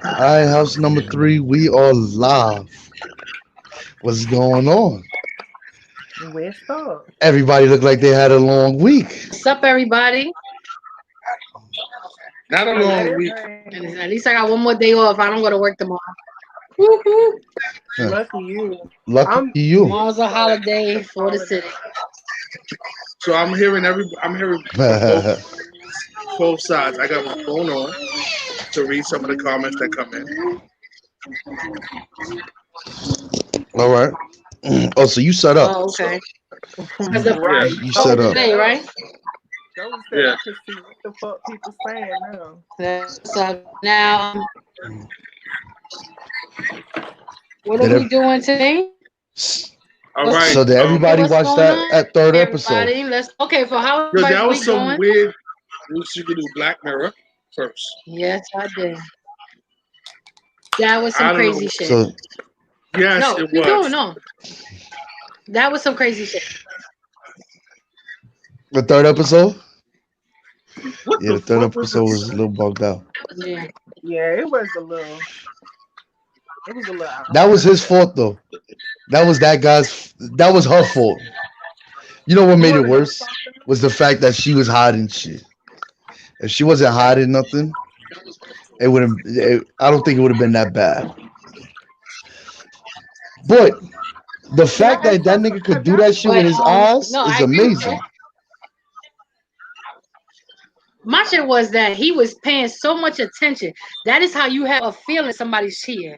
All right, house number three. We are live. What's going on? West up. Everybody looked like they had a long week. What's up, everybody? Not a Oh yeah, long that's week. And right. at least I got one more day off. I don't go to work tomorrow. Woo-hoo. Huh. Lucky you. Lucky I'm you. busy Tomorrow's a so holiday the for the city. holiday. So I'm hearing from both sides. I got my phone on to read some of the comments that come in. All right. Oh, so you set up. Oh, So okay. Because the yeah, Right. You Joey set vote up. today, set right? up. Joey said yeah. I could see what the fuck people saying now. That's what's up. Now, what are Did we it? doing today? All What's right. So did everybody what's watch going that on, at third episode? everybody? Let's okay for how Yo, everybody's that was week some going. weird. We should do Black Mirror first. Yes, I did. That was some I don't crazy know. shit. So Yes, No, it keep going. was. No, that was some crazy shit. the third episode? What Yeah, the the third fuck was episode this? was a little bugged out. Yeah. Yeah, it was a little out That was there. his fault though. That was that guy's. That was her fault. You know what You made it wanna know worse something? was the fact that she was hiding shit. If she wasn't Yeah. hiding nothing, it would have. I don't think it would have been that bad. But the Can I fact ask that that y'all nigga could have do y'all that shit But with his eyes no, is I agree with you. amazing. My shit was that he was paying so much attention. That is how you have a feeling somebody's cheating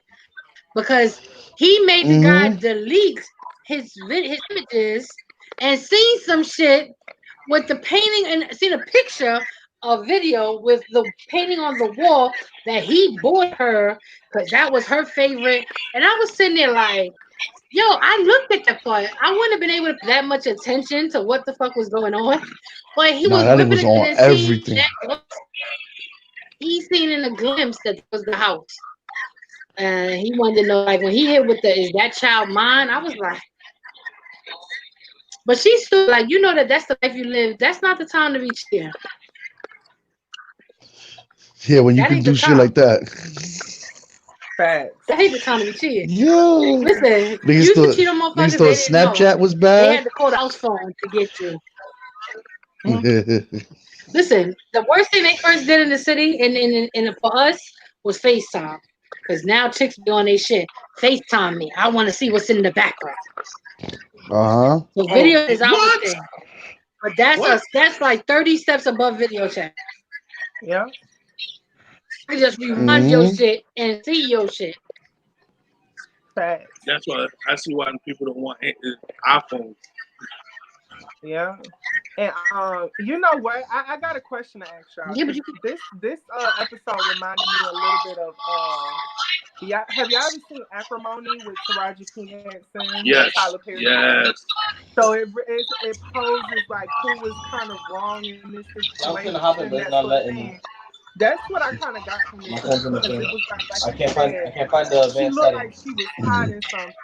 because he made the guy Mm-hmm. delete his images and seen some shit with the painting and seen a picture, a video with the painting on the wall that he bought her because that was her favorite. And I was sitting there like, yo, I looked at that part. I wouldn't have been able to pay that much attention to what the fuck was going on. But he Nah, was that nigga whipping was it on and seeing everything. that he seen in a glimpse that was the house. And he wanted to know, like, when he hit with the, is that child mine? I was like, but she's still like, you know that that's the life you live. That's not the time to be cheating. Yeah, when you That can ain't the do shit time. like that. Facts. That ain't the time to be cheating. Yo, Listen, you niggas used to thought cheat on niggas motherfuckers, thought they didn't know. Snapchat was They bad. had to call the house phone to get you. Mm. Listen, the worst thing they first did in the city and for us was FaceTime. Because now chicks be on their shit. FaceTime me. I want to see what's in the background. Uh huh. So Oh, video is out the What? thing. But that's What? us. That's like 30 steps above video chat. yeah. I just rewind your Mm-hmm. shit and see your shit. Facts. That's why I see why people don't want iPhones. Yeah. And you know what? I got a question to ask y'all Yeah, but because you this episode reminded me a little bit of yeah. Have y'all ever seen Acrimony with Taraji P Henson and Tyler Yes, Perry? yes. So it poses like who was kind of wrong in this I was gonna hop situation, in, that but it's sort not of letting me. thing. That's what I kind of got from this My phone's in the because thing. it was like I you can't find. said, I can't find the she advanced looked like settings. she was Mm-hmm. hiding something.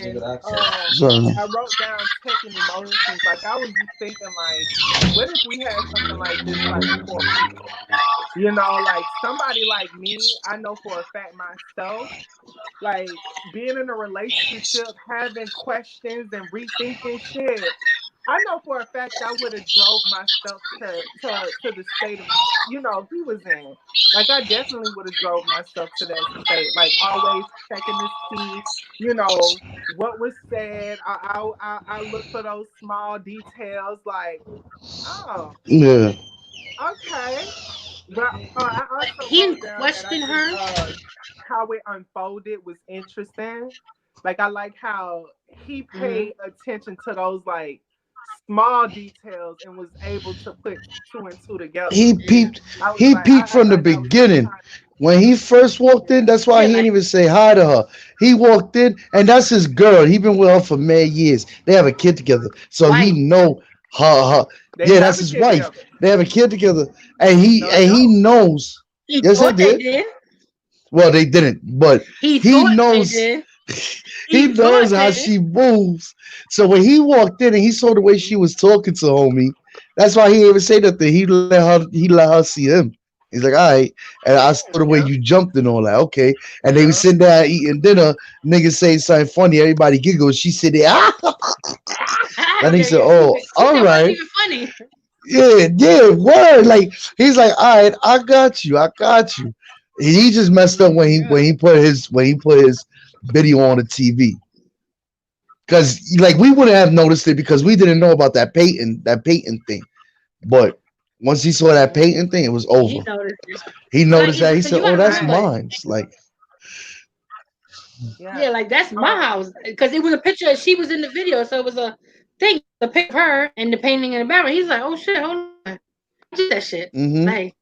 Leave And it access. So, I wrote down tech and emotions. Like I was just thinking, like, what if we had something like this like before people? You know, like somebody like me, I know for a fact myself, like being in a relationship, having questions and rethinking shit. I know for a fact I would have drove myself to the state of he was in. Like I definitely would have drove myself to that state. Like always checking to see, what was said. I look for those small details. Like, oh, yeah. okay. But I also he wrote didn't down that I question think her. how it unfolded was interesting. Like I like how he Mm-hmm. paid attention to those like small details and was able to put two and two together. He peeped. I was He like, peeped I from the thought that was like beginning. kind When he first walked in, yeah, that's why Yeah, he didn't like, even say hi to her. He walked in, and that's his girl. He been with her for many years. They have a kid together, so he wife. know her. they Yeah, that's have a his kid wife. together. They have a kid together, and No, they he don't. knows. He Yes, they thought they did. did. Well, they didn't, but He he thought they knows. did. He He knows thought how they did. she moves. So when he walked in and he saw the way she was talking to homie, that's why he didn't even say nothing. He let her see him. He's like, all right. And I saw the way Yeah, you jumped and all that. Okay. And they was yeah. sitting there eating dinner. Niggas say something funny. Everybody giggles. She said, ah. And he Yeah, said, yeah. oh, She said, all it wasn't right. even funny. Yeah, yeah, word. Like he's like, all right, I got you. I got you. He just messed up when Yeah. he put his video on the TV. Cause like we wouldn't have noticed it because we didn't know about that Peyton thing. But once he saw that Peyton thing, it was Yeah, he over. noticed it. He Like noticed that. He said, you "Oh, gotta that's remember, mine." It's like, yeah, Yeah. like that's my Um. house because it was a picture. She was in the video, so it was a thing, the picture of her and the painting in the background. He's like, oh shit, hold on, did that shit. mm-hmm. Like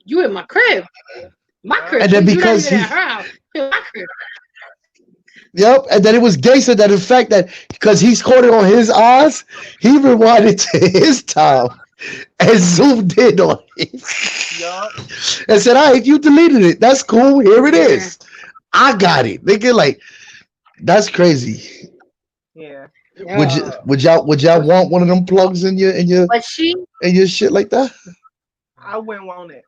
you in my crib, Yeah. And then You're not because even at he, her house. You're in my crib. yep, and then it was gangster that the fact that because he's caught it on his eyes, he rewinded to his time and zoomed in on it Yup. and said, "All right, you deleted it. That's cool. Here it Yeah, is. I got it." They get like, that's crazy. Yeah. yeah. Would y'all want one of them plugs But she, in your shit like that? I wouldn't want it.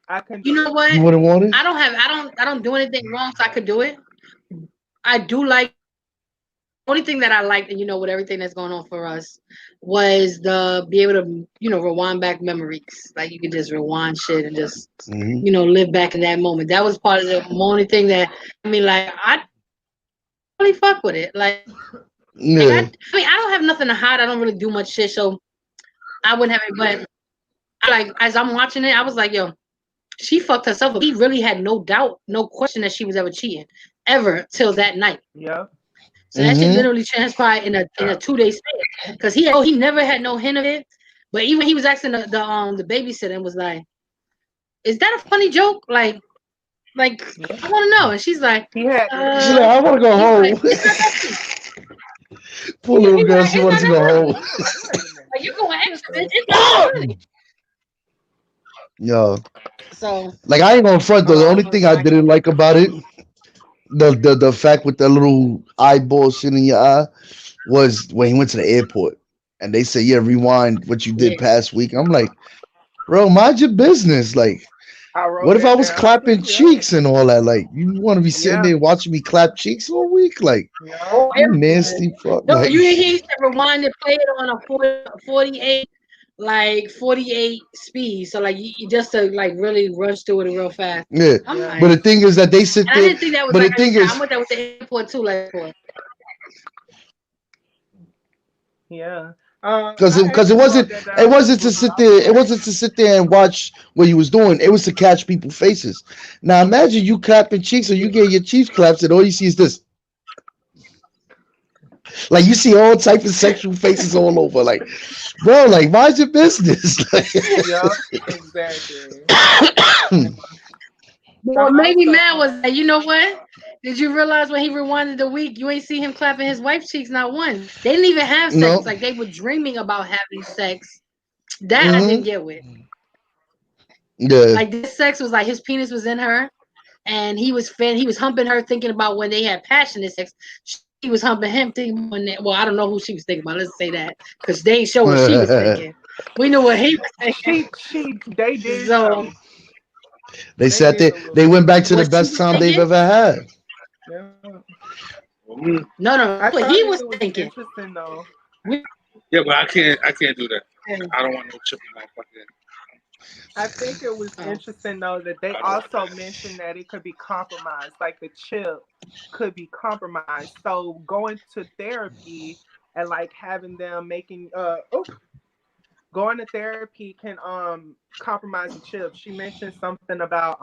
I couldn't you do know it. You what? wouldn't want it? I don't do anything wrong, so I could do it. I do like only thing that I liked, and with everything that's going on for us, was the be able to rewind back memories. Like you can just rewind shit and just Hmm. live back in that moment. That was part of the only thing that I mean, like I really fuck with it. Yeah. I mean, I don't have nothing to hide. I don't really do much shit, so I wouldn't have it. But as I'm watching it, I was like, yo, she fucked herself up. He really had no doubt, no question that she was ever cheating, ever till that night. Yup. So that shit Hmm. literally transpired in a 2 day span. Because he never had no hint of it. But even he was asking the babysitter and was like, "Is that a funny joke? Like Yeah. I want to know." And she's like, He had to She's hear like, it. I want to go He's like, home. "It's not that funny." Poor Yeah, little he's girl. like, She "It's wanted not to that go funny." home. I'm like, wait a minute. Like you going extra, bitch? Sister. It's not that funny. Yo, So like I ain't gonna front though. The I only was thing I like, didn't like about it, the fact with the little eyeball shit in your eye, was when he went to the airport and they said, "Yeah, rewind what you yeah, did past week." I'm like, bro, mind your business. Like, I wrote what if I that was down clapping too. Yep. cheeks and all that? Like, you want to be sitting Yeah. there watching me clap cheeks all week? Like, Yeah. oh you everything. nasty fuck. No, Like, he used to rewind and play it on a 48, like 48 speed. So like you just to like really rush through it real fast. yeah. I'm Yeah. But like, the thing is that they sit and I there. didn't think that was But like the I thing just I is, went there with the airport too, like for Yeah. I because it actually wrote wasn't that down too because I was it like, wasn't to sit there and watch what you was doing. It was to catch people's faces. Now imagine you clapping cheeks or you get your cheeks claps and all you see is this. Like you see all type of sexual faces all over. Like, bro, like mind your business. yep, exactly. But I what made me also mad was that you know what? Did you realize when he rewinded the week, you ain't see him clapping his wife's cheeks not once. They didn't even have sex. No. Like they were dreaming about having sex. That I Mm-hmm. didn't get with. Yeah. Like this sex was like his penis was in her, and he was humping her, thinking about when they had passionate sex. She was humping him, thinking when well, I don't know who she was thinking about. Let's say that because they ain't show what she was thinking. We knew what he was thinking. they did So show. They They sat did there. a little They bit. went back to the what she best was time they've thinking? ever had. Yeah. Mm, No, no, I that's what thought he it was was thinking. interesting though. We, yeah, but I can't do that. I don't want no chip in my fucking. I think it was oh, interesting though that they I don't want also mentioned that it could be compromised, like the chip could be compromised. So going to therapy and like having them making going to therapy can compromise the chip. She mentioned something about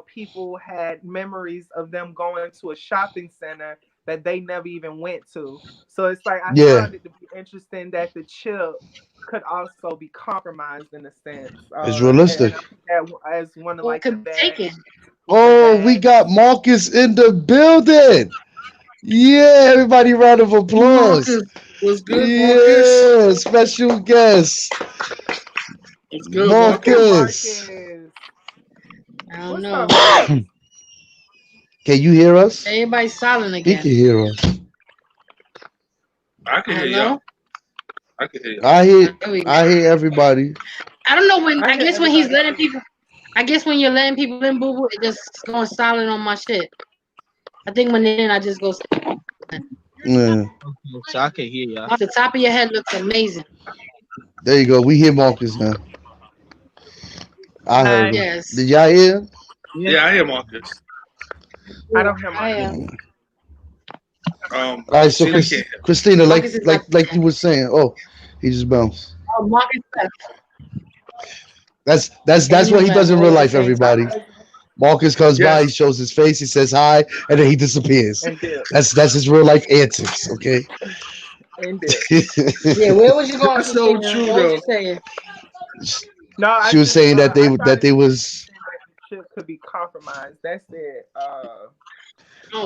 people had memories of them going to a shopping center that they never even went to. So it's like I Yeah, found it to be interesting that the chip could also be compromised in a sense, it's and realistic. I put that as one of or it like could be taken. the Oh, we bad. got Marcus in the building. Yeah, everybody, round of applause. Marcus, what's good, Marcus? Yeah, special guest, It's good, Look at Marcus. Marcus. Marcus. I don't What's know. up, Marcus? Can you hear us? Everybody's silent He can again. hear us. I can hear y'all. Hello? I can hear y'all. I hear, There we go. I hear everybody. I don't know when. I I hear guess when he's everybody letting people. I guess when you're letting people in, boo boo, it just going silent on my shit. I think when then I just go. Yeah. So I can hear y'all. Off the top of your head looks amazing. There you go. We hear Marcus now. I heard Hi. him. Yes. Did y'all hear him? Yeah. Yeah, I hear Marcus. I don't hear I Marcus. am. All right. So Christina can't hear. Christina, Marcus is not like there. you were saying. Oh, he just bounced. Oh, Marcus left. That's And what you he left does in all real at the life. same Everybody. time. Marcus comes by, he Yes, shows his face, he says hi, and then he disappears. And dip. That's his real life antics. Okay. And dip. Yeah, where was you going, that's so Christina? true What was you though. saying? No, I She was just saying that I thought they it was was interesting that the ship could be compromised. That's it. Oh.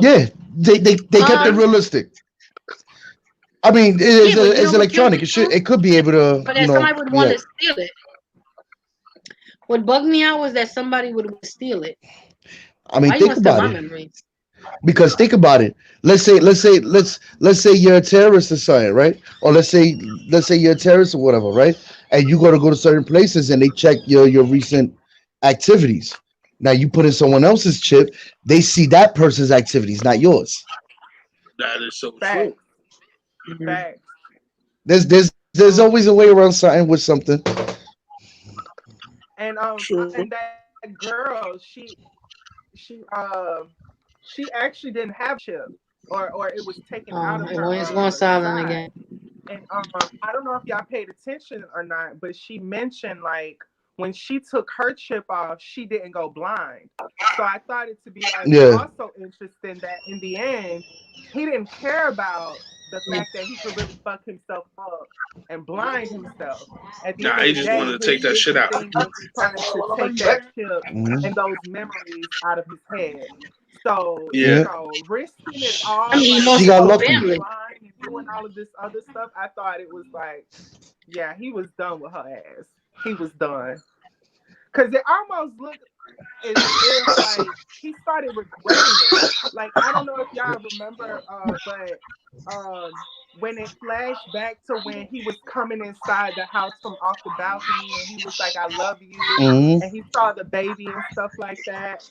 yeah they kept it Um. realistic. I mean, Yeah, but you it's know what kills electronic. me too? It could be able to But that somebody would want yeah, to steal it. What bugged me out was that somebody would steal it. I mean, Why you think want to steal about my it. memories? Because think about it. Let's say you're a terrorist or something, right? Or let's say you're a terrorist or whatever, right? And you got to go to certain places and they check your recent activities. Now you put in someone else's chip, they see that person's activities, not yours. That is so true. Facts. Mhm. Facts. There's always a way around something with something. True. And that girl, she actually didn't have a chip, or it was taken out of her It's going silent side. again. And I don't know if y'all paid attention or not, but she mentioned like when she took her chip off, she didn't go blind. So I thought it to be like Yeah. also interesting that in the end, he didn't care about the Yeah. fact that he could really fuck himself up and blind himself. At the end Nah, of he the just wanted day, to his take that shit biggest out. thing was trying to take that chip Mhm. and those memories out of his head. So, Yeah. risking it I all, mean, he like She lost his got whole going lucky. family. blind and doing all of this other stuff, I thought it was like, yeah, he was done with her ass. He was done. Because it almost looked as if, like, he started regretting it. Like, I don't know if y'all remember, but when it flashed back to when he was coming inside the house from off the balcony and he was like, I love you. Hmm. And he saw the baby and stuff like that.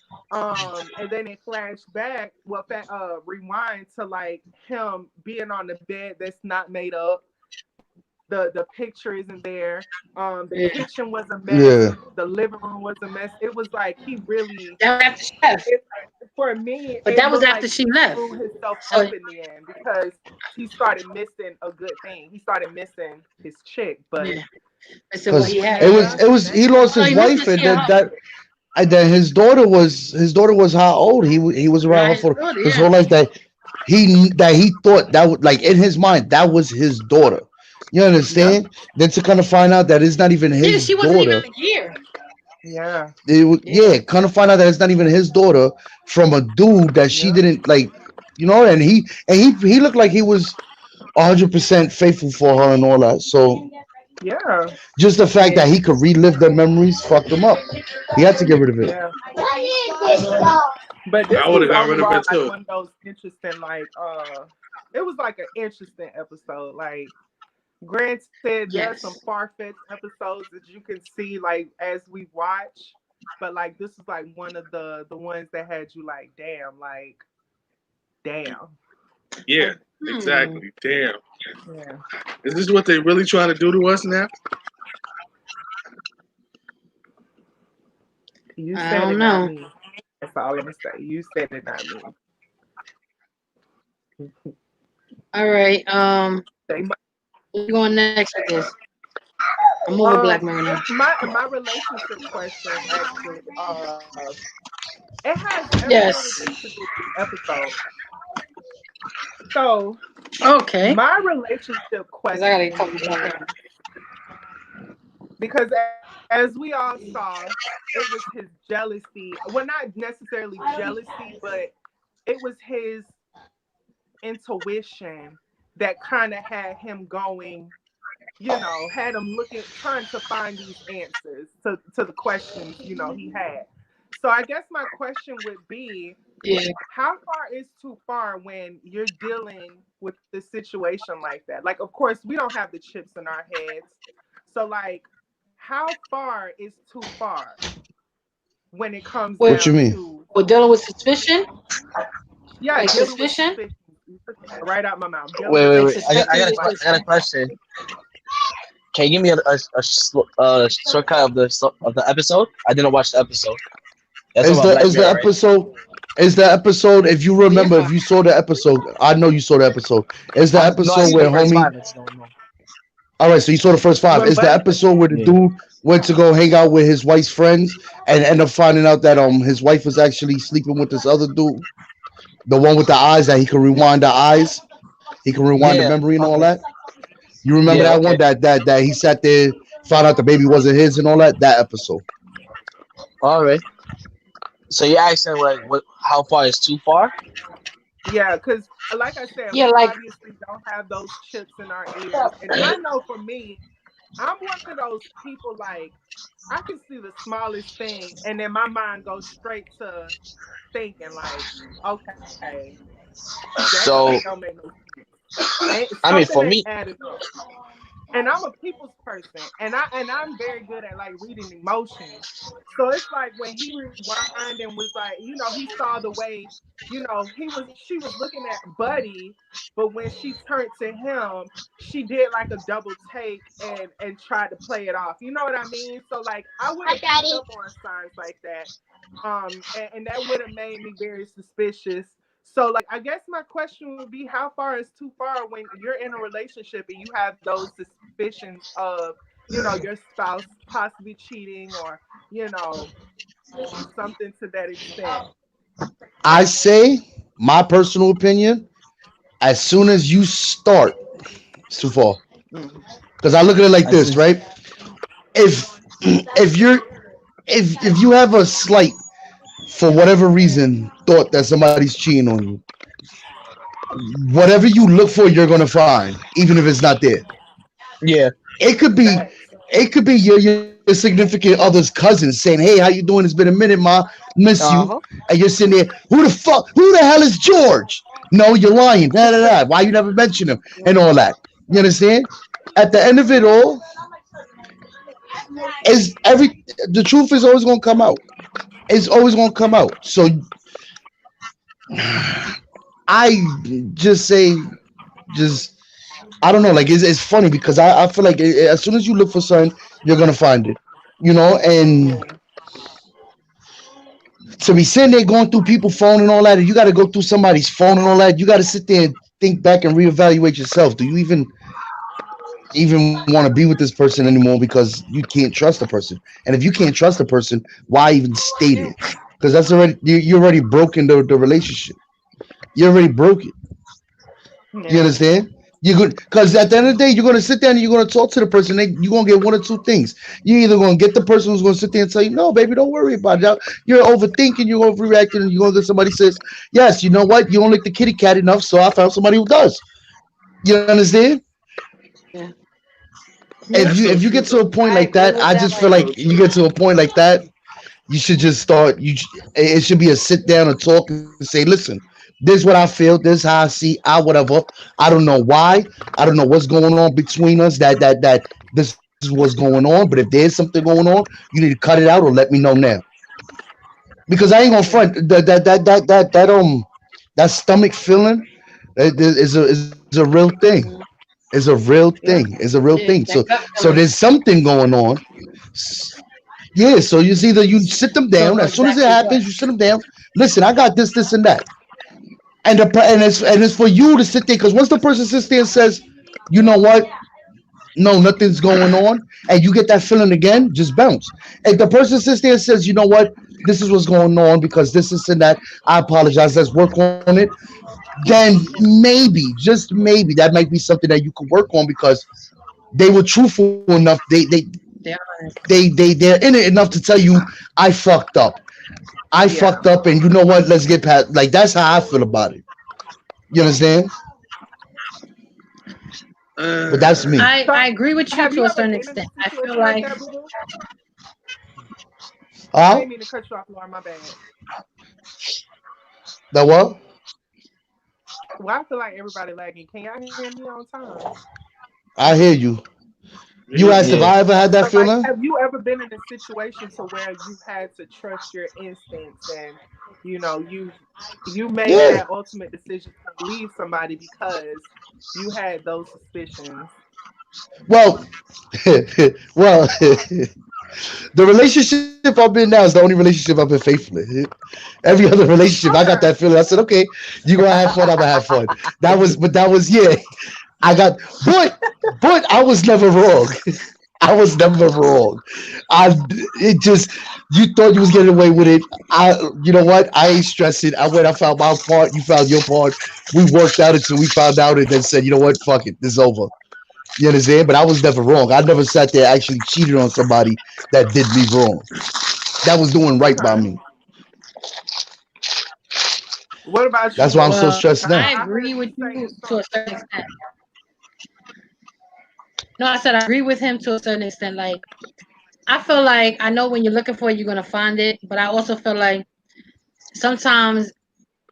And then it flashed back, rewind to like him being on the bed that's not made up. The picture isn't there. The Yeah. kitchen was a mess. Yeah. The living room was a mess. It was like he really, That was after she left. it, for me, But it that was looked after like she he left. screwed himself So up in the end because he started missing a good thing. He started missing his chick, but yeah, I said what Because he had. yeah, it was he lost Oh, his he missed wife his and shit, then huh? that and then his daughter was how old? He was around Not her his for daughter, his yeah. whole life that he thought that would like in his mind that was his daughter. You yep, understand? Then to kind of find out that it's not even Yeah, his she wasn't even daughter. a year. yeah, Yeah. Yeah, kind of find out that it's not even his daughter from a dude that she yep, didn't like, and he looked like he was 100% faithful for her and all that. So yeah, just the fact Yeah. that he could relive the memories fucked him up. He had to get rid of it. yeah. But this I would was have got rid of overall it like too. one of those interesting, like it was like an interesting episode. Like, granted, there are some Yes. far fetched episodes that you can see like as we watch, but like this is like one of the ones that had you like, damn, Yeah, Hmm. exactly. Damn. yeah. Is this what they really trying to do to us now? You I said don't it, not know. me. That's all I'm gonna say. You said it, not me. All right. Say my- Where you going next with this? I'm over Black Mirror now. my relationship question actually, it has everything it needs Yes. to do with this episode. So Okay. my relationship Because I got a question couple is more. because as we all saw, it was his jealousy. Well, not necessarily jealousy, but it was his intuition that kind of had him going, had him looking, trying to find these answers to the questions, he had. So I guess my question would be, Yeah. how far is too far when you're dealing with this situation like that? Like, of course, we don't have the chips in our heads. So, like, how far is too far when it comes With What you down mean? to with dealing with suspicion, yeah, like dealing with suspicion, suspicion. Right out my mouth, dealing Wait, with wait, like wait. I got, I suspecting got a, suspicion. this Like, I got a person. question. Can you give me a shortcut of the episode? I didn't watch the episode. That's Is about the Black is the Mirror, right? episode? Is the episode? If you Yeah, remember, if you saw the episode, I know you saw the episode. Is the No, I episode seen the where first homie? five. It's no. All right, so you saw the first five. Is the remind me. episode where the Yeah. dude went to go hang out with his wife's friends and end up finding out that his wife was actually sleeping with this other dude, the one with the eyes that he can rewind the eyes, he can rewind the Yeah. memory and all Okay. that. You remember Yeah. that one Okay. that he sat there, found out the baby wasn't his and all that. That episode. All right. So you're asking like, what? How far is too far? Yeah, because like I said, yeah, we like obviously don't have those chips in our ears. And I know for me, I'm one of those people like I can see the smallest thing and then my mind goes straight to thinking like, okay, that shit So don't make no ain't I mean, something for ain't me, added up. And I'm a people's person, and I'm very good at like reading emotions. So it's like when he rewind and was like, he saw the way, she was looking at Buddy, but when she turned to him, she did like a double take and tried to play it off. You know what I mean? So like I would have picked up on signs like that, and that would have made me very suspicious. So, like, I guess my question would be, how far is too far when you're in a relationship and you have those suspicions of, your spouse possibly cheating or, you know, something to that extent. I say my personal opinion. As soon as you start, it's too far. Mm. Because I look at it like I see. this, right? If you're if you have a slight, for whatever reason, thought that somebody's cheating on you, whatever you look for, you're gonna find, even if it's not there. Yeah. It could be Facts. your significant other's cousin saying, "Hey, how you doing? It's been a minute, ma. Miss you." Uh huh. And you're sitting there, who the hell is George? No, you're lying. Da, da, da. Why you never mention him and all that? You understand? At the end of it all, is every the truth is always gonna come out. It's always gonna come out. So I just say, just I don't know. Like it's funny because I feel like as soon as you look for something, you're gonna find it. And Yeah. to be sitting there going through people's phone and all that, and you got to go through somebody's phone and all that. You got to sit there and think back and reevaluate yourself. Do you even want to be with this person anymore because you can't trust the person? And if you can't trust the person, why even state it? Because that's already you already broken the relationship. You already broke it. You Yeah. understand? You're good because at the end of the day, you're gonna sit there and you're gonna talk to the person. You're gonna get one or two things. You're either gonna get the person who's gonna sit there and tell you, "No, baby, don't worry about it. You're overthinking, you're overreacting," and you're gonna get somebody says, "Yes, you know what? You don't like the kitty cat enough, so I found somebody who does." You understand? yeah, If yeah. you True. if you True. get to a point I like agree that, with I that. just feel Like, like True. you True. get to a point like that, you should just start. It should be a sit down and talk and say, "Listen, this is what I feel. This is how I see. Whatever. I don't know why. I don't know what's going on between us. That this is what's going on. But if there's something going on, you need to cut it out or let me know now. Because I ain't gonna Yeah. front that stomach feeling is a real thing. mhm, It's a real thing. Yeah. It's a real yeah, thing. that gut So feeling. there's something going on. Yeah, so you see that you sit them Don't down. know As soon as it exactly what. happens, you sit them down. Listen, I got this, and that, and it's for you to sit there because once the person sits there and says, "You know what? No, nothing's going on," and you get that feeling again, just bounce. If the person sits there and says, "You know what? This is what's going on because this and that. I apologize. Let's work on it." Then maybe, just maybe, that might be something that you could work on because they were truthful enough. They're honest. They're in it enough to tell you, "I fucked up. I Yeah. fucked up, and you know what? Let's get past." Like that's how I feel about it. You understand? But that's Uh, me. I So, agree with you have to you a ever certain been in extent. a I feel situation like like that, Boo Boo? I Huh? didn't mean to cut you off, Laura. My bad. That what? Well, I feel like everybody lagging. Can y'all hear me on time? I hear you. You asked if Yeah. I ever had that So, like, feeling. have you ever been in a situation to where you had to trust your instincts and you made Yeah. that ultimate decision to leave somebody because you had those suspicions? Well, well, the relationship I'm in now is the only relationship I've been faithful in. Every other relationship, I got that Okay. feeling. I said, okay, you gonna have fun, I'm gonna have fun. That was, yeah. I got, but I was never wrong. I was never wrong. I, it just, you thought you was getting away with it. You know what? I ain't stressing. I went, I found my part, you found your part. We worked out until we found out and then said, you know what? Fuck it, this is over. You understand? But I was never wrong. I never sat there actually cheated on somebody that did me wrong. That was doing right by Okay. me. What about you, That's why I'm so Motion? Well, stressed now. I I agree heard with you you saying to a something. certain extent. No, I said I agree with him to a certain extent. Like, I feel like I know when you're looking for it, you're gonna find it. But I also feel like sometimes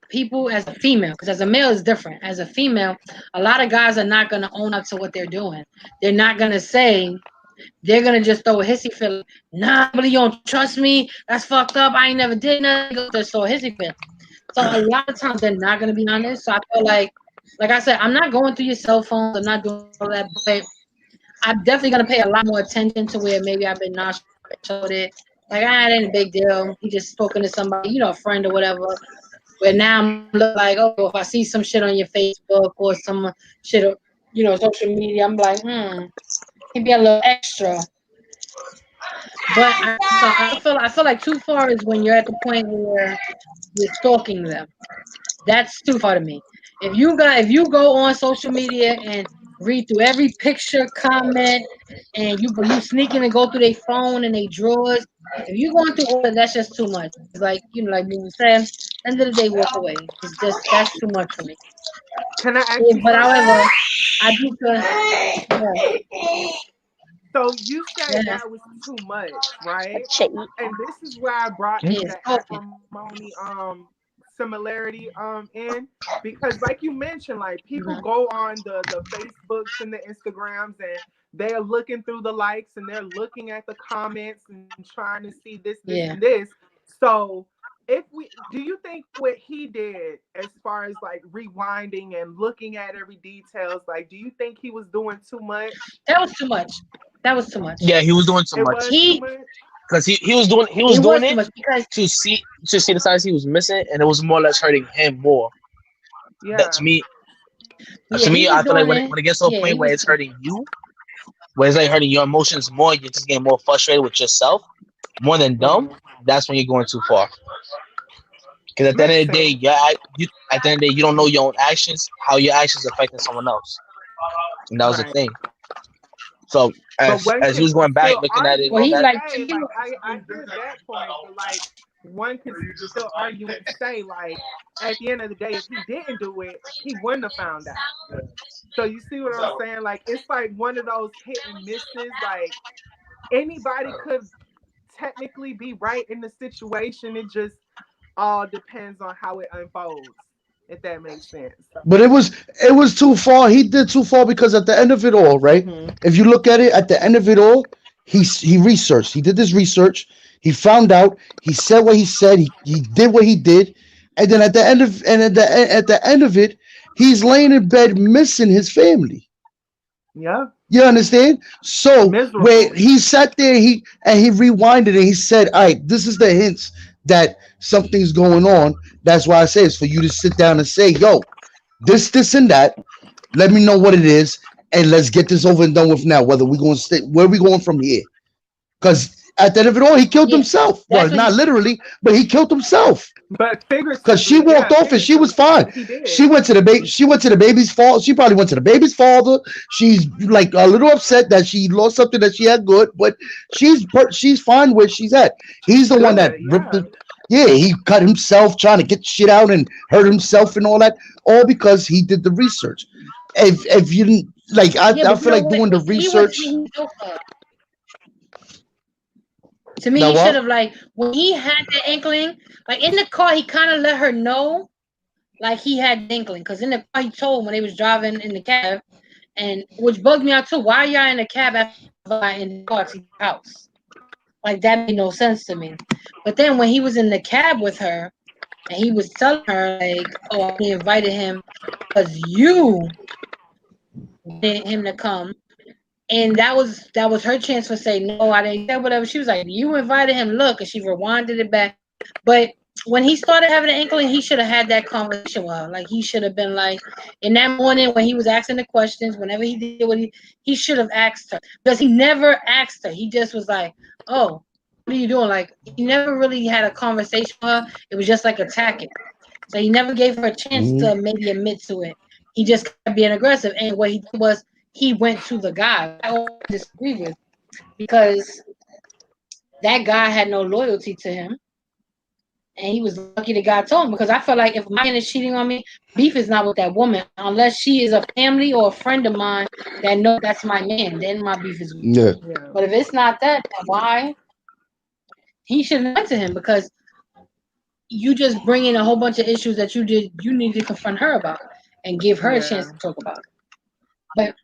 people, as a female, because as a male is different. As a female, a lot of guys are not gonna own up to what they're doing. They're not gonna say. They're gonna just throw a hissy fit. Like, nah, but you don't trust me. That's fucked up. I ain't never did nothing. Go just throw a hissy fit. So a lot of times they're not gonna be honest. So I feel like I said, I'm not going through your cell phones. I'm not doing all that, but I'm definitely gonna pay a lot more attention to where maybe I've been nonchalant with it. Like, it ain't a big deal. He just spoken to somebody, a friend or whatever. Where now I'm looking like, oh, if I see some shit on your Facebook or some shit, social media, I'm like, maybe a little extra. But I feel like too far is when you're at the point where you're stalking them. That's too far to me. If you go on social media and read through every picture, comment, and you sneaking and go through their phone and their drawers, if you going through all that, that's just too much. It's like like we were saying, end of the day, walk away. It's just that's too much for me. Can I ask you But something? however, I do feel yeah, So you said yeah, that was too much, right? Check. And this is where I brought yeah, in it's the talking. acrimony similarity in, because like you mentioned, like people Mhm. go on the Facebooks and the Instagrams and they're looking through the likes and they're looking at the comments and trying to see this, this, and Yeah, this. So if we do you think what he did as far as like rewinding and looking at every details, like do you think he was doing too much? that was too much. That was too much. Yeah, he was doing too It much was too He much. because he was it doing was too it much because to see the signs he was missing, and it was more or less hurting him more. That Yeah. to yeah, he me, was I feel like doing when it, it. when it gets to a Yeah, point he where was. it's hurting you, where it's like hurting your emotions more, you're just getting more frustrated with yourself more than dumb. Mhm. That's when you're going too far. Because at the end Makes of the day, sense. at the end of the day, you don't know your own actions, how your actions affecting someone else, and that was the Right. thing. So But one as he can was going back, still looking at it argue and Well, all and he that, like say, he like, I hear that point, but like one could still argue and say, like, at the end of the day, if he didn't do it, he wouldn't have found out. So you see what I'm saying? Like it's like one of those hit and misses. Like anybody could technically be right in the situation. It just all depends on how it unfolds, if that makes sense. But it was too far. He did too far because at the end of it all, right? Mm-hmm. If you look at it, at the end of it all, he researched. He did this research. He found out. He said what he said. He did what he did, and then at the end of it, he's laying in bed missing his family. Yeah. You understand? So where Miserable. he sat there, he rewinded and he said, "All right, this is the hints that something's going on." That's why I say it's for you to sit down and say, "Yo, this, and that. Let me know what it is, and let's get this over and done with now. Whether we going to stay, where we going from here? Because at the end of it all, he killed yeah. himself. Well, That's what not he literally, but he killed himself. But Because she figuratively, walked yeah, off and she was figuratively, fine. he She did. went to the baby. She went to the baby's father. She probably went to the baby's father. She's like a little upset that she lost something that she had good, but she's fine where she's at. He's the one that Good, ripped yeah. the. Yeah, he cut himself trying to get shit out and hurt himself and all that, all because he did the research. If you didn't like, yeah, I but feel like what? doing the He was research. he was to me. Now He should what? have like when he had the inkling, like in the car, he kind of let her know like he had the inkling because in the car he told when they was driving in the cab And which bugged me out too. Why are y'all in a cab in the party house? Like that made no sense to me. But then when he was in the cab with her and he was telling her like, "Oh, I only invited him because you wanted him to come," and that was her chance for saying no, I didn't say whatever. She was like, "You invited him." Look, and she rewinded it back. But when he started having an inkling, he should have had that conversation with her. Like he should have been like in that morning when he was asking the questions. Whenever he did what he should have asked her because he never asked her. He just was like, "Oh, what are you doing?" Like he never really had a conversation with her. It was just like attacking. So he never gave her a chance to maybe admit to it. He just kept being aggressive. And what he did was he went to the guy. I disagree with because that guy had no loyalty to him. And he was lucky the guy told him because I feel like if my man is cheating on me, beef is not with that woman unless she is a family or a friend of mine that knows that's my man. Then my beef is with you. Yeah. Yeah. But if it's not that, then why? He should have went to him because you just bring in a whole bunch of issues that you need to confront her about and give her a chance to talk about it. But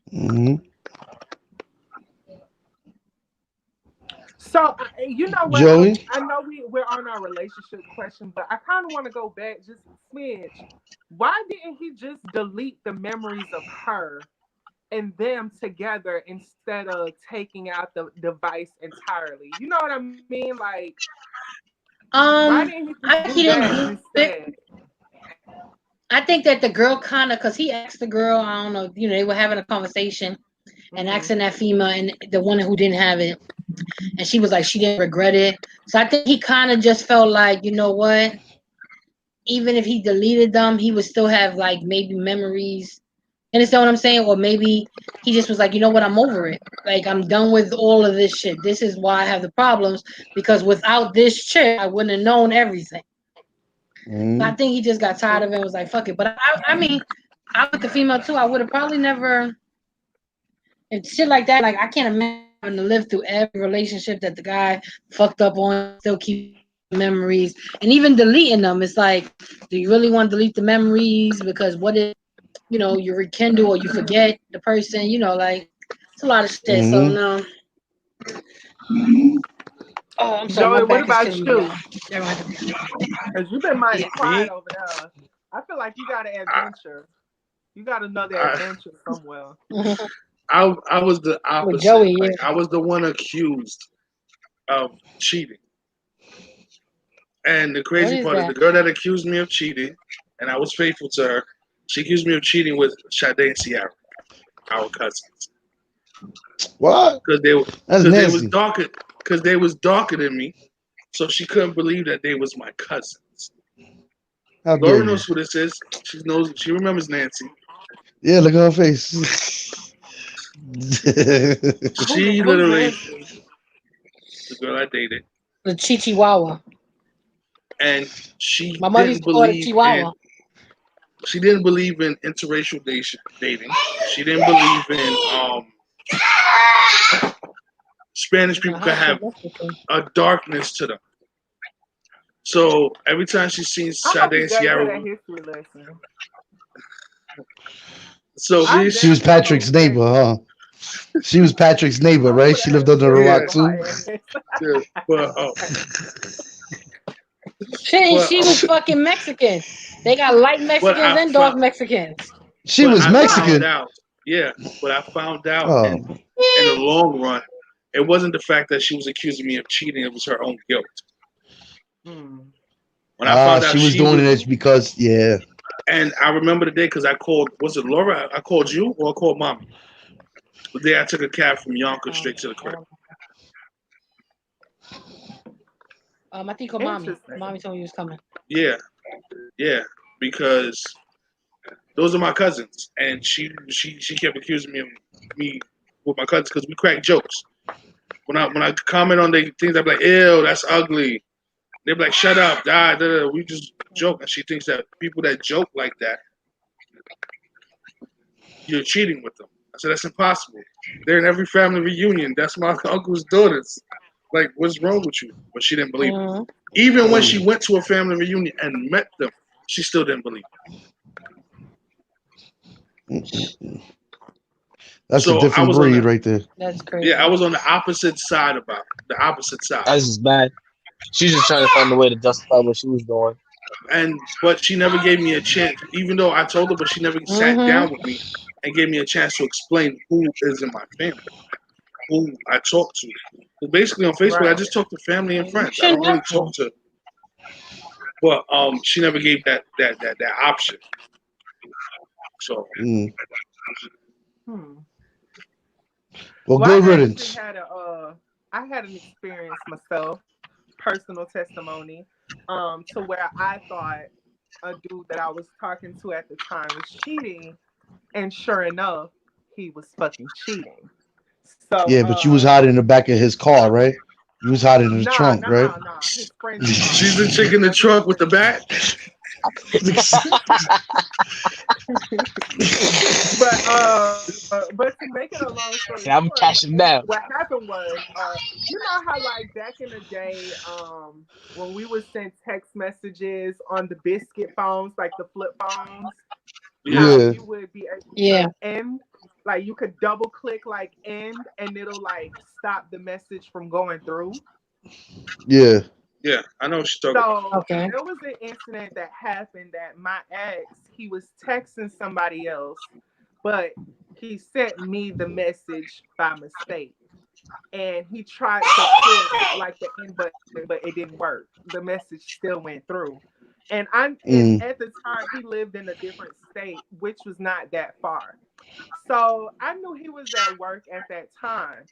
So you know what? Joey? I know we're on our relationship question, but I kind of want to go back just a smidge. Why didn't he just delete the memories of her and them together instead of taking out the device entirely? You know what I mean? Like, why didn't he I just think do he didn't that do it. instead? I think that the girl kind of, because he asked the girl, I don't know, they were having a conversation and asking that female and the one who didn't have it. And she was like, she didn't regret it. So I think he kind of just felt like, you know what? Even if he deleted them, he would still have like maybe memories. You understand what I'm saying? Or maybe he just was like, you know what? I'm over it. Like, I'm done with all of this shit. This is why I have the problems because without this chick, I wouldn't have known everything. I think he just got tired of it and was like, fuck it. But I mean, I with the female too, I would have probably never, and shit like that. Like, I can't imagine having to live through every relationship that the guy fucked up on, still keep memories, and even deleting them. It's like, do you really want to delete the memories? Because what if, you rekindle or you forget the person, like, it's a lot of shit. So, no. Oh, I'm sorry, my Joey, what back is about killing me, you? y'all. Because you've been mighty quiet Me, over there. I feel like you got an adventure. You got another I, adventure somewhere. I was the With opposite. Joey, yeah. Like I was the one accused of cheating. And the What crazy is part is the that? girl that accused me of cheating, and I was faithful to her. She accused me of cheating with Sade and Sierra, our cousins, What? because they were That's nasty. because they was darker than me. So she couldn't believe that they was my cousins. How dare Laura you? knows who this is. She remembers Nancy. Yeah, look at her face. She Who's literally, Nancy? the girl I dated, The Chihuahua. and she My mother used didn't to call it a believe in Chihuahua. interracial dating. She didn't believe in Spanish people could How she have Mexican. a darkness to them. So every time she sees I Sade hope you and gave her Sierra, that history lesson. so I She damn was sure hope Patrick's you gave neighbor, her huh? She was Patrick's neighbor, I right? would She have lived had under a yeah, rock surgery too. on her yeah, Shit, but she was fucking Mexican. They got light but Mexicans I and dark found Mexicans. She was right. Mexican. out, yeah, but I found out Oh, in the long run, it wasn't the fact that she was accusing me of cheating; it was her own guilt. Hmm. When I found out she was she doing was, it because yeah. and I remember the day because I called. Was it Laura? I called you or I called mommy. The day I took a cab from Yonkers straight to the crib. I think her mommy. Interesting. Mommy told me he was coming. Yeah, yeah, because those are my cousins, and she kept accusing me with my cousins because we crack jokes. When I comment on the things, I'm like, "Ew, that's ugly." They're like, "Shut up, we just joke." And she thinks that people that joke like that, you're cheating with them. I said that's impossible. They're in every family reunion. That's my uncle's daughters. Like, what's wrong with you? But she didn't believe it. Even when she went to a family reunion and met them, she still didn't believe it. That's a So I different was on breed the right there. That's crazy. yeah, I was on the opposite side about it, the opposite side. That's just bad. She's just trying to find a way to justify what she was doing. But she never gave me a chance, even though I told her, but she never sat Mm-hmm. down with me and gave me a chance to explain who is in my family, who I talk to. But basically on Facebook, I Right. just talk to family and You friends. I don't shouldn't really have talk to. to. But she never gave that option. So Mm. Hmm. Well, Well, good I actually riddance. had I had an experience myself, personal testimony, to where I thought a dude that I was talking to at the time was cheating, and sure enough, he was fucking cheating. So, Yeah, but you was hiding in the back of his car, right? You was hiding in the nah, trunk, nah, right? nah, nah. His friend's car. she's the chick in the That's what trunk she with the said. bat. But to make it a long story Okay, short, I'm cashing down. what happened was, you know how like back in the day, when we would send text messages on the biscuit phones, like the flip phones, Yeah, how Yeah, you would be able Yeah. to end, like you could double click like end, and it'll like stop the message from going through. yeah. yeah, I know what she's talking about. So Okay. there was an incident that happened that my ex, he was texting somebody else, but he sent me the message by mistake. And he tried to click like the end button, but it didn't work. The message still went through. And Mm. at the time he lived in a different state, which was not that far. So I knew he was at work at that time.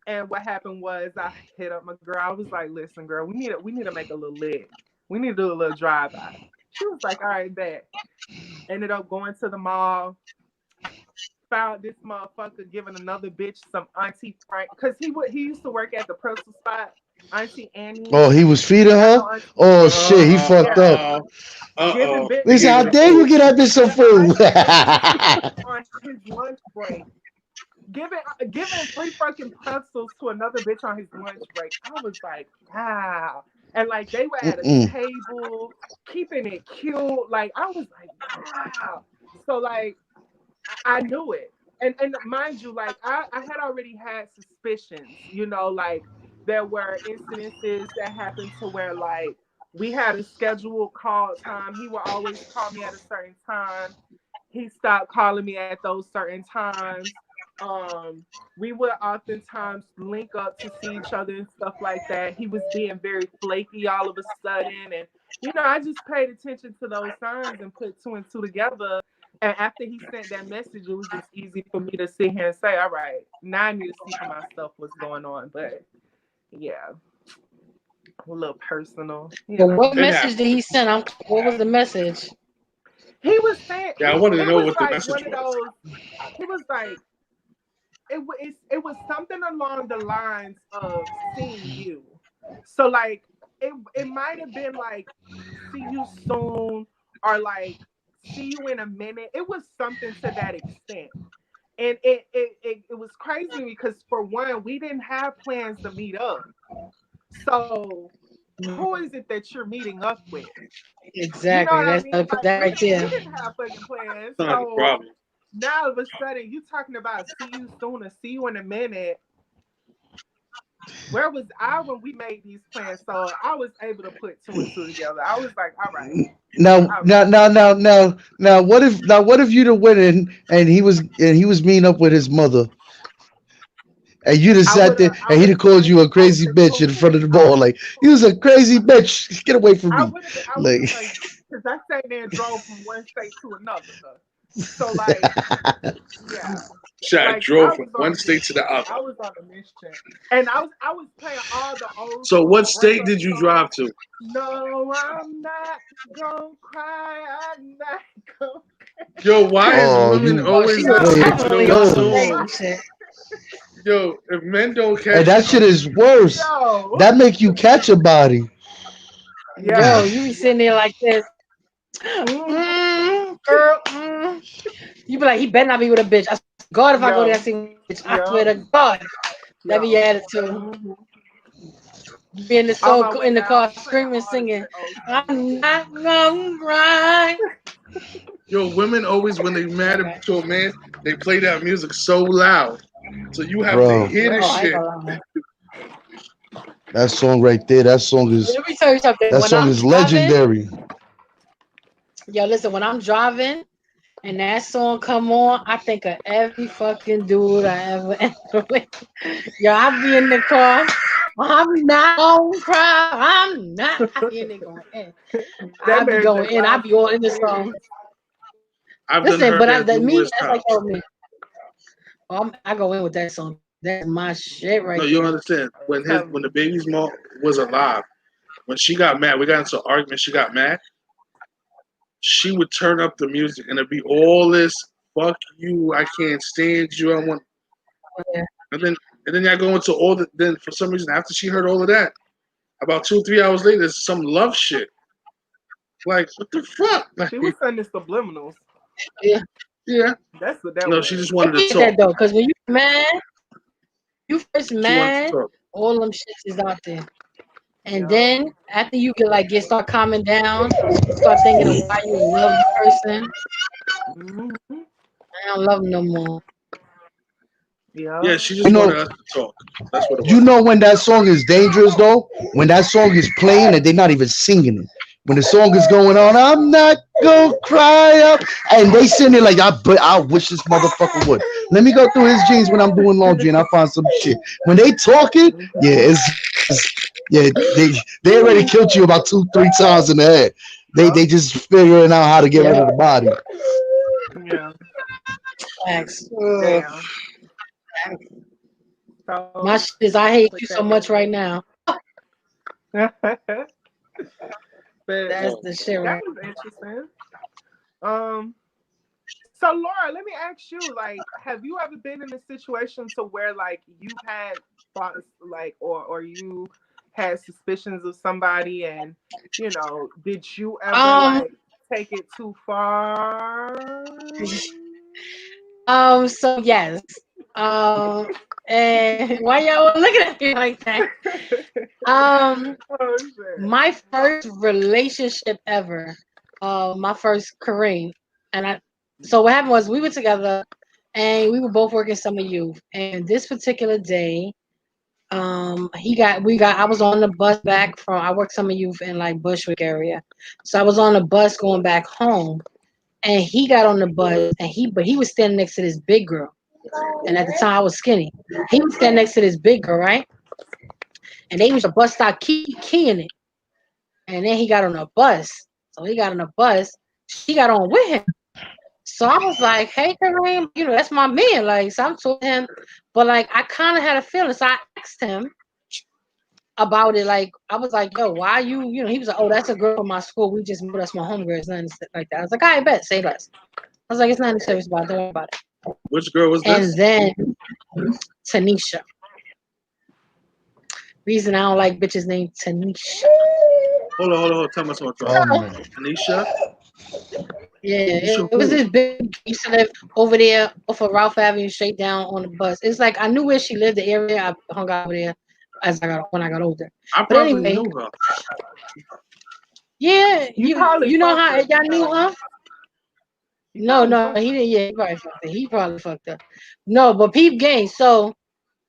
And what happened was I hit up my girl. I was like, listen, girl, we need to make a little lit. We need to do a little drive by. She was like, all right, bet. Ended up going to the mall, found this motherfucker giving another bitch some Auntie Frank, because he used to work at the pretzel spot, Auntie Annie's. Oh, he was feeding Y'all her? know Auntie Oh Annie? shit, he fucked Yeah. up. Giving They He said, gave how her the dare you food. get that bitch some giving food? Auntie Annie on his lunch break. Giving free fucking pretzels to another bitch on his lunch break. I was like, wow. And like they were at a Mm-mm. table, keeping it cute. Like I was like, wow. So like I knew it. And mind you, like I had already had suspicions, like there were incidences that happened to where like we had a scheduled call time. He would always call me at a certain time. He stopped calling me at those certain times. We would oftentimes link up to see each other and stuff like that. He was being very flaky all of a sudden, and I just paid attention to those signs and put two and two together. And after he sent that message, it was just easy for me to sit here and say, all right, now I need to see for myself what's going on. But yeah, a little personal. But what It message did happened. he send? What was the message? He was saying Yeah, I wanted to it know was what the like message one of was. those. He was like it was something along the lines of seeing you. So like it might have been like see you soon, or like see you in a minute. It was something to that extent. And it was crazy because for one, we didn't have plans to meet up. So who is it that you're meeting up with? You know Exactly. what I That's mean? Like that we right didn't we there. didn't have fucking plans. Sound like a So problem. now all of a sudden you talking about see you soon or see you in a minute. Where was I when we made these plans? So I was able to put two and two together. I was like, all right, Now, all now, right. now, now, now, now, what if you'd have went in and he was meeting up with his mother, and you'd have I sat would there have I and would he'd have have called been you a over crazy the bitch in front moon. of the I mall, would like you was a crazy bitch. Get away from me, I would have like. because I sat there and drove from one state to another. So like, yeah, Shot like I drove from was on one a state to the mission. other. I was on a mission, and I was playing all the old So school what state breakup did you drive songs. to? No, I'm not gonna cry. I'm not gonna. Yo, why is Oh, women you, Oh, always she was yo, listening to definitely those on some yo, crazy songs? shit. Yo, if men don't and catch that shit is worse. Yo, That make you catch a body. Yo, yeah, you be yeah. sitting there like this. Mhm. Girl, You be like, he better not be with a bitch. I swear to God, if I go there, I Yo, see a bitch. I swear yo, to God, that be yo. your attitude. Mhm. You be in the On soul my way in the down, car I'm playing screaming, all the singing. good old school I'm shit. not gonna cry. Yo, women always when they mad Okay. to a man, they play that music so loud, so you have to Bro, hear the Oh, I ain't shit. gonna lie. that song right there, Let me tell you something. that When song I'm is driving, legendary. yo, listen, when I'm driving and that song come on, I think of every fucking dude I ever entered with. Yo, I be in the car. I'm not gonna cry. I'm not. I hear they going in. I That be man going just in. I laughed be all so in the serious. song. I've done Listen, heard but that me, numerous that's like times. yo, me. I go in with that song. That's my shit No, right you don't there. understand. Tell When me. the baby's mom was alive, when she got mad, we got into an argument. She got mad. She would turn up the music, and it'd be all this "fuck you," "I can't stand you," "I want," Yeah. and then I go into all the. Then for some reason, after she heard all of that, about 2 3 hours later, there's some love shit. Like what the fuck? Like She was sending subliminals. Yeah. yeah, That's what that no, she was. just I wanted to get that talk. though, because when you mad, you first She wanted to mad, talk. all them shits is out there. And Yeah. then after you start calming down, you start thinking of why you love the person. Mm-hmm. I don't love them no more. Yeah, Yeah. she You just wanted know, us to talk. That's what it you was. know when that song is dangerous though? When that song is playing and they're not even singing it. When the song is going on, I'm not gonna cry up, and they sitting there like, but I wish this motherfucker would. Let me go through his jeans when I'm doing laundry and I find some shit. When they talking, yeah, yeah, they already killed you about 2 3 times in the head. They Yep. just figuring out how to get rid Yep. of the body. Yeah. Facts. Damn. My So shit is I hate put you so that in much right the now. but That's Oh the shit that right. was interesting. Um so Laura, let me ask you, like, have you ever been in a situation to where like you've had thoughts like or you had suspicions of somebody and did you ever Um like take it too far? so yes. Um and why y'all looking at me like that? Um Oh shit. my first relationship ever, my first Kareem. And I so what happened was we were together and we were both working summer youth. And this particular day, I was on the bus back from I worked summer youth in like Bushwick area. So I was on the bus going back home and he got on the bus and he was standing next to this big girl. And at the time I was skinny. He was standing next to this big girl, right? And they was a bus stop keying it. And then he got on a bus. So he got on a bus. She got on with him. So I was like, hey, Kareem, that's my man. Like, so I'm talking to him. But like, I kind of had a feeling. So I asked him about it. Like, I was like, yo, why he was like, oh, that's a girl from my school. We just moved. That's my homegirl. It's nothing like that. I was like, I bet. Say less. I was like, it's nothing serious about it. Don't worry about it. which girl was And this? then Tanisha. Reason I don't like bitches named Tanisha. Hold on. Tell me something. Oh man, Tanisha? Yeah, Tanisha it was who? this big. Used to live over there off of Ralph Avenue, straight down on the bus. It's like I knew where she lived, the area. I hung out over there when I got older. I But probably anyway, knew her. yeah, You probably you know fucked how her. y'all knew her? You No, probably no, fucked he her. didn't. Yeah, he probably fucked her. He probably fucked her. No, but peep game. So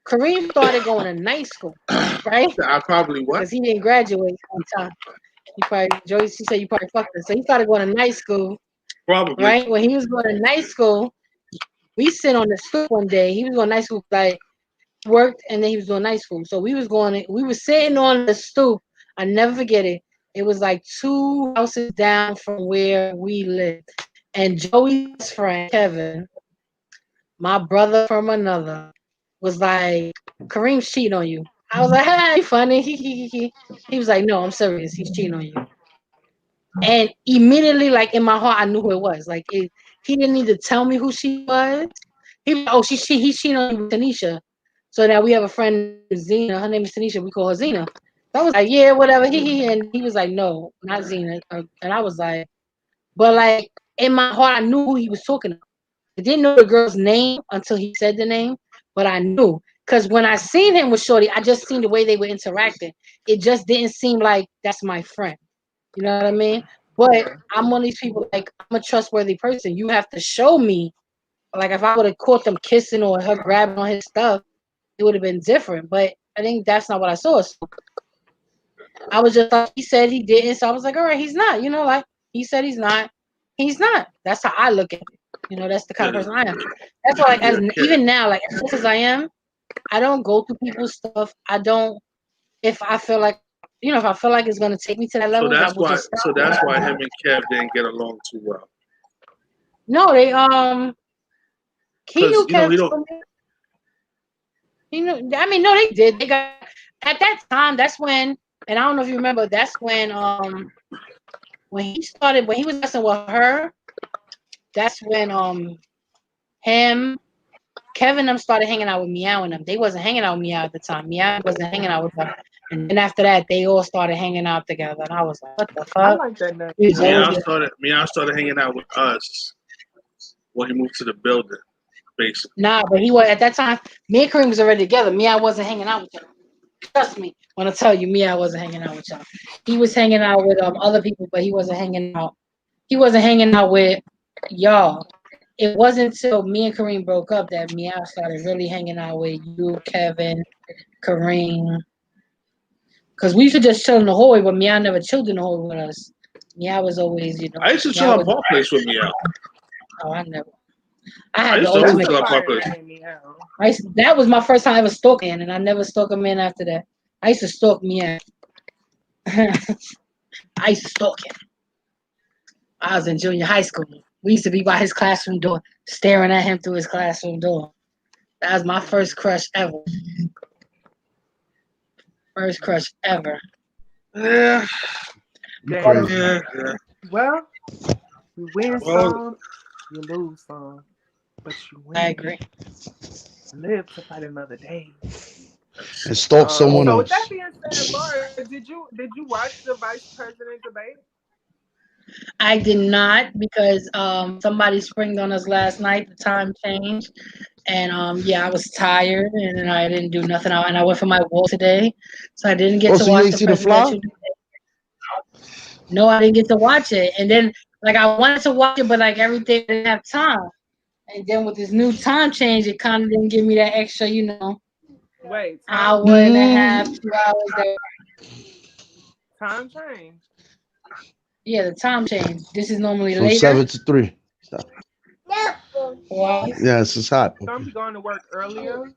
Kareem started going to night school, right? I probably what? Because he didn't graduate on time. He probably Joyce. She said you probably fucked her. So he started going to night school, Probably. right? When he was going to night school, we sit on the stoop one day. He was going to night school like worked and then he was doing night school. So we were sitting on the stoop. I never forget it. It was like 2 houses down from where we lived. And Joey's best friend, Kevin, my brother from another, was like, Kareem's cheating on you. I was like, hey, funny. He was like, no, I'm serious. He's cheating on you. And immediately, like in my heart, I knew who it was. He didn't need to tell me who she was. He was like, oh, he's cheating on you with Tanisha. So now we have a friend named Zena. Her name is Tanisha. We call her Zena. So I was like, yeah, whatever. And he was like, no, not Zena. And I was like, but like in my heart, I knew who he was talking about. I didn't know the girl's name until he said the name, but I knew because when I seen him with Shorty, I just seen the way they were interacting. It just didn't seem like that's my friend. You know what I mean? But I'm one of these people, like, I'm a trustworthy person. You have to show me. Like, if I would have caught them kissing or her grabbing on his stuff, it would have been different. But I think that's not what I saw. So I was just like, he said he didn't. So I was like, all right, he's not. You know, like, he said he's not. He's not. That's how I look at it. You know, that's the kind of person I am. That's why, like, even now, like, as close as I am, I don't go through people's stuff. I don't, if I feel like, if I feel like it's going to take me to that So level, I that's will why. just stop. So that's why him and Kev didn't get along too well. No, they, he Because knew you know he Kev. don't. He knew, I mean, no, they did. They got, at that time, that's when, and I don't know if you remember, that's when he started, when he was messing with her, that's when, him, Kevin, them started hanging out with Meow and them. They wasn't hanging out with Meow at the time. Meow wasn't hanging out with them. And then after that, they all started hanging out together. And I was like, what the I fuck? like that name. Meow started hanging out with us when he moved to the building, basically. Nah, but he was, at that time, me and Kareem was already together. Meow wasn't hanging out with y'all. Trust me when I tell you, Meow wasn't hanging out with y'all. He was hanging out with other people, but he wasn't hanging out. He wasn't hanging out with y'all. It wasn't until me and Kareem broke up that Meow started really hanging out with you, Kevin, Kareem. Because we used to just chill in the hallway, but Meow never chilled in the hallway with us. Meow was always, I used to chill on Park Place with Meow. Oh, I never. I had the used to always ultimate. chill on Park Place. That was my first time ever stalking, and I never stalked a man after that. I used to stalk Meow. I used to stalk him. I was in junior high school. We used to be by his classroom door, staring at him through his classroom door. That was my first crush ever. First crush ever. Yeah. Yeah. Well, you win some, you lose some, but you win. I agree. Live to fight another day. And stalk someone so else. with that being said, Laura, did you watch the vice president debate? I did not, because somebody springed on us last night. The time changed, and I was tired, and I didn't do nothing. And I went for my walk today, so I didn't get to so watch you ain't see the fly? No, I didn't get to watch it. And then, like, I wanted to watch it, but like everything, I didn't have time. And then with this new time change, it kind of didn't give me that extra, Wait, hour and a half, 2 hours. Time change. Yeah, the time change. This is normally From later. 7 to 3. Why? Yes, it's hot. Some be going to work earlier.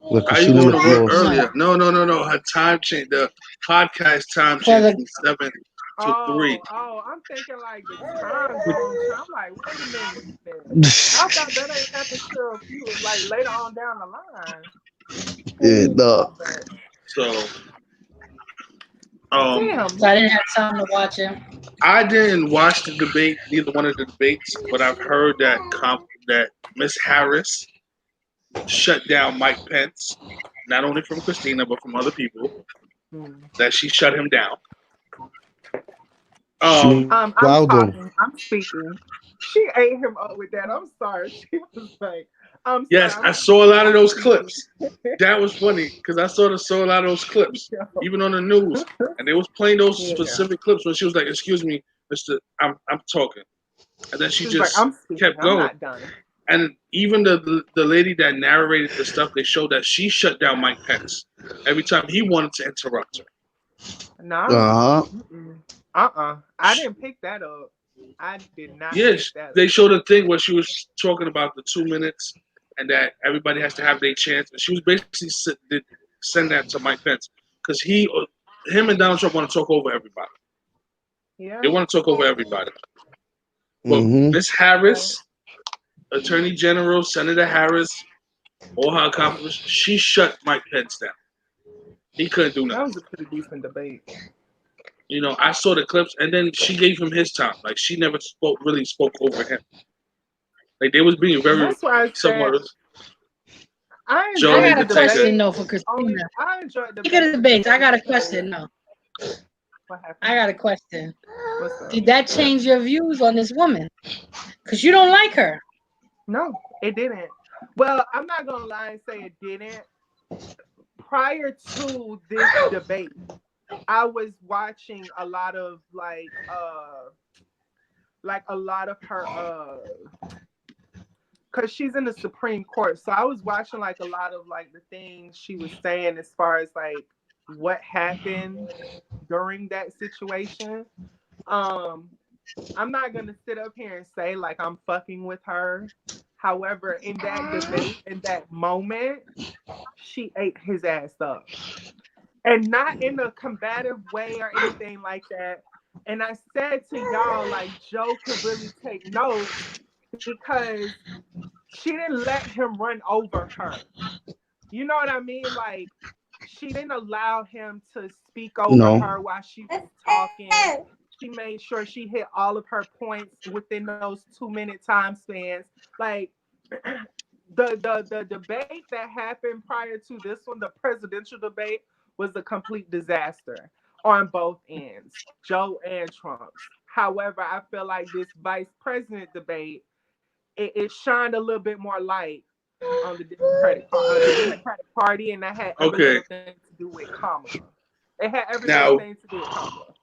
Look, Are you going to work earlier? No. Her time change. The podcast time change from 7 to 3. Oh, I'm thinking like the time zone. I'm like, wait a minute. I thought that ain't happened till a few, like later on down the line. Yeah, no. So, Damn. So I didn't have time to watch it. I didn't watch the debate, neither one of the debates, but I've heard that Miss Harris shut down Mike Pence, not only from Christina but from other people. That she shut him down. I'm talking. I'm speaking. She ate him up with that. I'm sorry. She was like, yes, I saw a lot of those clips. That was funny because I saw a lot of those clips, even on the news, and they was playing those specific clips when she was like, "Excuse me, Mister, I'm talking," and then she just kept going. I'm not done. And even the lady that narrated the stuff, they showed that she shut down Mike Pence every time he wanted to interrupt her. No. I didn't pick that up. I did not. Yes, they showed a thing where she was talking about the 2 minutes and that everybody has to have their chance. And she was basically send that to Mike Pence because him and Donald Trump want to talk over everybody. Yeah. They want to talk over everybody. But Miss Harris, Attorney General, Senator Harris, all her accomplishments, she shut Mike Pence down. He couldn't do nothing. That was a pretty decent debate. I saw the clips, and then she gave him his time. Like, she never really spoke over him. Like, they was being very somewhat. I got a question, though, for Christina. I enjoyed the debate. Look at the debates. I got a question, though. What happened? I got a question. Did that change your views on this woman? Because you don't like her. No, it didn't. Well, I'm not going to lie and say it didn't. Prior to this debate, I was watching a lot of a lot of her because she's in the Supreme Court. So I was watching like a lot of like the things she was saying as far as like what happened during that situation. Um, I'm not gonna sit up here and say like I'm fucking with her. However, in that debate, in that moment, she ate his ass up. And not in a combative way or anything like that. And I said to y'all, like, Joe could really take notes because she didn't let him run over her. You know what I mean? Like, she didn't allow him to speak over No. her while she was talking. She made sure she hit all of her points within those 2 minute time spans. Like, the debate that happened prior to this one, the presidential debate, was a complete disaster on both ends, Joe and Trump's. However, I feel like this vice president debate, it shined a little bit more light on the Democratic Party, and that had every Okay. little thing to do with Kamala. It had every Now- little thing to do with Kamala.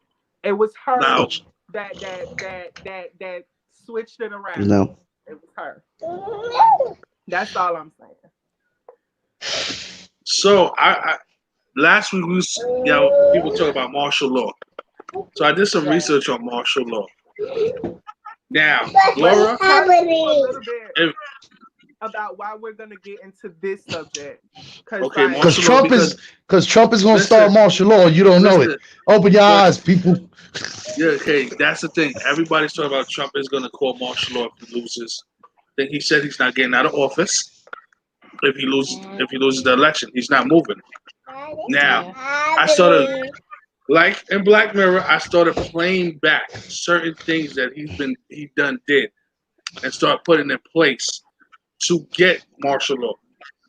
It was her Now- that switched it around. No. It was her. That's all I'm saying. So I last week people talk about martial law. So I did some research on martial law. Now, Laura, Tell us a little bit If- about why we're gonna get into this subject. Okay, like, Because martial law, Trump is gonna Listen. start martial law. You don't know it. listen, Open your eyes, people. yeah, okay, that's the thing. Everybody's talking about Trump is going to call martial law if he loses. Then he said he's not getting out of office if he loses the election. He's not moving. Now, I started like in Black Mirror. I started playing back certain things that he did, and start putting in place to get martial law.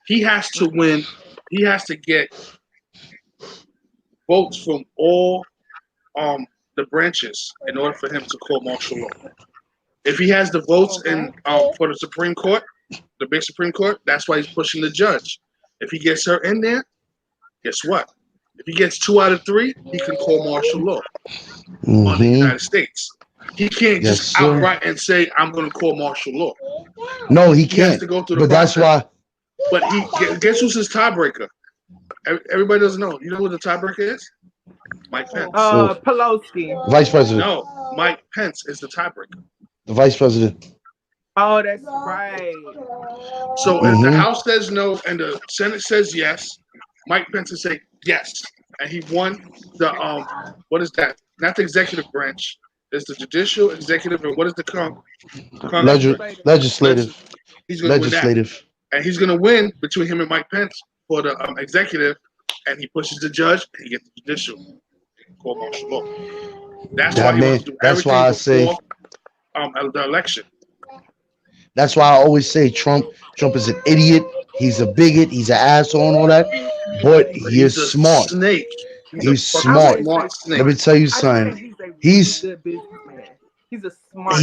He has to win. He has to get votes from all the branches in order for him to call martial law. If he has the votes for the Supreme Court, the big Supreme Court, that's why he's pushing the judge. If he gets her in there, guess what? If he gets 2 out of 3, he can call martial law on the United States. He can't Yes, just sir. outright and say, "I'm going to call martial law." No, he He has can't. to go through the But that's process. why. But guess who's his tiebreaker? Everybody doesn't know. You know who the tiebreaker is? Mike Pence. Pelosi. Vice president. No, Mike Pence is the tiebreaker. The vice president. Oh, that's right. So if the Mhm. House says no and the Senate says yes, Mike Pence will say yes, and he won the what is that? Not the executive branch. It's the judicial, executive, and what is the Congress branch? Legislative. He's going to win that, Legislative. and he's going to win between him and Mike Pence for the executive, and he pushes the judge, and he gets the judicial. Call martial law. That's That why he man- wants to do that's why everything I say- before the election. That's why I always say Trump is an idiot. He's a bigot. He's an asshole and all that. But he is a smart. snake. He's a smart. fucking smart snake. Let me tell you I think something. he's a really He's- good businessman. He's a smart.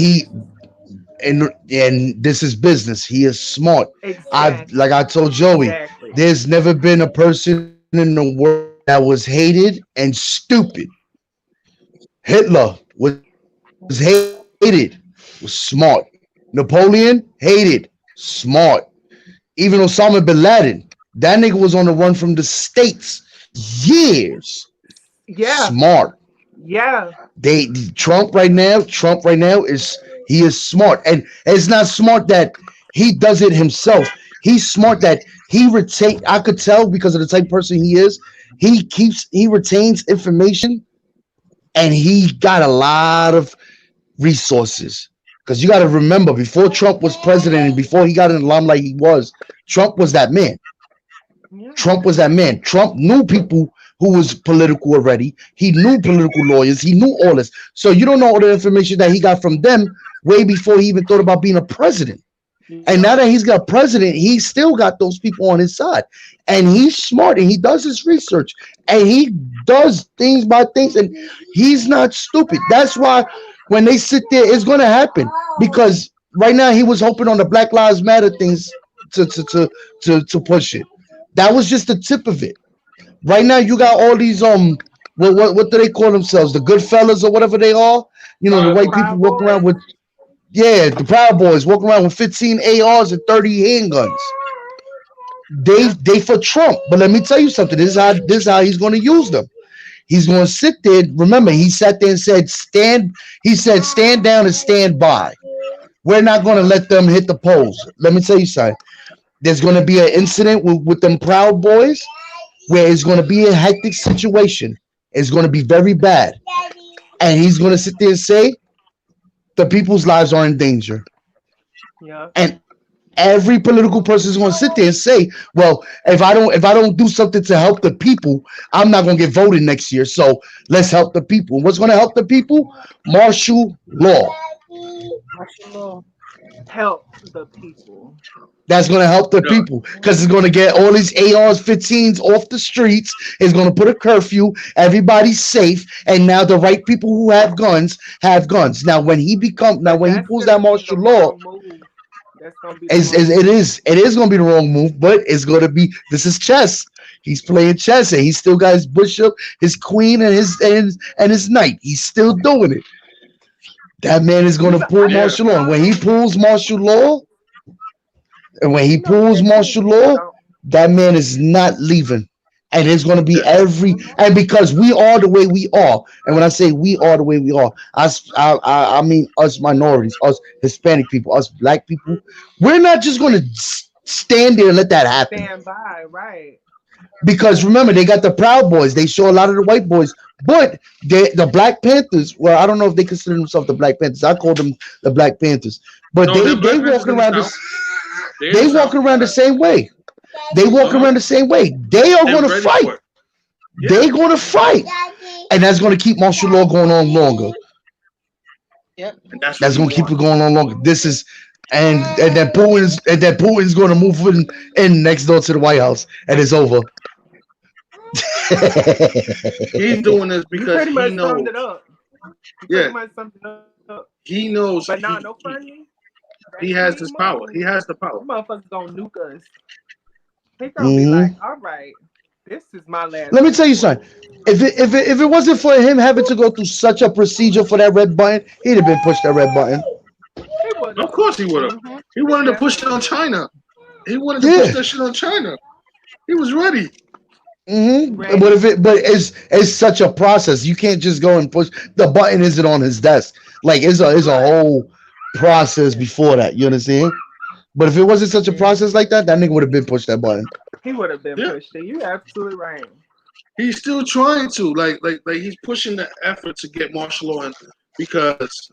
And this is business. He is smart. Exactly. Like I told Joey, Exactly. there's never been a person in the world that was hated and stupid. Hitler was hated, was smart. Napoleon hated, smart. Even Osama bin Laden, that nigga was on the run from the States years. Yeah. Smart. Yeah. Trump right now is smart. And it's not smart that he does it himself. He's smart that I could tell because of the type of person he is, he retains information, and he got a lot of resources. Because you got to remember, before Trump was president and before he got in the limelight, Trump was that man. Yeah. Trump was that man. Trump knew people who was political already. He knew political lawyers. He knew all this. So you don't know all the information that he got from them way before he even thought about being a president. And now that he's got president, he still got those people on his side. And he's smart and he does his research and he does things by things, and he's not stupid. That's why when they sit there, it's going to happen, because right now he was hoping on the Black Lives Matter things to push it. That was just the tip of it. Right now you got all these what do they call themselves? The good fellas or whatever they are. You know, the white people Proud walking around Boys. with the Proud Boys walking around with 15 ARs and 30 handguns. Yeah. They for Trump. But let me tell you something. This is how he's going to use them. He's going to sit there. Remember, he sat there and said, stand. He said, stand down and stand by. We're not going to let them hit the polls. Let me tell you something. There's going to be an incident with them Proud Boys where it's going to be a hectic situation. It's going to be very bad. And he's going to sit there and say, the people's lives are in danger. Yeah. And every political person is going to sit there and say, well, if I don't do something to help the people, I'm not going to get voted next year. So let's help the people. What's going to help the people? Martial law. Martial law. Help the people. That's going to help the Yeah. people because it's going to get all these ARs, 15s off the streets. It's going to put a curfew. Everybody's safe. And now the right people who have guns have guns. Now, when he That's pulls gonna that be martial the law, wrong move. That's gonna be the It's, wrong it is going to be the wrong move, but it's going to be. This is chess. He's playing chess, and he's still got his bishop, his queen, and his knight. He's still doing it. That man is going You to know, pull I Yeah. think martial law. And when he pulls martial law, and when he you know what pulls that martial means. law, Don't. that man is not leaving. And it's going to be Yeah. and because we are the way we are. And when I say we are the way we are, I mean us minorities, us Hispanic people, us black people. We're not just going to stand there and let that happen. Stand by, right? Because remember, they got the Proud Boys. They show a lot of the white boys, but the Black Panthers. Well, I don't know if they consider themselves the Black Panthers. I call them the Black Panthers. But No, they the Black Panthers walking in the around South. this. They're in They the South. walking around the same way. They walking Uh-huh. around the same way. They are They're going to ready fight. for it. Yeah. They're going to fight, and that's going to keep martial law going on longer. Yep. And that's what That's he going to keep wants. it going on longer. This is. And then Putin's going to move in next door to the White House, and it's over. He's doing this You because pretty he much knows. summed it up. You Yeah. pretty much summed it up. He knows. But nah, no funny. He That's has what his he power. moves. He has the power. Them motherfuckers gonna nuke us. He gonna be Mhm. like, all right, this is my last Let me tell you resort. something. If it wasn't for him having to go through such a procedure for that red button, he'd have been pushed that red button. He would Of have. course he would have. Mm-hmm. He wanted to push it Definitely on would have. China. He wanted to push Yeah. that shit on China. He was ready. But Ready. it's such a process. You can't just go and push the button. Isn't on his desk. Like it's a Right. whole process before that. You understand? But if it wasn't such a Yeah. process like that, that nigga would have been pushed that button. He would have been Yeah. pushed it. You absolutely right. He's still trying to like he's pushing the effort to get martial law in because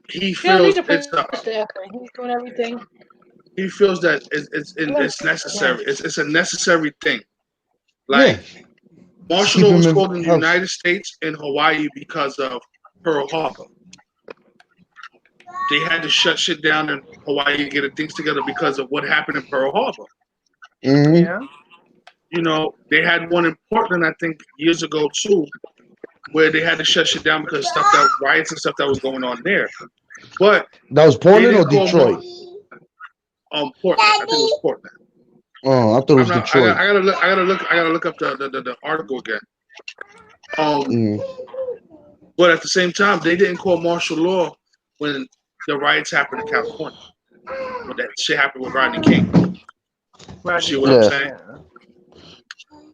he He don't need feels to it's push the effort. He's doing everything. he feels that it's Yeah. necessary. It's a necessary thing. Yeah. Like Just martial keep law him was in called in the house. United States and Hawaii because of Pearl Harbor. They had to shut shit down in Hawaii to get things together because of what happened in Pearl Harbor. Hmm. Yeah. You know, they had one in Portland, I think, years ago too, where they had to shut shit down because riots and stuff that was going on there. But That was they Portland or didn't call Detroit? Portland. I think it was Portland. Oh, I thought it was Detroit. I gotta look up the article again. Mm. But at the same time, they didn't call martial law when the riots happened in California. When that shit happened with Rodney King. Right. See what I'm Yeah. saying?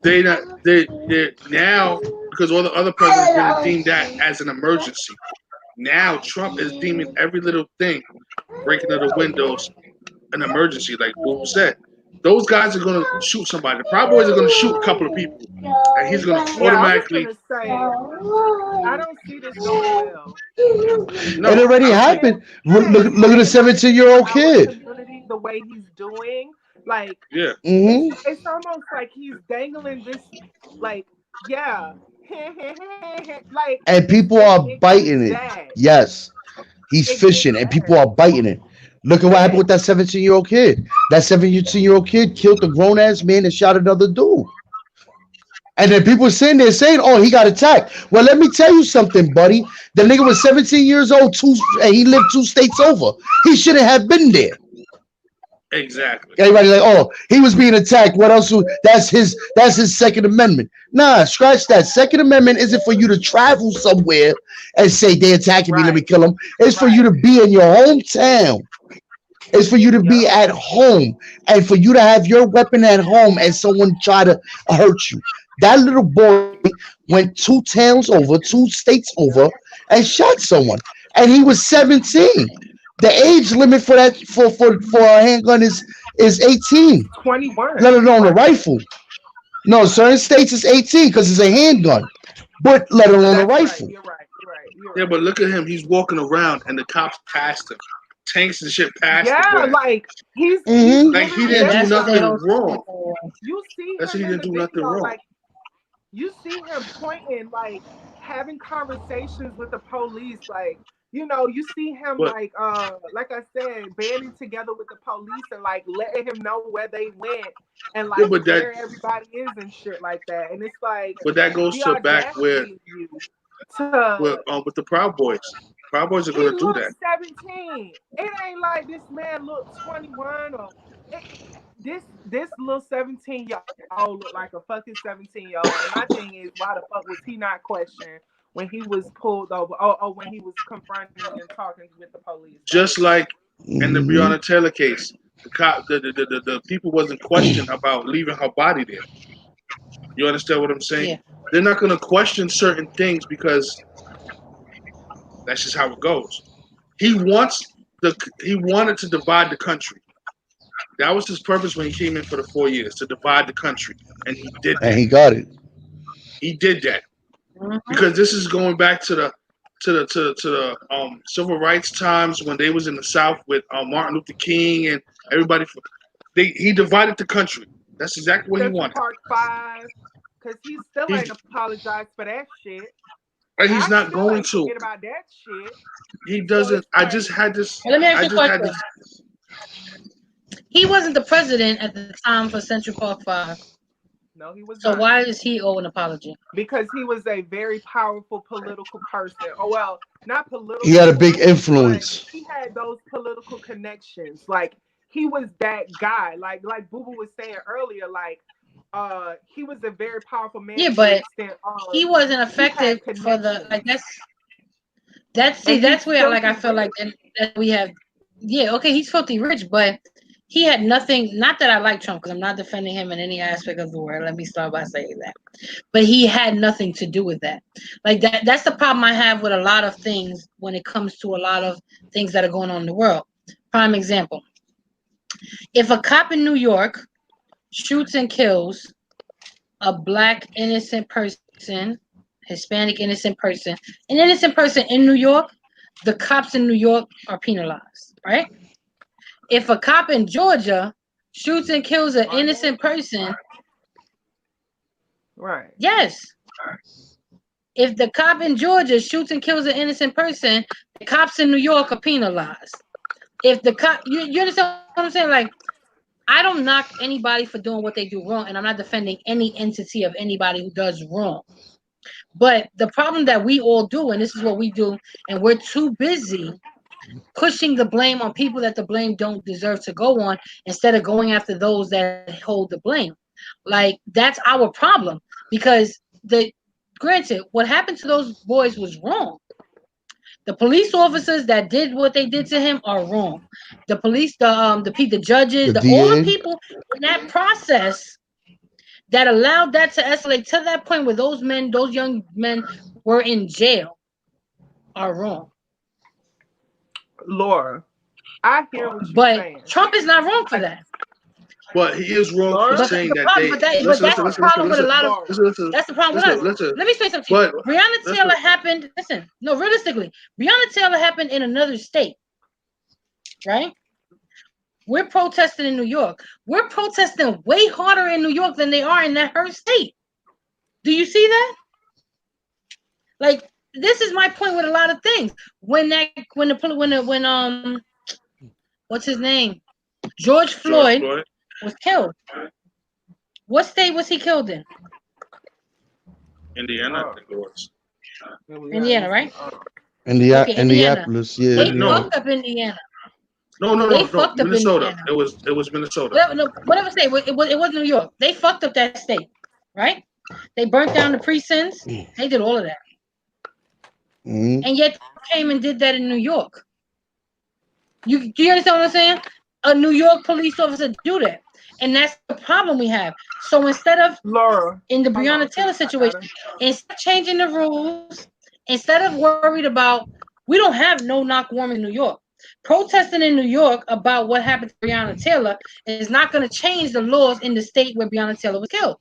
They now because all the other presidents didn't deem that as an emergency. Now Trump is deeming every little thing, breaking of the windows, an emergency. Like Boop said, those guys are gonna shoot somebody. The Proud Boys are gonna shoot a couple of people, and he's gonna Yeah, I was automatically. gonna say I don't see this going well. No, It already I don't see- happened. Look at the 17-year-old Our kid. community, the way he's doing, like Yeah, Hmm. it's almost like he's dangling this, like yeah, like And people are it's biting it. that. Yes. He's It's fishing and people that. are biting it. Look at what happened with that 17-year-old kid. That 17-year-old kid killed a grown ass man and shot another dude. And then people sitting there saying, oh, he got attacked. Well, let me tell you something, buddy. The nigga was 17 years old, and he lived 2 states over. He shouldn't have been there. Exactly. Everybody like, oh, he was being attacked. What else? That's his Second Amendment. Nah, scratch that. Second Amendment isn't for you to travel somewhere and say they attacking me, let me Right. kill them. It's for you to be in your hometown. It's for you to be Yep. at home and for you to have your weapon at home and someone try to hurt you. That little boy went 2 towns over, 2 states over, and shot someone. And he was 17. The age limit for that for a handgun is 18, 21. let alone a Right. rifle. No, certain states is 18 because it's a handgun, but let alone a That's right. rifle. You're right. You're right. You're Yeah, right. but look at him. He's walking around, and the cops passed him. Tanks and shit passed the Yeah, boy. like he's Hmm. Like he literally Yeah, didn't do that's what they nothing whole wrong. you see That's what him he in didn't the do nothing video, wrong. like you see him pointing, like having conversations with the police, like you see him But like I said, banding together with the police and like letting him know where they went and yeah, like where everybody is and shit like that. And it's like but that goes the to back audacity of you to with the Proud Boys. Proud Boys are he gonna do looks that. 17. It ain't like this man look 21 or it, this little 17-year-old look like a fucking 17-year-old. And my thing is, why the fuck was he not questioned when he was pulled over or when he was confronting and talking with the police? Just Like, like in the Hmm. Breonna Taylor case, the cop, the people wasn't questioned about leaving her body there. You understand what I'm saying? Yeah. They're not gonna question certain things because that's just how it goes. He wanted to divide the country. That was his purpose when he came in for the 4 years, to divide the country, and he did And that. he got it. He did that Mhm. because this is going back to the civil rights times when they was in the South with Martin Luther King and everybody. He divided the country. That's exactly what he Central wanted. Park 5, because he still He's ain't apologized for that shit. and he's I not still going ain't to. forget about that shit. He So doesn't. it's like, Well, let me ask I you a just had question. this. He wasn't the president at the time for Central Park 5. no, he was So not. why does he owe an apology? Because he was a very powerful political person. Oh well, not He had a political, big but influence. he had those political connections. Like he was that guy. Like Boo Boo was saying earlier, like he was a very powerful man Yeah, to the but extent of he wasn't he effective had for the connections. And he's that's where like I filthy feel like rich. that we have. Yeah, okay, he's filthy rich, but he had nothing. Not that I like Trump because I'm not defending him in any aspect of the word. Let me start by saying that. But he had nothing to do with that. Like that's the problem I have with a lot of things when it comes to a lot of things that are going on in the world. Prime example. If a cop in New York shoots and kills a black innocent person, Hispanic innocent person, an innocent person in New York, the cops in New York are penalized, right? If a cop in Georgia shoots and kills an Are they? innocent person, Right. yes. If the cop in Georgia shoots and kills an innocent person, the cops in New York are penalized. If the cop, you understand what I'm saying? Like, I don't knock anybody for doing what they do wrong, and I'm not defending any entity of anybody who does wrong. But the problem that we all do, and this is what we do, and we're too busy pushing the blame on people that the blame don't deserve to go on instead of going after those that hold the blame. Like that's our problem because granted, what happened to those boys was wrong. The police officers that did what they did to him are wrong. The police, the judges, The all the DA. people in that process that allowed that to escalate to that point where those young men were in jail are wrong. Laura, I hear what you're But saying. Trump is not wrong for that. But he is wrong for Laura, But saying the that problem, they but that's the Laura, problem with a lot of. Laura, That's the problem with us. listen. Let me say something to you. But Breonna listen, Taylor happened. Listen, no, realistically, Breonna Taylor happened in another state, right? We're protesting in New York. We're protesting way harder in New York than they are in her state. Do you see that? Like, this is my point with a lot of things. When what's his name? George George Floyd Floyd, was killed. What state was he killed in? Indiana, I think it was. Indiana, right? Indiana, Okay, Indiana. Indianapolis. Yeah, They No, Indiana. fucked up Indiana. They no. fucked up in Minnesota. Indiana. It was Minnesota. Whatever state. It was New York. They fucked up that state, right? They burnt down the precincts. They did all of that, Mhm. and yet they came and did that in New York. Do you understand what I'm saying? A New York police officer do that, and that's the problem we have. So instead of Laura, in the hold on, Breonna sis, Taylor I gotta. situation, instead of changing the rules, instead of worried about, we don't have no knock warrant in New York. Protesting in New York about what happened to Breonna Taylor is not going to change the laws in the state where Breonna Taylor was killed.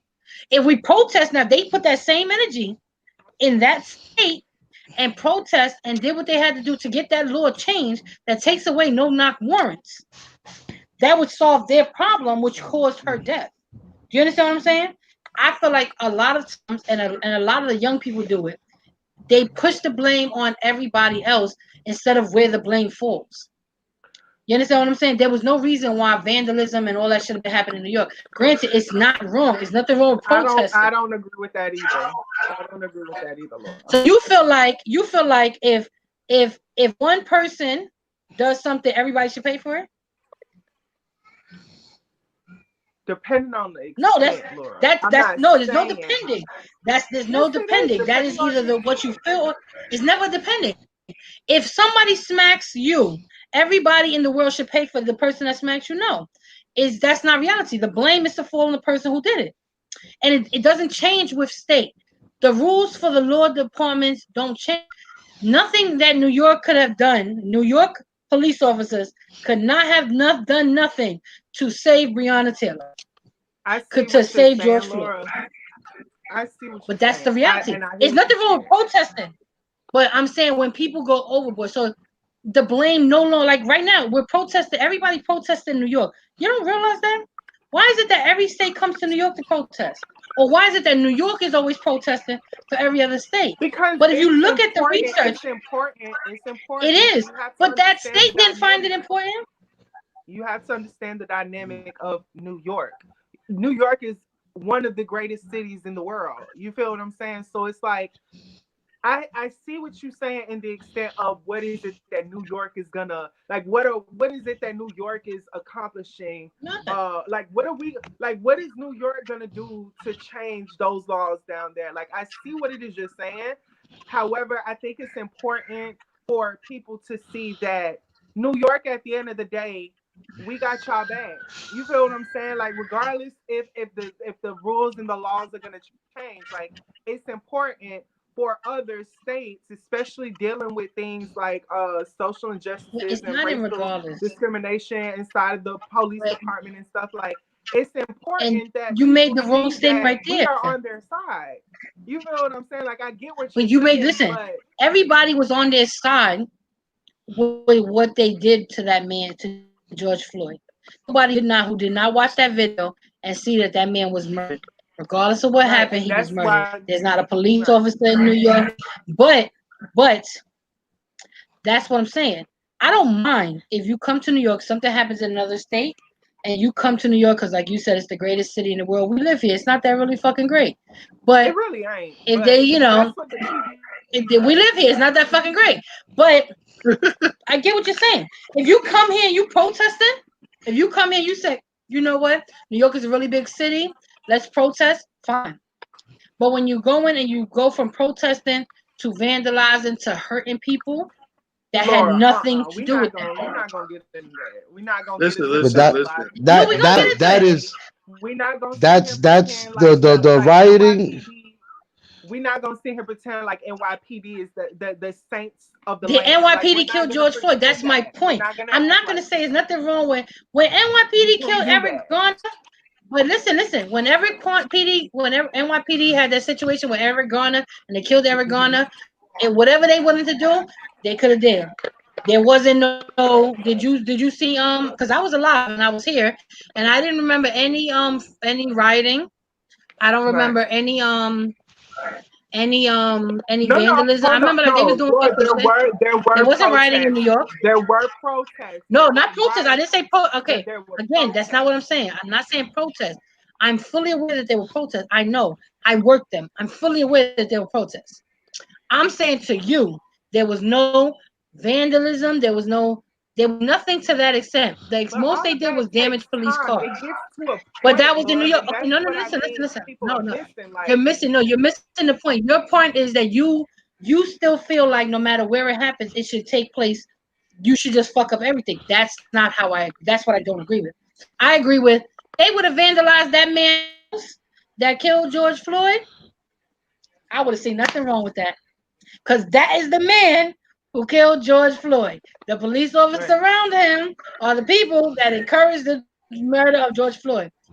If we protest now, they put that same energy in that state and protest and did what they had to do to get that law changed that takes away no knock warrants. That would solve their problem, which caused her death. Do you understand what I'm saying? I feel like a lot of times, and a lot of the young people do it, they push the blame on everybody else instead of where the blame falls. You understand what I'm saying? There was no reason why vandalism and all that should have been happening in New York. Granted, it's not wrong. It's nothing wrong with protesting. I don't agree with that either. I don't agree with that either, Laura. So you feel like if one person does something, everybody should pay for it? Depending on the No, extent, Laura. I'm that's not no. There's no saying. depending. There's no Yes, it is. depending. That is Depending on either what you feel. It's never depending. If somebody smacks you, everybody in the world should pay for the person that smacks you. No, that's not reality. The blame is to fall on the person who did it, and it doesn't change with state. The rules for the law departments don't change. Nothing that New York could have done. New York police officers could not have done nothing to save Breonna Taylor. I see Could to what you're save George saying, Floyd. Laura. I see what you're But that's the saying. reality. And I hear There's what nothing you're wrong with saying. protesting. But I'm saying when people go overboard, so the blame no longer, like right now, we're protesting. Everybody protesting in New York. You don't realize that? Why is it that every state comes to New York to protest? Or why is it that New York is always protesting for every other state? Because But if you it's look at the important. research, It's important. It's it important. is. You have to But that understand the state didn't find it dynamic. important. You have to understand the dynamic of New York. New York is one of the greatest cities in the world. You feel what I'm saying? So it's like I see what you're saying in the extent of what is it that New York is gonna like what is it that New York is accomplishing? Nothing. What is New York gonna do to change those laws down there? Like I see what it is you're saying. However, I think it's important for people to see that New York at the end of the day, we got y'all back. You feel what I'm saying? Like regardless if the rules and the laws are gonna change, like it's important for other states, especially dealing with things like social injustices It's and not in racial regardless. discrimination inside of the police But, department and stuff like it's and important that you made people the wrong see statement that right we there. are on their side. You know what I'm saying? Like I get what But you're you made saying, listen. but Everybody was on their side with what they did to that man, to George Floyd. Nobody who did not watch that video and see that man was murdered. Regardless of what right, happened, and he was that's murdered. why There's not a police right. officer in New York. But that's what I'm saying. I don't mind if you come to New York, something happens in another state, and you come to New York because, like you said, it's the greatest city in the world. We live here. It's not that really fucking great. It But really ain't. if But they, that's what the TV we say. live here. It's not that fucking great. But I get what you're saying. If you come here and you protesting, if you come here and you say, you know what, New York is a really big city, let's protest, fine. But when you go in and you go from protesting to vandalizing to hurting people that had Laura, nothing to we're do with not that. gonna get into that. We're not gonna get Listen, into But the listen, that listen. vandalizing. No, that we We're gonna not get that gonna into that it. pretend. is We're not gonna sit here that's and that's pretend the like rioting. NYPD. We're not gonna sit here and pretend like NYPD is the saints of the The land. Like we're NYPD not killed gonna George Floyd. That's pretend my that. We're point. not gonna I'm act not gonna like say there's that. nothing wrong with when We NYPD can't killed do Eric that. Garner. But listen, whenever NYPD had that situation with Eric Garner and they killed Eric Garner, and whatever they wanted to do, they could have did. There wasn't no. Did you see because I was alive and I was here and I didn't remember any rioting. I don't Right. remember any No, vandalism. I hold on. remember like they was No, doing Lord, fucked up shit. there There were wasn't rioting in protests. New York. There were protests. No, There not weren't protest. I riots, didn't say but okay. there were Again, that's not what I'm protests. saying. I'm not saying protest. I'm fully aware that there were protests. I know. I worked them. I'm fully aware that there were protests. I'm saying to you, there was no vandalism. There was no There was nothing to that extent. The But most all they of did that was damage takes police time. cars. It gets to a But that point, was in New Laura, York. and Okay, that's no, no, what I listen, listen, think listen. people No, are no. missing. You're Like, missing. No, you're missing the point. Your point is that you still feel like no matter where it happens, it should take place. You should just fuck up everything. That's not how I. That's what I don't agree with. I agree with they would have vandalized that man's house that killed George Floyd. I would have seen nothing wrong with that because that is the man who killed George Floyd. The police officers right. around him are the people that encouraged the murder of George Floyd.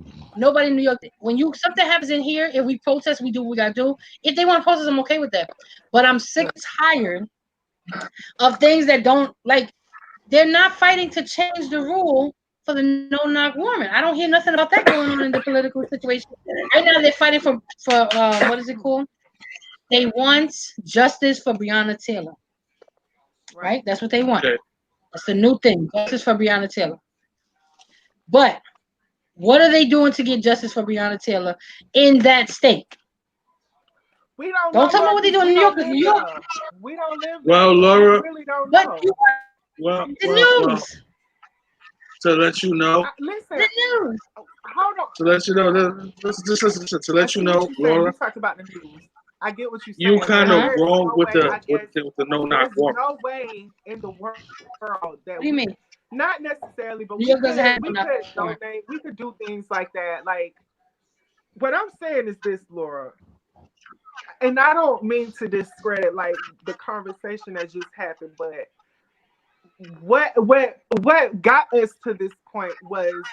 Nobody in New York. When you something happens in here, if we protest, we do what we gotta do. If they want to protest, I'm okay with that. But I'm sick and tired of things that don't like. They're not fighting to change the rule for the no-knock warrant. I don't hear nothing about that going on in the political situation. Right now, they're fighting for what is it called? They want justice for Breonna Taylor. Right. Right? That's what they want. Okay. That's the new thing. Justice for Breonna Taylor. But what are they doing to get justice for Breonna Taylor in that state? We don't Don't know, tell me Laura, what they're because doing we in New York. don't Because live New York, there. We don't live there, Well, so we Laura. really don't but know. you Well, the well, well. news. To let you know. Listen, The news. hold on. To let you know. Just listen. To I let you see what know, you're saying. You Laura. talk about the news. I get what you're You saying, but kind of there's wrong no with way. I guess the no knock there's warrant. no way in the world that What do you we, mean? not necessarily, but New York doesn't have we enough could warrant. donate. We could do things like that. Like what I'm saying is this, Laura, and I don't mean to discredit like the conversation that just happened, but what got us to this point was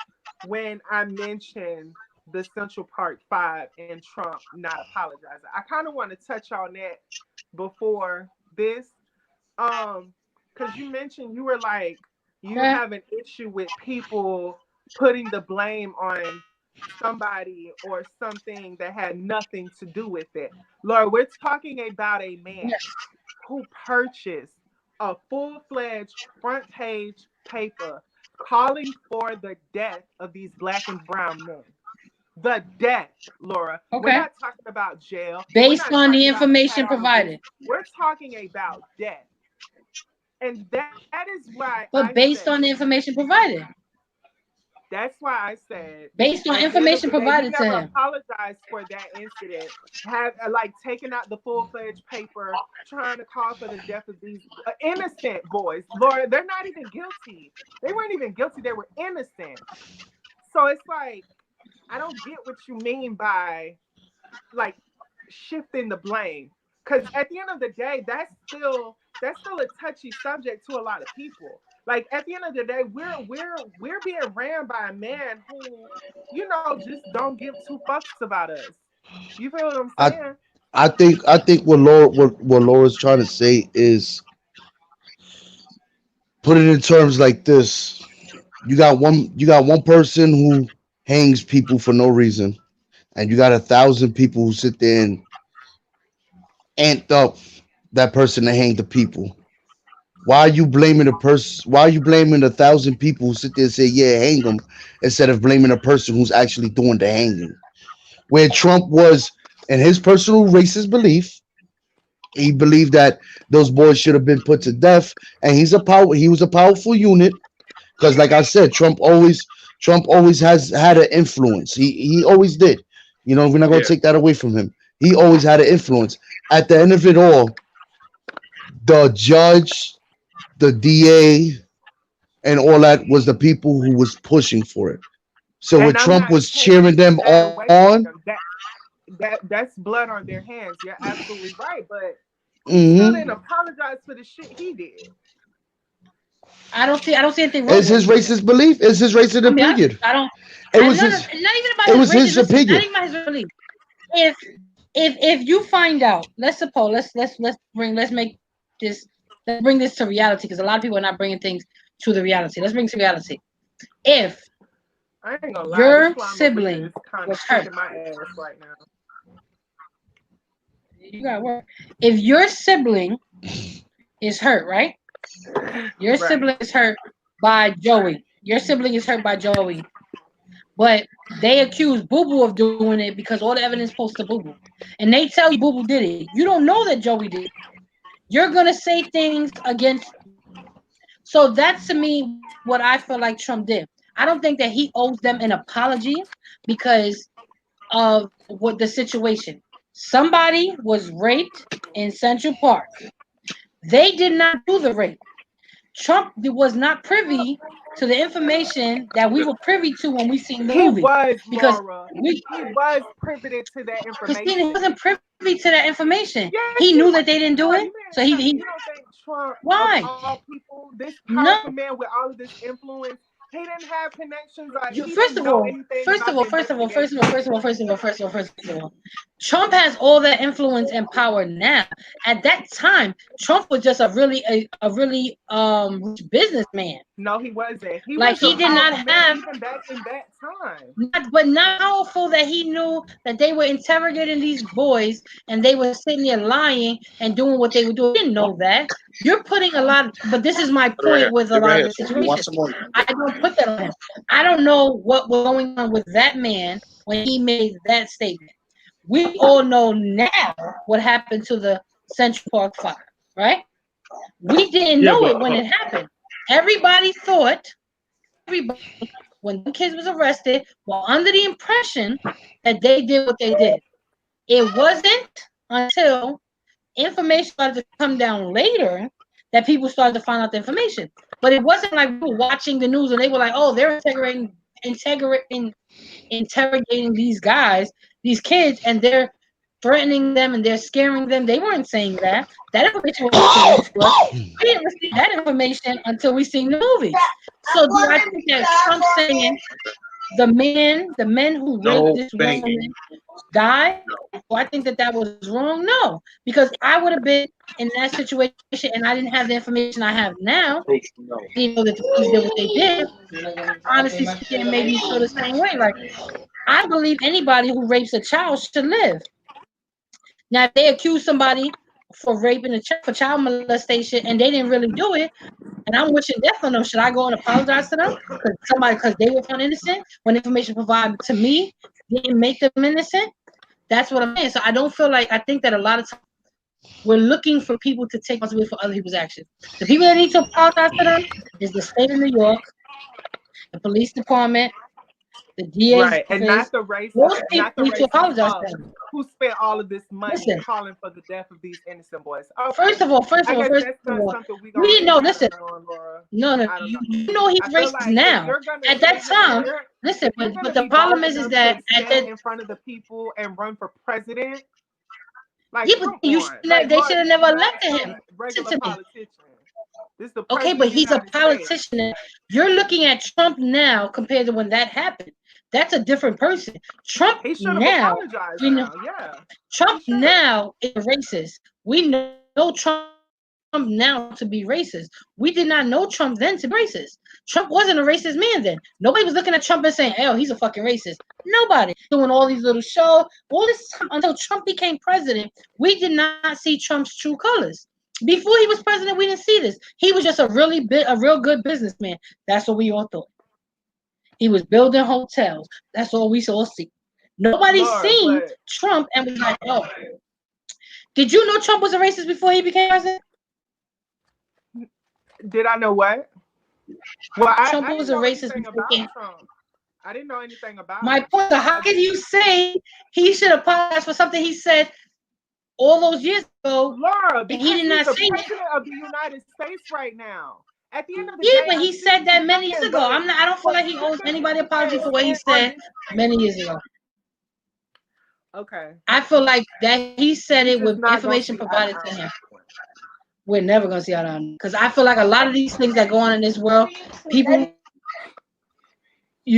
when I mentioned the Central Park Five and Trump not apologizing. I kind of want to touch on that before this, because you mentioned you were like you Okay. have an issue with people putting the blame on somebody or something that had nothing to do with it. Lord, we're talking about a man Yes. who purchased a full-fledged front page paper calling for the death of these black and brown men. The death, Laura. We're Okay. not talking about jail. We're Based not on the talking about a pat information on the wrist. provided. We're talking about death. And that is why But I based said, on the information provided. that's why I said, Based on at the end of information the day, he provided to never him. apologized for that incident. Have like taken out the full-fledged paper, trying to call for the death of these innocent boys. Laura, they're not even guilty. They weren't even guilty. They were innocent. So it's like I don't get what you mean by like shifting the blame. Because at the end of the day, that's still a touchy subject to a lot of people. Like at the end of the day, we're being ran by a man who, just don't give two fucks about us. You feel what I'm I saying? I think what Laura's trying to say is put it in terms like this. You got one person who hangs people for no reason, and you got 1,000 people who sit there and amped up that person to hang the people. Why are you blaming a person? Why are you blaming 1,000 people who sit there and say, "Yeah, hang them," instead of blaming a person who's actually doing the hanging? Where Trump was, in his personal racist belief, he believed that those boys should have been put to death, and he was a powerful unit because, like I said, Trump always has had an influence. He always did. We're not gonna Yeah. take that away from him. He always had an influence. At the end of it all, the judge, the DA, and all that was the people who was pushing for it. So when And I'm Trump not was cheering taking them that away on, from them. That's blood on their hands. You're absolutely right, but he still mhm, didn't apologize for the shit he did. I don't see anything wrong it's with what his he did. racist belief. It's his racist I'm be honest with opinion. you. I don't. It I was no, no, his. not even about It his was race. his Listen, not opinion. even about his belief. If if you find out, let's suppose let's bring this to reality because a lot of people are not bringing things to the reality. Let's bring it to reality. If I ain't gonna lie, this your llama Rita sibling is kind of was hurt, kicking my ass right now. you got work. If your sibling is hurt, right? Your Right. sibling is hurt by Joey. Your sibling is hurt by Joey. But they accuse Boo Boo of doing it because all the evidence points to Boo Boo. And they tell you Boo Boo did it. You don't know that Joey did it. You're going to say things against. So that's to me what I feel like Trump did. I don't think that he owes them an apology because of what the situation. Somebody was raped in Central Park. They did not do the rape. Trump was not privy to the information that we were privy to when we seen the He movie. was, Because Laura. we He was privy to that Christina, he information. wasn't privy to that information. Yes, He he knew was. that they didn't do Laura, it. you mean So to tell me he you don't think Trump, of why? all people, this powerful No. man with all of this influence, he didn't have connections or he First didn't of know all, anything first about of the all, first of all, first of investigation? all, first of all, first of all, first of all, first of all, Trump has all that influence and power now. At that time, Trump was just a really rich businessman. No, he wasn't. He Like was a he did not powerful man have even back in that time. not powerful that he knew that they were interrogating these boys and they were sitting there lying and doing what they were doing. He didn't know that. You're putting a lot, but this is my Right point here. with a Right lot of here. the You want situations. some more? I don't put that on him. I don't know what was going on with that man when he made that statement. We all know now what happened to the Central Park fire, right? We didn't Yeah, know but it when it happened. Everybody thought, everybody, when the kids was arrested, were under the impression that they did what they did. It wasn't until information started to come down later that people started to find out the information. But it wasn't like we were watching the news and they were like, "Oh, they're interrogating these guys, these kids, and they're threatening them and they're scaring them." They weren't saying that. That information wasn't released to us. We didn't receive that information until we seen the movies. So do I think that Trump saying the men who raped No this banging. woman died? Do I think that that was wrong? No, because I would have been in that situation and I didn't have the information I have now. No. I didn't know that the police did what they did. Honestly speaking, it made me feel the same way. Like I believe anybody who rapes a child should live. Now, if they accuse somebody for raping a child for child molestation and they didn't really do it, and I'm wishing death on them, should I go and apologize to them because they were found innocent when information provided to me didn't make them innocent? That's what I'm saying. So I don't feel like I think that a lot of times we're looking for people to take responsibility for other people's actions. The people that need to apologize to them is the state of New York, the police department, the DA's Right, and office. not the racist, Those people not the need to racist apologize fuck to them. who spent all of this money Listen, calling for the death of these innocent boys. Okay. first of all, I guess that's not something we we gonna didn't know. examine Listen, on, Laura. no, I don't you, know. you know he's I feel racist like if now. you're gonna At that time, listen, if you're but gonna the be problem bold is enough that to at stand that in front of the people and run for president, like yeah, but come you on, should like they Laura, should have this is never not elected some him. Listen regular to me. politician. This is the Okay, president but of the he's a United States. politician. You're looking at Trump now compared to when that happened. That's a different person. Trump He should have now, apologized we know, now. Yeah. Trump He should. now is racist. We know Trump now to be racist. We did not know Trump then to be racist. Trump wasn't a racist man then. Nobody was looking at Trump and saying, "Oh, he's a fucking racist." Nobody doing all these little shows. All this time until Trump became president, we did not see Trump's true colors. Before he was president, we didn't see this. He was just a real good businessman. That's what we all thought. He was building hotels. That's all we all see. Nobody Lord, seen but Trump and was like, "Oh, did you know Trump was a racist before he became president?" did I know what? Well, Trump I was didn't a know racist anything before about he came. Trump. I didn't know anything about My him. point is, how can you say he should apologize for something he said all those years ago Laura, and he because did he's not the say it? president of the United States right now. At the end of the Yeah, day, but a he said that citizen many years can't ago. vote I don't feel for like he owes anything anybody he apology has for what he spent on said this. many years ago. Okay. I feel like that he said We it just with not gonna information see eye provided to to eye. him. We're never gonna see out on because I feel like a lot of these things that go on in this world, people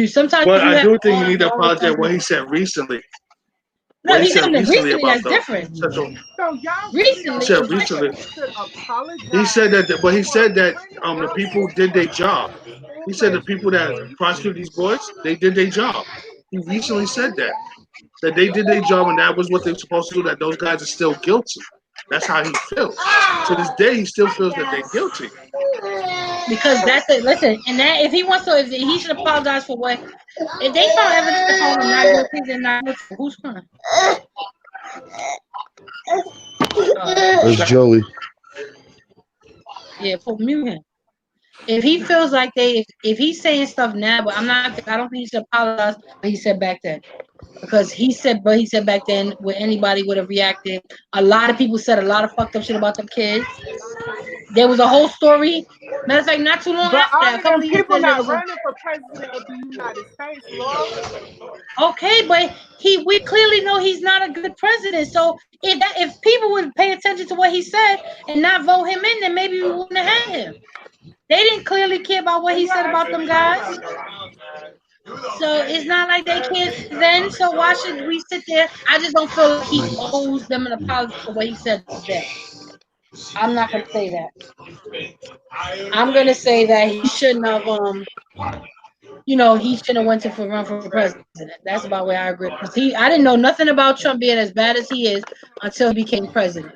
sometimes but you I have do think you all need to knowledge apologize what he said recently. No, What he he said didn't. recently Recently, about that's different. Central. So y'all really Recently don't Said feel is like recently. different. he should apologize He said that, but he for said that bringing the out people this did their job. He said the people that allegedly. prosecute these boys, they did their job. He recently said that they did their job and that was what they were supposed to do. That those guys are still guilty. That's how he feels. To this day, he still feels that they're guilty. Because that's it. Listen, and that if he wants to, if he should apologize for what if they found evidence to find him not guilty, then not guilty. Who's crying? That's Joey. Yeah, put mute him. If he feels like if he's saying stuff now, but I don't think he should apologize. But he said back then because he said back then when anybody would have reacted. A lot of people said a lot of fucked up shit about them kids. There was a whole story. Matter of fact, not too long But after all that, a of couple them of years people later, there not was a running for president of the United States, Laura. okay, but we clearly know he's not a good president. So if people would pay attention to what he said and not vote him in, then maybe we wouldn't have had him. They didn't clearly care about what And he you're said about actually them right guys. about that. So it's not like they cared then. So why should we sit there? I just don't feel like he owes them an apology for what he said then. I'm not gonna say that. I'm gonna say that he shouldn't have he shouldn't have went to for run for president. That's about where I agree. Because I didn't know nothing about Trump being as bad as he is until he became president.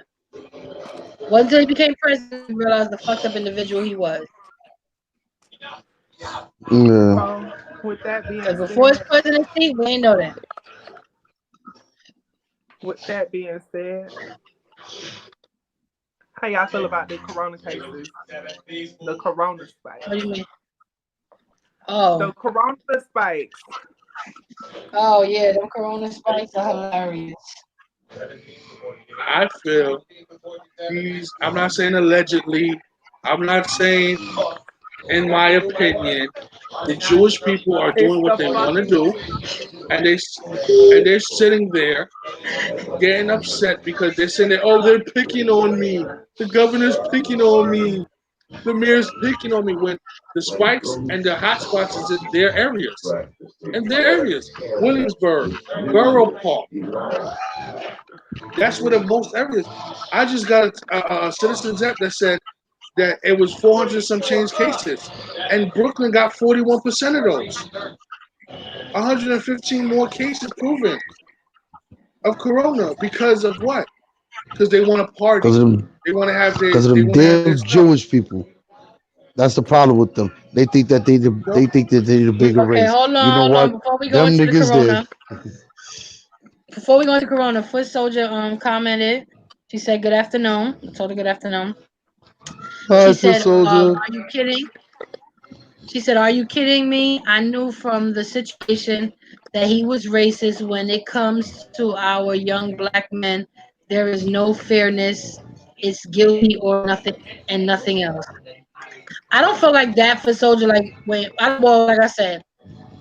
Wasn't until he became president we realized the fucked up individual he was. Yeah. So, with that being Because before his said, presidency, we ain't know that. with that being said, how y'all feel about the corona cases? The corona spike. What do you mean? The Oh, corona spikes. oh yeah, them Corona spikes are hilarious. I feel I'm not saying allegedly, I'm not saying, in my opinion, the Jewish people are It's doing what the they want to fucking do, truth. and they're sitting there getting upset because they're saying that, oh, they're picking on me, the governor's picking on me, the mayor's picking on me, when the spikes and the hot spots is in their areas, Williamsburg, Borough Park, that's where the most areas. I just got a citizen's app that said that it was 400 some change cases, and Brooklyn got 41% of those. 115 more cases proven of corona because of what? Because they want to party. Because of them, They want to have their because of they them want to have their damn stuff. Jewish people. That's the problem with them. So They think that they the bigger Okay, race. hold You on, know hold on. what? Them niggas did. Before we go into Corona, Foot Soldier commented. She said good afternoon. I told her good afternoon. She Hi, foot said, soldier. "Are you kidding?" She said, "Are you kidding me? I knew from the situation that he was racist. When it comes to our young black men, there is no fairness. It's guilty or nothing, and nothing else." I don't feel like that for Soldier. Like I said,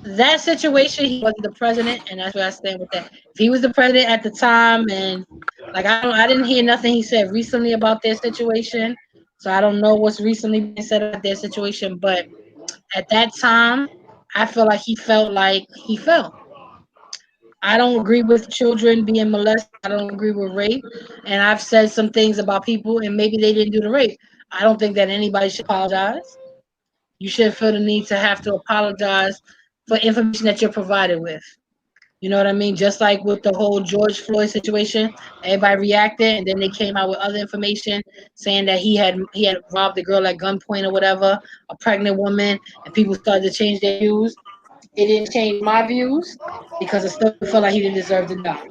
that situation, he wasn't the president, and that's where I stand with that. If he was the president at the time, and I didn't hear nothing he said recently about their situation, so I don't know what's recently been said about their situation. But at that time, I feel like he felt like he felt. I don't agree with children being molested. I don't agree with rape, and I've said some things about people, and maybe they didn't do the rape. I don't think that anybody should apologize. You shouldn't feel the need to have to apologize for information that you're provided with. You know what I mean? Just like with the whole George Floyd situation, everybody reacted, and then they came out with other information saying that he had robbed a girl at gunpoint or whatever, a pregnant woman, and people started to change their views. It didn't change my views because I still felt like he didn't deserve to die.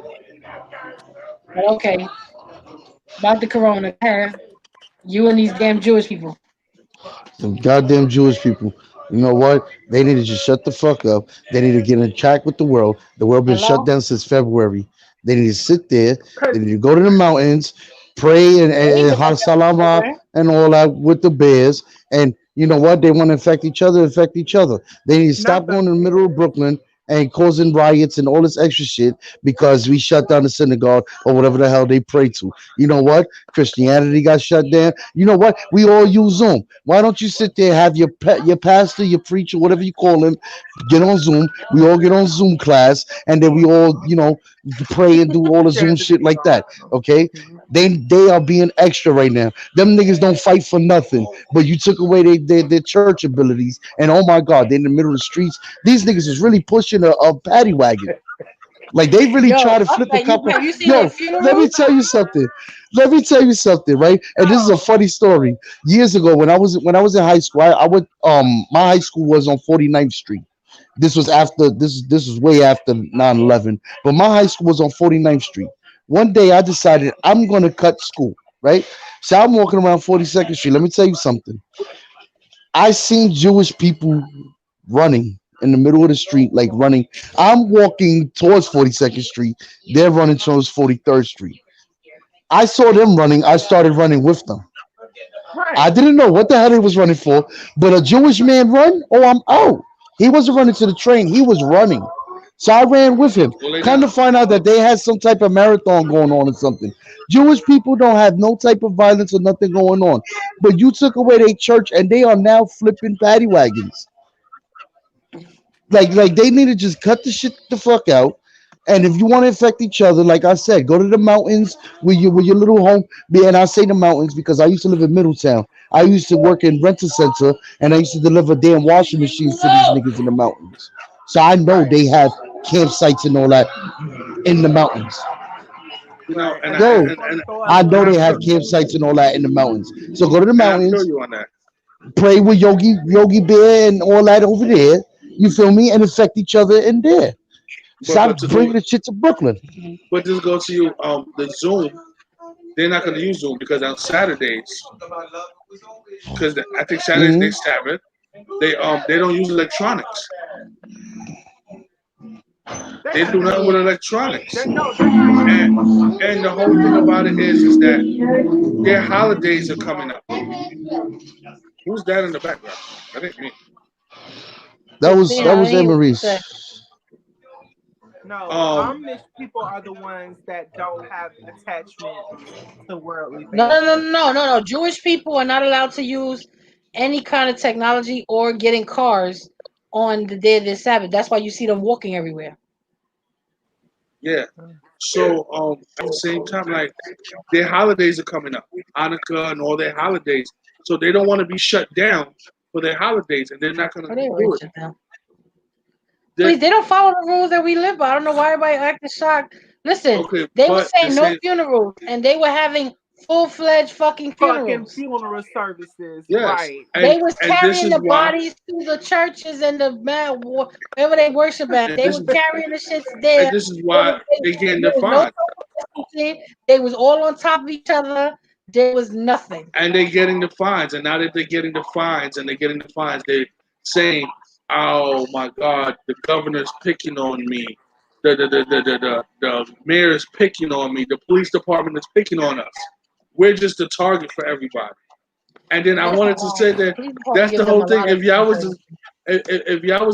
But okay, about the corona, you and these damn Jewish people. Some goddamn Jewish people. You know what? They need to just shut the fuck up. They need to get in track with the world. The world been shut Hello? down since February. They need to sit there. They Cause need to go to the mountains, pray They ain't and been Har like that since Salama February. and all that with the bears. And you know what? They want to infect each other. Infect each other. They need to not stop the going to the middle of bears. Brooklyn and causing riots and all this extra shit because we shut down the synagogue or whatever the hell they pray to. You know what? Christianity got shut down. You know what? We all use Zoom. Why don't you sit there, have your pastor, your preacher, whatever you call him, get on Zoom. We all get on Zoom class, and then we all, pray and do all the Share Zoom the shit like video. that. Okay? They are being extra right now. Them niggas don't fight for nothing, but you took away their church abilities, and oh my god, they're in the middle of the streets. These niggas is really pushing a paddy wagon. Like they really Yo, try to fuck flip the that. cup. Have you seen their Yo, let me funeral? tell you something. Let me tell you something, right? And this is a No, funny story. Years ago, when I was in high school, I went my high school was on 49th Street. This was way after 9/11. But my high school was on 49th Street. One day I decided I'm gonna cut school, right? So I'm walking around 42nd Street. Let me tell you something. I seen Jewish people running in the middle of the street, like running. I'm walking towards 42nd Street. They're running towards 43rd Street. I saw them running. I started running with them. I Right. didn't know what the hell he was running for, but a Jewish man run? Oh, I'm out. He wasn't running to the train. He was running. So I ran with him. Go lay Come to down. find out that they had some type of marathon going on or something. Jewish people don't have no type of violence or nothing going on. But you took away their church and they are now flipping paddy wagons. Like they need to just cut the shit the fuck out. And if you want to infect each other, like I said, go to the mountains with your little home. And I say the mountains because I used to live in Middletown. I used to work in rent a center and I used to deliver damn washing machines to these niggas in the mountains. So I know Right. they have campsites and all that in the mountains. You know, Right. and And I Yo, just want to throw a I little know I they have feel, campsites and all that in the mountains. So go to the and I feel mountains, you on that. pray with Yogi Bear and all that over there. You feel me? And infect each other in there. But Stop to bringing go, the shit to Brooklyn. but just go to you. The Zoom, they're not going to use Zoom because on Saturdays, because I think Saturdays they Hmm. Sabbath, they don't use electronics. they They not do nothing with Yeah. electronics. they're not And using and the whole thing about it is that their holidays are coming up. Who's that in the background? That ain't me. Christina, That I was didn't Anne hear what you said. Marie's. no, Um, Amish people are the ones that don't have attachment to worldly No, no, things. no, no, no, no. Jewish people are not allowed to use any kind of technology or get in cars on the day of their Sabbath. That's why you see them walking everywhere. yeah. So at the same time, like their holidays are coming up, Hanukkah and all their holidays. So they don't want to be shut down for their holidays, and they're not going Oh, to they do it. rich now. They Please, they don't follow the rules that we live by. I don't know why everybody acting shocked. Listen, okay, they were but the saying no same, funerals, and they were having full-fledged fucking Fucking funerals. funeral services, yes, right? They was and this carrying is the why, bodies to the churches and the man wherever they worship at. and They this were is carrying the shits there. why they getting There the was no fine, social distancing. They was all on top of each other. There was nothing. and they getting the fines, and now that they're getting the fines, and they're getting the fines, they're saying, "Oh my God, the governor's picking on me." The mayor is picking on me. The police department is picking on us. We're just a target for everybody. And then I That's wanted not to wrong. say The that police department that's the gives them whole a thing. lot of If y'all was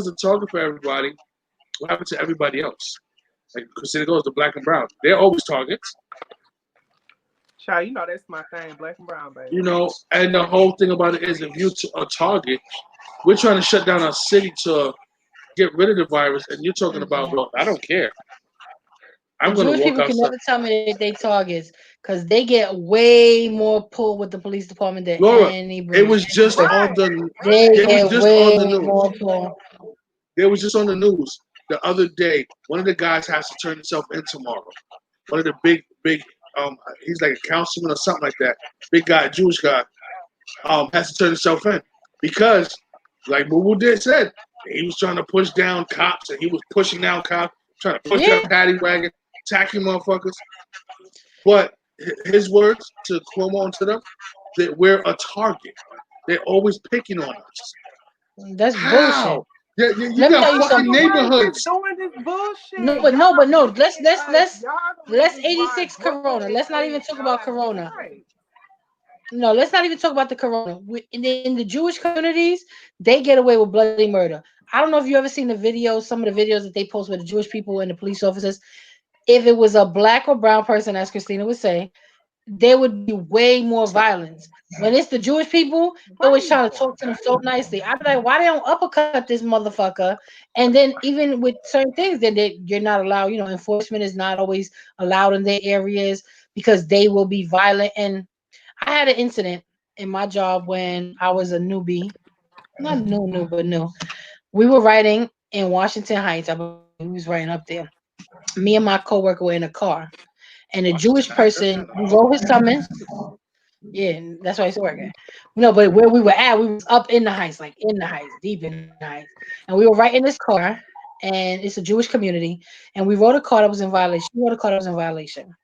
the target for everybody, what happened to everybody else? Like Christina goes to black and brown. They're always targets, Child, you know that's my thing, black and brown, baby. you know. And the whole thing about it is, if you're a target, we're trying to shut down our city to get rid of the virus, and you're talking about, well, I don't care. The I'm gonna Jewish walk people can outside. never tell me that they targets because they get way more pull with the police department than Laura, any it was just anybody. on Right, the They right. it was get just on the way news. more pull. It was just on the news the other day. One of the guys has to turn himself in tomorrow. One of the big he's like a councilman or something like that. Big guy, Jewish guy, has to turn himself in because, like Boo did said, he was trying to push down cops and he was pushing down cops, trying to push down Yeah, paddy wagon, attacking motherfuckers. But his words to Cuomo and to them that we're a target. They're always picking on us. that's bullshit. How? Yeah, you Let me got tell you Y'all fucking the something. ones that's neighborhoods. doing this No, bullshit. but no, Y'all but no. picking at us. Y'all the Let's reasons why 86 Brooklyn Corona. is Let's not even talk about like Corona. right. No, let's not even talk about the Corona. In the Jewish communities, they get away with bloody murder. I don't know if you ever seen the videos, some of the videos that they post with the Jewish people and the police officers. If it was a black or brown person, as Christina would say, there would be way more violence. When it's the Jewish people, they always Way trying to more. talk to them so nicely. I'd be like, why they don't uppercut this motherfucker? And then even with certain things, then you're not allowed. You know, enforcement is not always allowed in their areas because they will be violent. And I had an incident in my job when I was a newbie, not new, but new. We were riding in Washington Heights. I believe we was riding up there. Me and my coworker were in a car, and a Jewish Washington Heights, that's person kind of who far. wrote his summons. Yeah, and that's why I used to work at. No, but where we were at, we was up in the heights, like in the heights, deep in the heights. And we were right in this car, and it's a Jewish community. And we rode a car that was in violation. We rode a car that was in violation.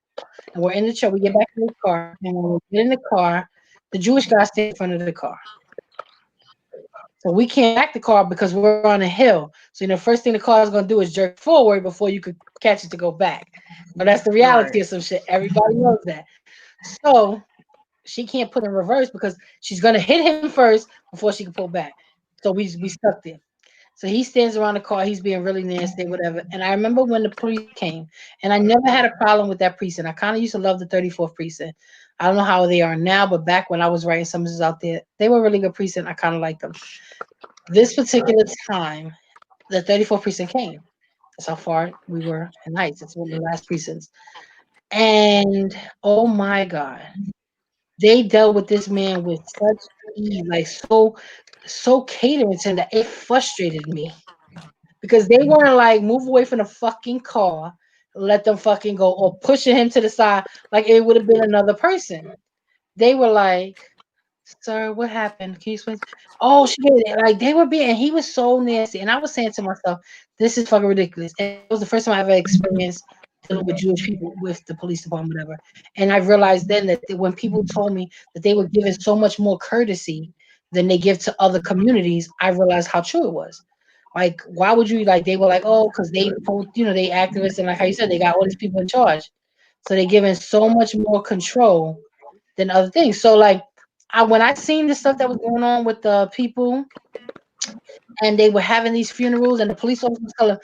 And we're in the truck. We get back in the car, and when we get in the car, the Jewish guy stands in front of the car. So we can't back the car because we're on a hill. So the first thing the car is gonna do is jerk forward before you could catch it to go back. But that's the reality Right. of some shit. Everybody knows that. So she can't put in reverse because she's gonna hit him first before she can pull back. So we stuck there. So he stands around the car. He's being really nasty, whatever. And I remember when the police came, and I never had a problem with that precinct. I kind of used to love the 34th precinct. I don't know how they are now, but back when I was writing summaries out there, they were really good precinct. I kind of liked them. This particular time, the 34th precinct came. That's how far we were in Heights. It's one of the last precincts. And oh my God, they dealt with this man with such ease, like so catering to him that it frustrated me because they weren't like move away from the fucking car, let them fucking go, or pushing him to the side like it would have been another person. They were like, "Sir, what happened? Can you explain?" Oh shit! Like they were being, he was so nasty, and I was saying to myself, "This is fucking ridiculous." And it was the first time I ever experienced dealing with Jewish people with the police department, whatever. And I realized then that when people told me that they were given so much more courtesy than they give to other communities, I realized how true it was. Like, why would you like? They were like, "Oh, because they, they activists, and like how you said, they got all these people in charge, so they're given so much more control than other things." So like when I seen the stuff that was going on with the people and they were having these funerals and the police officers tell them,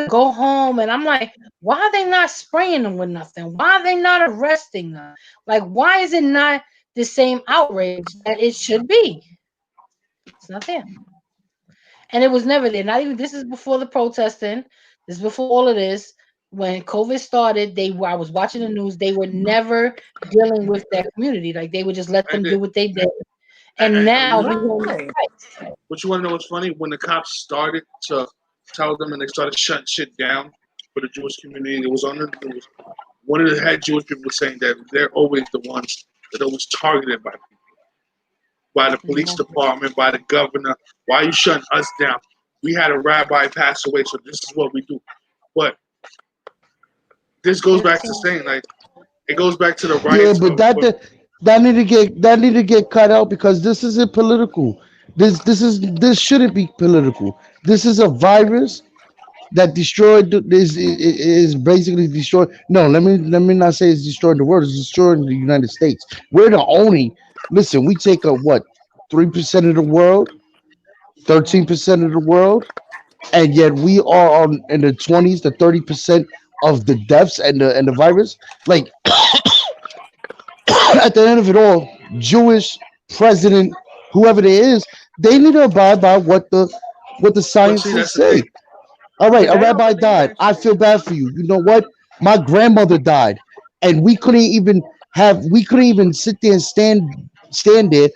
go home. And I'm like, why are they not spraying them with nothing? Why are they not arresting them? Like, why is it not the same outrage that it should be? It's not there. And it was never there. Not even this is before the protesting. This is before all of this. When COVID started, I was watching the news, they were never dealing with that community. Like they would just let them do what they did. And now we want to Right. fight. But you want to know what's funny? When the cops started to tell them and they started shutting shit down for the Jewish community, it was on the news. One of the head Jewish people was saying that they're always the ones that are always targeted by the police department, by the governor. Why are you shutting us down? We had a rabbi pass away, so this is what we do. But this goes back to saying, like, it goes back to the Yeah, riots but of that need to get cut out because this isn't political. This shouldn't be political. This is a virus that destroyed is basically destroyed. No, let me not say it's destroying the world. It's destroying the United States. We're the only. Listen, we take up what 3% of the world, 13% of the world, and yet we are on in the 20s to 30% of the deaths and the virus. Like at the end of it all, Jewish president, whoever it is, they need to abide by what the but see, scientists that's the thing. say. All right, But a they don't rabbi believe died. that I shit. feel bad for you. You know what? My grandmother died, and we couldn't even sit there and stand there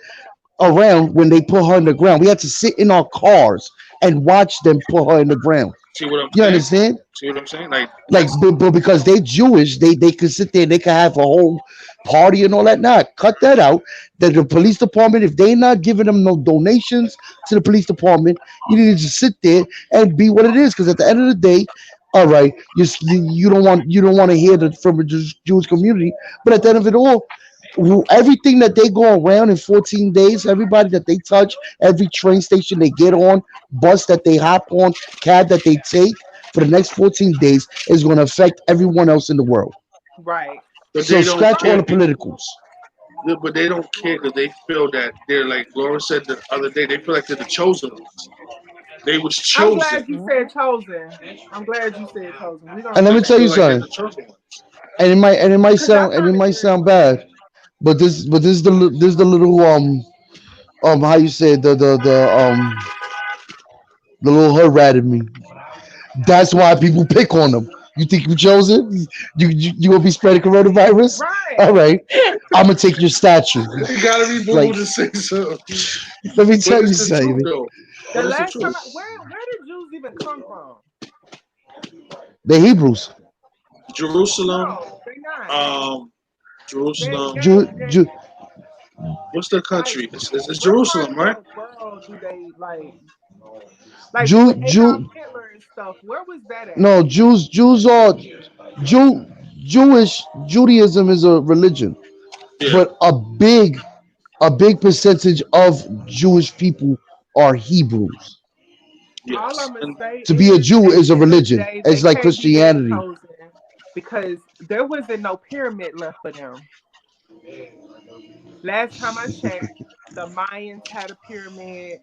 around when they put her in the ground. We had to sit in our cars and watch them put her in the ground. See what I'm You saying? understand? See what I'm saying? Like, Like, that's but because they Jewish, they could sit there, they could have a whole party and all that. Not cut that out. That the police department, if they not giving them no donations to the police department, you need to just sit there and be what it is. Because at the end of the day, all right, you don't want to hear that from a Jewish community, but at the end of it all, everything that they go around in 14 days, everybody that they touch, every train station they get on, bus that they hop on, cab that they take for the next 14 days is going to affect everyone else in the world. Right. but So they don't scratch all care. the politicals. But they don't care because they feel that they're like Laura said the other day. They feel like they're the chosen ones. They was I'm chosen. glad you said chosen. I'm glad you said chosen. We're gonna And let They me say tell that. you feel like they're something. the chosen ones. Cause I And it find it might very sound funny. bad, but this is the little how you say it, the little hood rat in me. That's why people pick on them. You think you chosen? You gonna be spreading coronavirus? All Right. right, I'm gonna take your statue. You gotta be boo boo Like, to say so. let me But tell you it's the truth something. though. The But it's the last truth. time where did Jews even come from? The Hebrews, Jerusalem, No, they not. um, Jerusalem. Jew, Jew, What's the Like country? It's what part Jerusalem, of right? the world do they like Jew, with Adolf Jew. Hitler and stuff? Where was that at? No, Jews are Jew. Judaism is a religion, Yeah. but a big percentage of Jewish people are Hebrews. All Yes. I'm gonna And say To be a is, Jew at is the a end of the religion. day, It's they like can't be their Christianity. chosen because there wasn't no pyramid left for them. Last time I checked, the Mayans had a pyramid,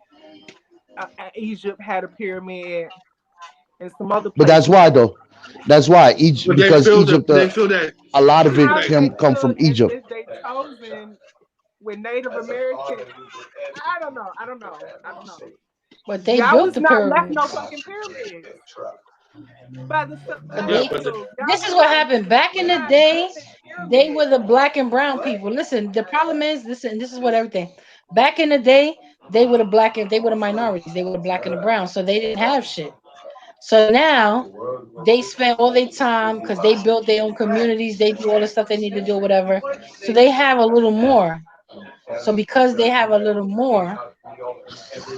Egypt had a pyramid, and some other But that's places. why though. That's why each but because Egypt, they feel that a lot they of feel it How like they come from feel Egypt. as they chosen with Native Americans. I don't know. I don't know. I don't know. But they Y'all built was the not left pyramids. no fucking pyramids by the But yeah, they but Nile. Y'all this is was what like, happened back in we're the not day. building They were pyramids. the black and brown people. Listen, the problem is, listen, this is what everything. Back in the day, they were the black and they were the minorities. They were the black and the brown, so they didn't have shit. So now they spend all their time because they built their own communities. They do all the stuff they need to do, whatever. So they have a little more. So because they have a little more,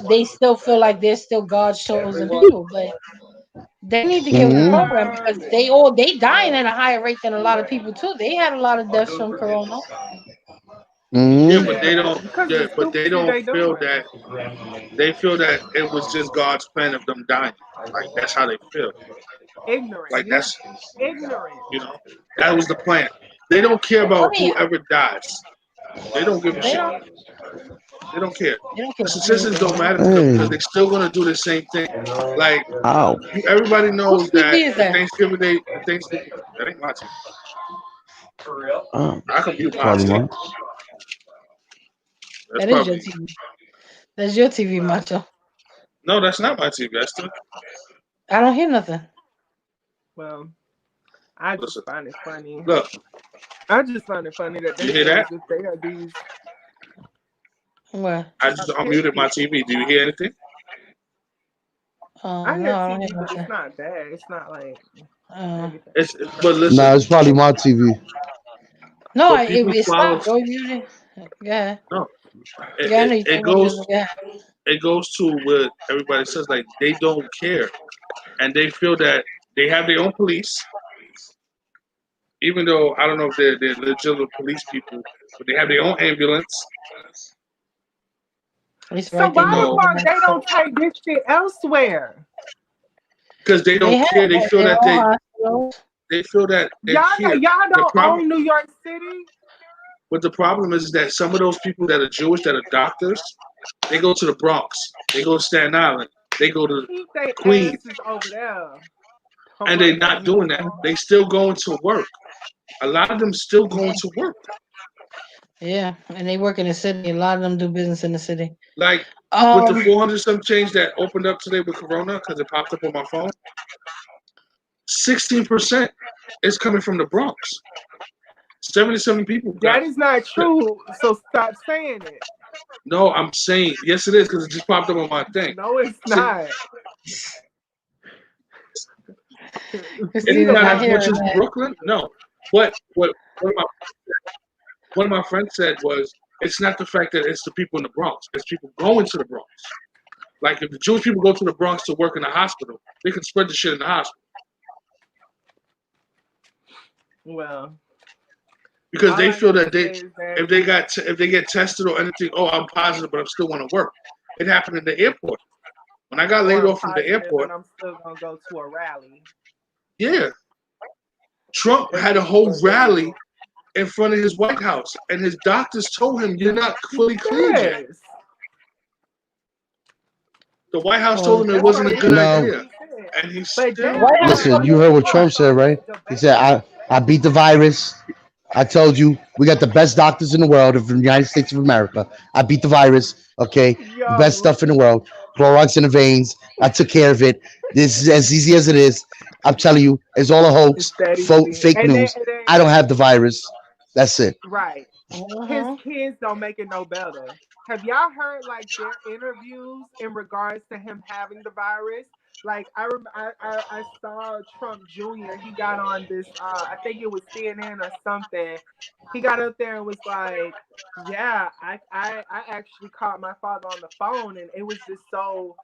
they still feel like they're still God's chosen people. But they need to get with the Hmm. program because they dying at a higher rate than a lot of people too. They had a lot of deaths from corona. yeah, Hmm. but Yeah, they don't. because of Yeah, the but stupid they shit don't they feel doing. that. They feel that it was just God's plan of them dying. Like that's how they feel. Ignorant. Like Yeah, that's Ignorant. you know that was the plan. They don't care I about mean, whoever dies. They don't give a they shit. don't They don't care. they don't care The about statistics don't anything. matter to them because Hey, they're still gonna do the same thing. Like ow. everybody Whose knows that TV is the that? Thanksgiving Day, the Thanksgiving that ain't my TV. Oh, I can mute mine probably too. not. That's That is your probably TV. That's your TV, Well, Macho. no, that's not my TV. That's still I don't hear nothing. well, I just listen. find it funny. Look, I just find it funny that they you hear feel as that? if they are these What? I just hip unmuted my people. TV. Do you hear anything? I No, hear I don't hear TV, but it's nothing. not bad. It's not like Uh, anything But crazy. listen. Nah, it's probably my TV. no, But people it follow. stopped. Go muted. Yeah, No, yeah. I know you it told me goes. this. Yeah. It goes to what everybody says. Like they don't care, and they feel that they have their own police. Even though I don't know if they're legitimate police people, but they have their own ambulance. At least So right there, You you why know the know, what fuck I'm they saying. don't take this shit elsewhere? because they They don't have care. They feel their that own hospitals. they feel that they're here. Y'all The don't problem, own New York City. but the problem is that some of those people that are Jewish, that are doctors, they go to the Bronx, they go to Staten Island, they go to Keep their Queens, asses over there. and they're Promoting not doing that. uniform. They still going to work. A lot of them still going Yeah, to work. yeah, and they work in the city. A lot of them do business in the city. Like with the Um, 400 some change that opened up today with Corona, because it popped up on my phone, 16% is coming from the Bronx. 77 people That got. is not true. So stop saying it. No, I'm saying yes, it is because it just popped up on my thing. No, it's See, not. it's Read Christina's not not about as much hearing as that. Brooklyn. No, but what one of my friends said was it's not the fact that it's the people in the Bronx. It's people going to the Bronx. Like if the Jewish people go to the Bronx to work in the hospital, they can spread the shit in the hospital Well, because all they I feel have to that they say is that if they get tested or anything, oh, I'm positive, but I still want to work. It happened in the airport. When I got or laid I'm off from the positive airport, and I'm still gonna go to a rally. yeah, Trump That's had a what the whole fuck they rally do. in front of his White House, and his doctors told him, "You're not fully cleared yet." Yes. The White House Well, told him it That's wasn't what a he good that's No, what idea, he said. and he But the still White damn, House why listen, told you him heard what why Trump what? said, all this right? He said, debate? I beat the virus. I told you we got the best doctors in the world of the United States of America. I beat the virus. Okay, the best Yo, stuff in the world. Clorox in the veins. I took care of it. This is as easy as it is. I'm telling you, it's all a it's hoax, that easy. fake news. I don't have the virus. That's it. Right. His Uh-huh. kids don't make it no better. Have y'all heard like their interviews in regards to him having the virus? Like I saw Trump Jr. He got on this I think it was CNN or something. He got up there and was like, "Yeah, I actually called my father on the phone, and it was just so."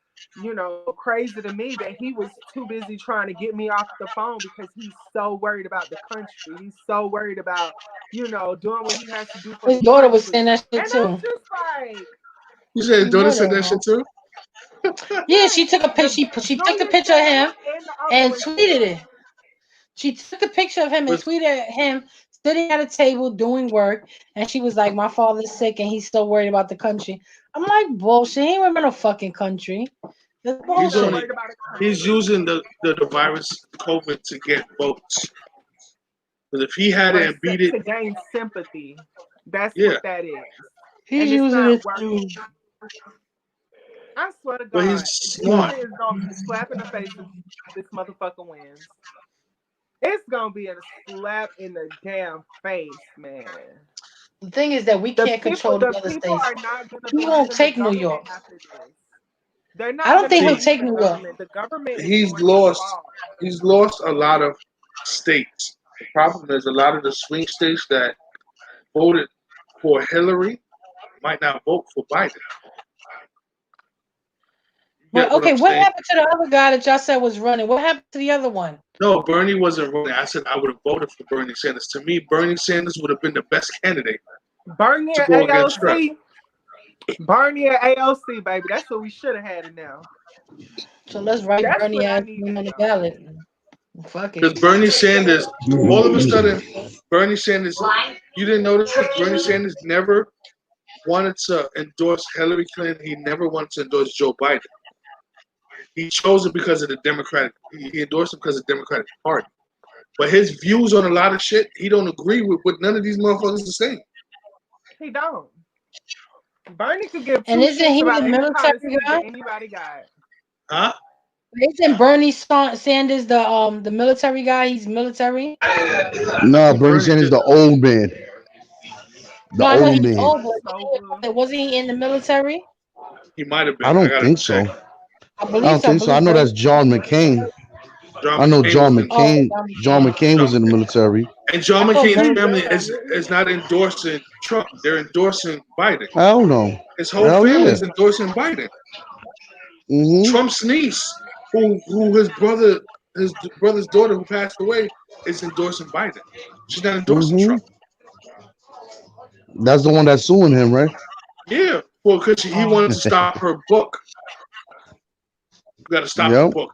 Crazy to me that he was too busy trying to get me off the phone because he's so worried about the country. He's so worried about doing what he has to do for His the daughter was country. saying that And shit I'm too. just like, you said his You daughter heard said her, that huh? shit too. Yeah, she took a picture. She took the Julius picture of him Sanders and the other and one tweeted too. it. She took a picture of him and Was tweeted at him sitting at a table doing work, and she was like, "My father's sick, and he's still worried about the country." I'm like, bullshit. He ain't worried about no fucking country. That's He's he's not bullshit. only worried about a he's country using the virus COVID to get votes. Because if he had it or and beat it, to gain sympathy. That's yeah. what that is, He's and it's using not it working. too. I swear to But God, he's smart. Georgia is gonna be a slap in the face if this motherfucker wins. It's gonna be a slap in the damn face, man. The thing is that we can't control the The other people states. are not gonna He believe won't in the take New government York. after this. They're I not don't gonna think he'll See, believe take the New York. government. The government is he's going to lost. fall. He's lost a lot of states. The problem is a lot of the swing states that voted for Hillary might not vote for Biden. You But get what okay, I'm what saying? happened to the other guy that y'all said was running? What happened to the other one? No, Bernie wasn't running. I said I would have voted for Bernie Sanders. To me, Bernie Sanders would have been the best candidate Bernie to and go against Trump. AOC. Bernie and AOC, baby. That's what we should have had it now. So let's write That's Bernie what I as need name to on the know. ballot. Fuck Because it. Bernie Sanders, all of a sudden, Bernie Sanders, you didn't notice Bernie Sanders never wanted to endorse Hillary Clinton. He never wanted to endorse Joe Biden. He chose it because of the Democratic. He endorsed him because of the Democratic Party. But his views on a lot of shit, he don't agree with what none of these motherfuckers are saying. He don't. Bernie could give And two isn't shits he about the any military policies guy? that anybody got. Huh? Isn't Bernie Sanders the military guy? He's military. No, Bernie Bernie Sanders just the old man. The No, I know old he's man. old, Sober. but wasn't he in the military? he might have been. I I don't gotta think check. so. I I believe don't so. I think so. I believe know so. that's John McCain. John I know McCain was John in. Oh, McCain. John John McCain. McCain was John, in the military. and John I thought McCain's Bernie. family is not endorsing Trump. They're endorsing Biden. I don't know. His whole Hell family yeah. is endorsing Biden. Hmm. Trump's niece, who his brother's daughter who passed away, is endorsing Biden. She's not endorsing Hmm. Trump. That's the one that's suing him, right? Yeah, well, because he Oh, wanted to stop her book. You got to stop the Yep. book.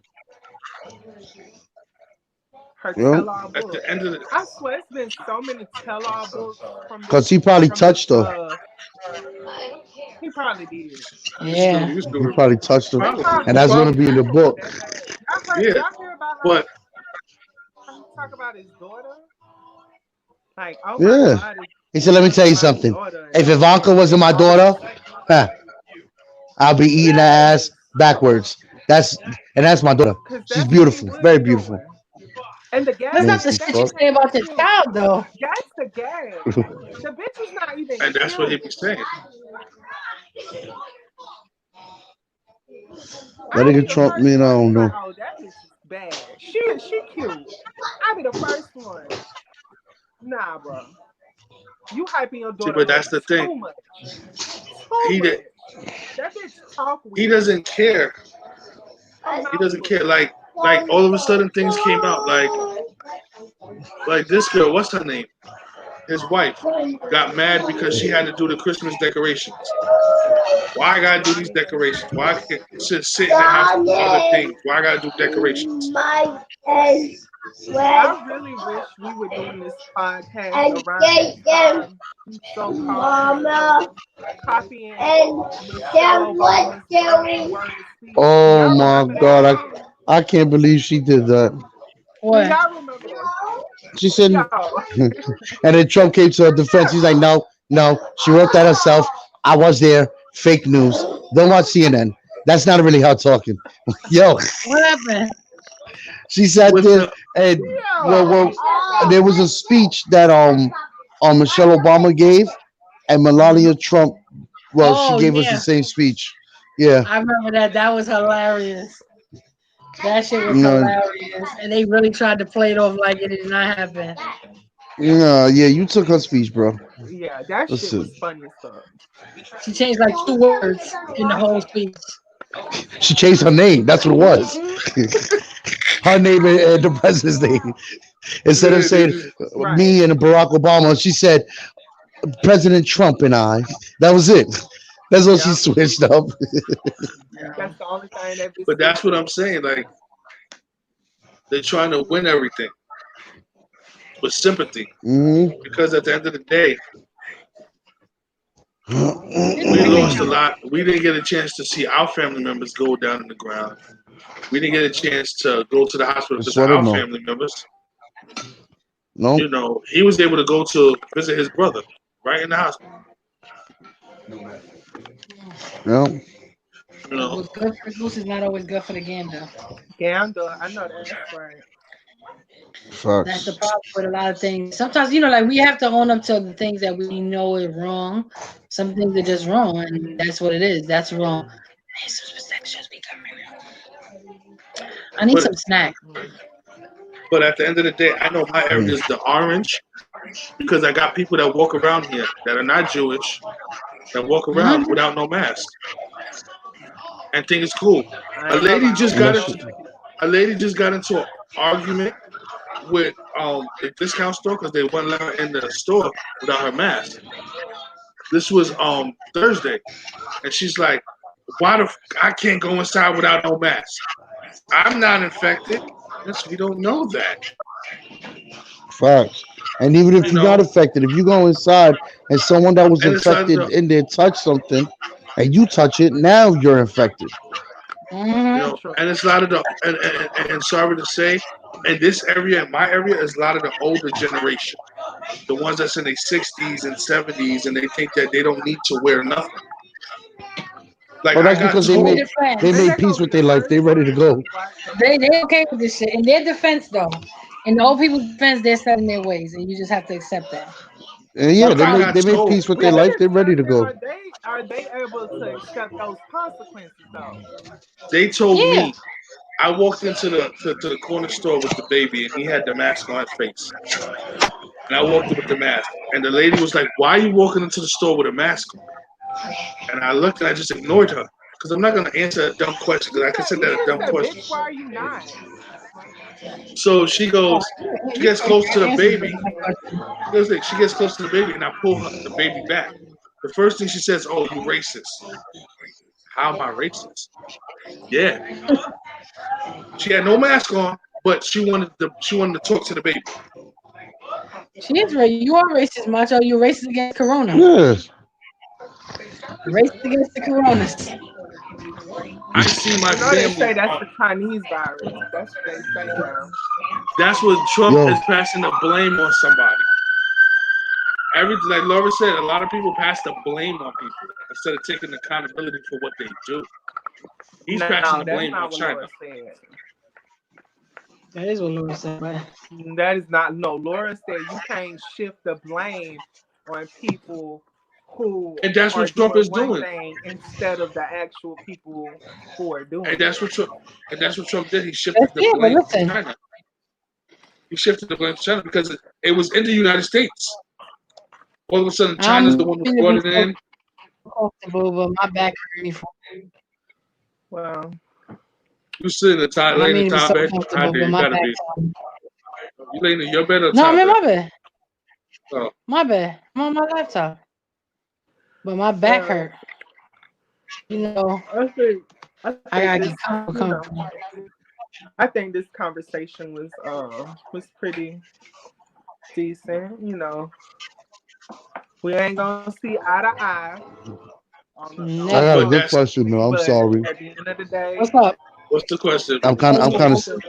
Her Yep. tell-all At book. the end of the, I swear it's been so many tell-all books Cause he probably from this touched her. he probably did. yeah. you He screwed probably touched her, They probably, probably and that's gonna did. be in I the know for book. that. yeah. Y'all hear about But how he talk about his daughter? Like, oh my Yeah. God, He said, "Let me talking tell you about his something. daughter If and Ivanka wasn't my daughter, huh, I'll be eating her yes, ass backwards. That's my daughter. because She's that's what he beautiful, would very be beautiful. doing. And the gas, That's not the Nasty shit you fuck. that say bitch about is the cute. child, though. That's the gas. The bitch is not even and that's what he cute. be saying. That I'll be nigga the Trump, first man, I one to be don't like, know. oh, that bitch is bad. She cute. I'll be the first one. Nah, bro. You hyping your See, daughter but up that's the thing. too much. Too He did. much. That bitch talk He weird. doesn't care. Her He mouth doesn't look care. weird. Like all of a sudden things came out. Like this girl. What's her name? His wife got mad because she had to do the Christmas decorations. Why I gotta do these Bonnie and decorations? Why I can't sit in the house and do other things? Why I gotta do decorations? I really wish we were doing this podcast around that time you so-called people copying Michelle Obama's word for word speech. Do Oh y'all my remember that God, song? I can't believe she did that. Do What? y'all remember that shit? She said, Yo, and then Trump came to her defense. He's like, no, no, she wrote that herself. I was there. Fake news. Don't watch CNN. That's not really her talking. Yo, What happened? she sat With there the and yo. there was a speech that Michelle Obama gave, and Mhm. Melania Trump. Well, she Oh gave us the yeah, same speech. Yeah, I remember that. That was hilarious. That shit was no, hilarious, and they really tried to play it off like it did not happen. no, yeah, you took her speech, bro. Yeah, that shit Listen, was funny as fuck. She changed like two words in the whole speech. she changed her name. That's what it was. Hmm. Her name and the president's name. Instead of yeah, they saying just Right. me and Barack Obama, she said President Trump and I. That was it. That's what she Yeah, switched up. that's the only thing that be But that's what switching. I'm saying. Like they're trying to win everything with sympathy, Hmm. because at the end of the day, It's we like they lost a trying to. lot. We didn't get a chance to see our family members go down in the ground. We didn't get a chance to go to the hospital Just visit let her our know. family members. No. You know, he was able to go to visit his brother right in the hospital. Yeah. You know, What's good for the goose is not always good for the gander. Gander, I know that's right. That's the Facts. problem with a lot of things. Sometimes, like we have to own up to the things that we know is wrong. Some things are just wrong, and that's what it is. That's wrong. I need some protections becoming real. I need but some snacks. at the end of the day, I know my area is the orange because I got people that walk around here that are not Jewish that walk around Mhm. without no mask and think it's cool. I A ain't gonna lie, lady I don't just And wear got that no shit. into a lady just got into an argument with the discount store because they wouldn't let her in the store without her mask. This was Thursday, and she's like, "Why the I can't go inside without no mask? I'm not infected." Yes, we don't know that. Facts. And even if You you're not know, affected, if you go inside and someone that was and it's like infected in there touch something and you touch it, now you're infected. Mhm. true. and it's a lot of the and sorry to say, in this area, in my area, is a lot of the older generation, the ones that's in their 60s and 70s, and they think that they don't need to wear nothing. Like Well, I that's got because In their told, they And defense, made they're peace gonna with be the their life. first They ready to ones to go. watch they okay with this shit. In their defense, though, in the old people's defense, they're set in their ways, and you just have to accept that. And yeah, like they I made got they made told, peace with But their in life. the They're ready to defense, go. are they able to accept those consequences though? they told Yeah. me I walked into the corner store with the baby, and he had the mask on his face, and I walked in with the mask, and the lady was like, "Why are you walking into the store with a mask on?" And I looked, and I just ignored her because I'm not gonna answer a dumb question because I consider You that a should dumb say, question. bitch, why are you not? So she Oh, goes, she you gets close to the answers baby. the question. She goes, like, she gets close to the baby, and I pull the baby back. The first thing she says, "Oh, you racist." How am I racist? Yeah. She had no mask on, but she wanted to talk to the baby. She is right. You are racist, macho. You're racist against Corona. Yes. Racist against the Coronas. I see my You know they family. say that's the Chinese virus. That's what they say now. That's what Trump Yo, is passing the blame on somebody. Like Laura said, a lot of people pass the blame on people instead of taking accountability for what they do. He's passing No, the that's blame on not what China. Laura said. That is what Laura said, but That is not no. Laura said you can't shift the blame on people who And that's are what Trump doing is one doing. thing instead of the actual people who are And doing that's it. what Trump and that's what Trump did. He shifted that's the yeah. But blame to listen, China. He shifted the blame to China because it was in the United States. All of a sudden, I China's don't the one who mean to brought be it so in. comfortable, but my back hurt me. Well, You sit in the I don't lay in the mean to be top so bed. How comfortable, dare but you? my Gotta back. be. You lay in your bed or No, I'm top in bed. my bed. Oh, My bed. I'm on my laptop, but my back well, hurt. You know, I I think gotta this, get comfortable. I think this conversation was pretty decent. We ain't gonna see eye to eye on I got a Never. but good everything, that's question though. I'm but sorry. at the end of the day, What's up? what's the question. I'm kind of, we I'm kind need of, to.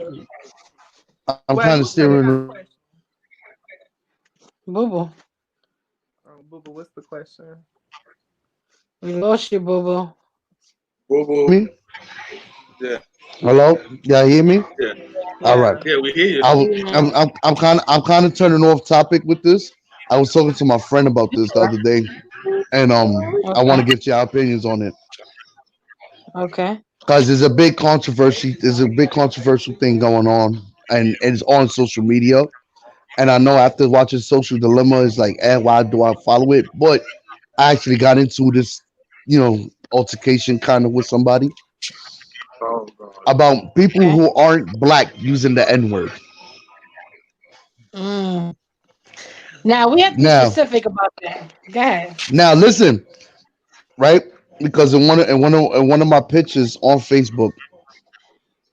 I'm Well, kind of who said they got a steering. question? Boo boo. Oh, Boo Boo, what's the question? We lost you, boo boo. Boo boo. Me? Yeah, Hello? Y'all hear me? yeah, All Yeah. right. yeah. We hear you. I, You w- know, I'm kind of turning off topic with this. I was talking to my friend about this the other day, and I want okay, to get your opinions on it okay. because there's a big controversy. There's a big controversial thing going on, and it's on social media. And I know after watching Social Dilemma, it's like, why do I follow it? But I actually got into this, altercation kind of with somebody Oh God. about people Okay. who aren't black using the N word. Mm. Now we have to be Now, specific about that. Go ahead. now listen, right? because in one of my pictures on Facebook,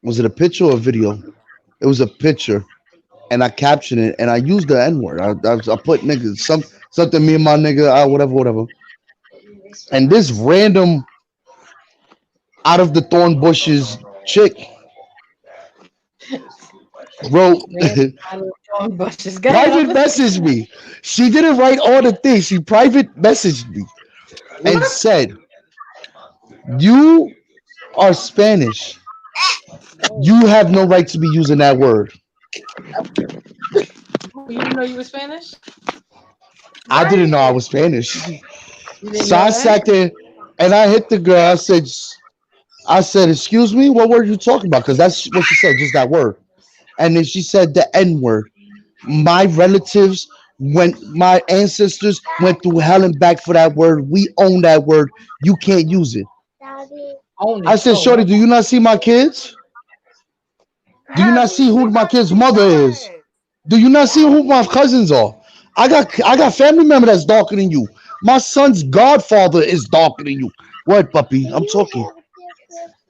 was it a picture or a video? It was a picture, and I captioned it and I used the N word. I put niggas something me and my nigga whatever whatever. And this random out of the thorn bushes chick wrote Man, out of the throwing bushes. Go ahead, I'm private listening. messaged me. She didn't write all the things. She private messaged me and What? said, "You are Spanish. You have no right to be using that word." You didn't know you were Spanish? I didn't know I Right. was Spanish. You didn't So know I that? sat there and I hit the girl. I said, "Excuse me, what word are you talking about?" Because that's what she said, just that word. And then she said the N word. My relatives my ancestors went through hell and back for that word. We own that word. You can't use it. Own I it. said, Oh "Shorty, my. do you not see my kids? Do you not Heavy, see she who my got kid's mother is? dreads. Do you not see who my cousins are? I got family member that's darker than you. My son's godfather is darker than you. What, puppy? I'm talking.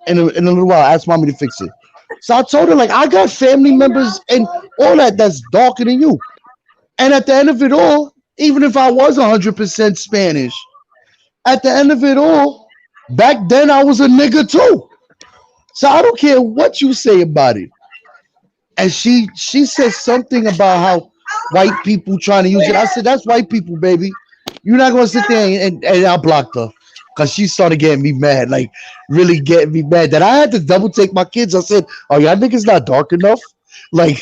In a little while, ask mommy to fix it." So I told her, like, I got family members and all that's darker than you. And at the end of it all, even if I was 100% Spanish, at the end of it all, back then I was a nigga too. So I don't care what you say about it. And she said something about how white people trying to use it. I said, "That's white people, baby. You're not gonna sit there and I blocked her." Cause she started getting me mad, like really getting me mad. That I had to double take my kids. I said, "Oh, y'all niggas not dark enough? Like,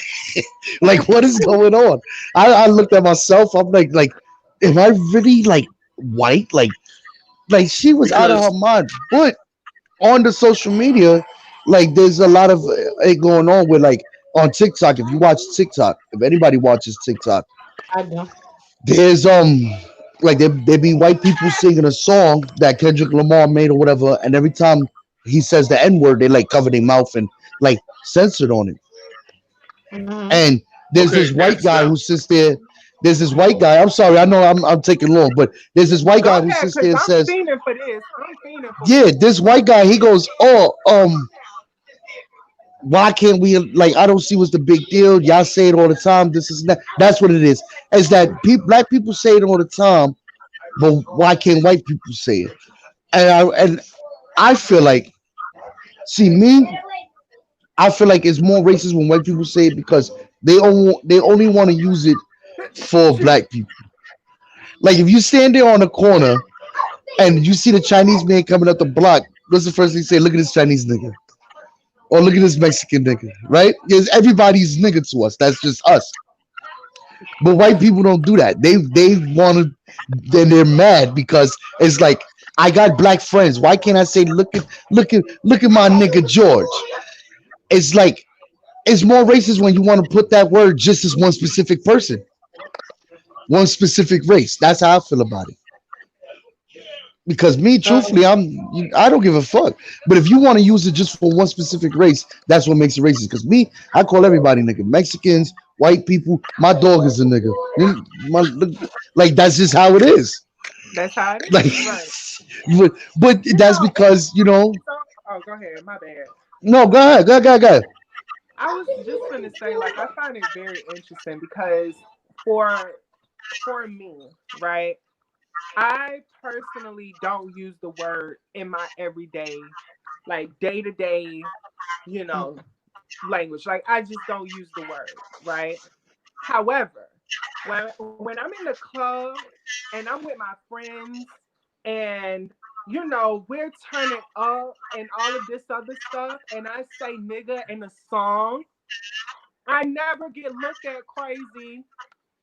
like what is going on?" I looked at myself. I'm like, am I really like white? Like she was out of her Because mind. But on the social media, like there's a lot of it going on with like on TikTok. If you watch TikTok, if anybody watches TikTok, I don't. there's like there be white people singing a song that Kendrick Lamar made or whatever, and every time he says the N word, they like cover their mouth and like censored on it. Mm-hmm. And there's okay, this white hands guy down. who sits there. There's this white guy. I'm sorry, I know I'm taking long, but there's this white Go guy who ahead, sits cause there and I'm says, fiending for this. I'm fiending for "Yeah, this. this white guy." He goes, "Oh, why can't we like I don't see what's the big deal. Y'all say it all the time. This is not that's what it is. Is that black people say it all the time, but why can't white people say it?" And I feel like see me, I feel like it's more racist when white people say it because they only want to use it for black people. Like if you stand there on the corner and you see the Chinese man coming up the block, what's the first thing you say? "Look at this Chinese nigga." Or "Look at this Mexican nigga," right? Because everybody's nigga to us. That's just us. But white people don't do that. They want to. Then they're mad because it's like I got black friends. Why can't I say look at my nigga George? It's like it's more racist when you want to put that word just as one specific person, one specific race. That's how I feel about it. Because me, So, truthfully, I don't give a fuck. But if you want to use it just for one specific race, that's what makes it racist. Because me, I call everybody nigga. Mexicans, white people. My dog is a nigga. Like that's just how it is. That's how it Like, is, right? but You that's know, and because so oh, go ahead. My bad. no, go ahead, go ahead. I was just gonna say, like, I find it very interesting because for for me, right? I personally don't use the word in my everyday, like day to day, you know, language. Like I just don't use the word, right? However, when I'm in the club and I'm with my friends and we're turning up and all of this other stuff and I say nigga in a song, I never get looked at crazy.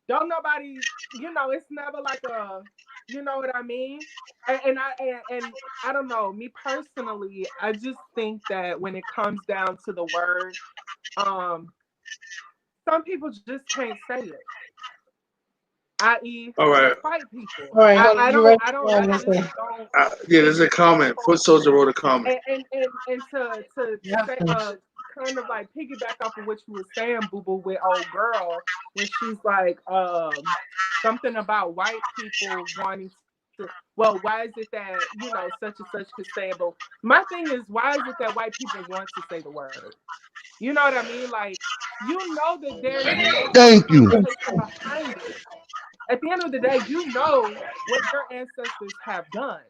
Don't nobody, it's never like a, you know what I mean? And I don't know, me personally, I just think that when it comes down to the word, um, some people just can't say it, i.e., All right. white people. all right, I, hold on. I You don't, ready? I don't, Yeah, I I'm just listening. don't. Yeah, It there's a just don't comment. Foot hold Soldier me. wrote a comment. And to Yeah. say kind of like piggyback off of what you were saying, Boo Boo, with old girl when she's like something about white people wanting well, why is it that, such and such could say it? But my thing is, why is it that white people want to say the word? You know what I mean? Like, that there's no Thank you. interpretation behind it. At the end of the day, what your ancestors have done.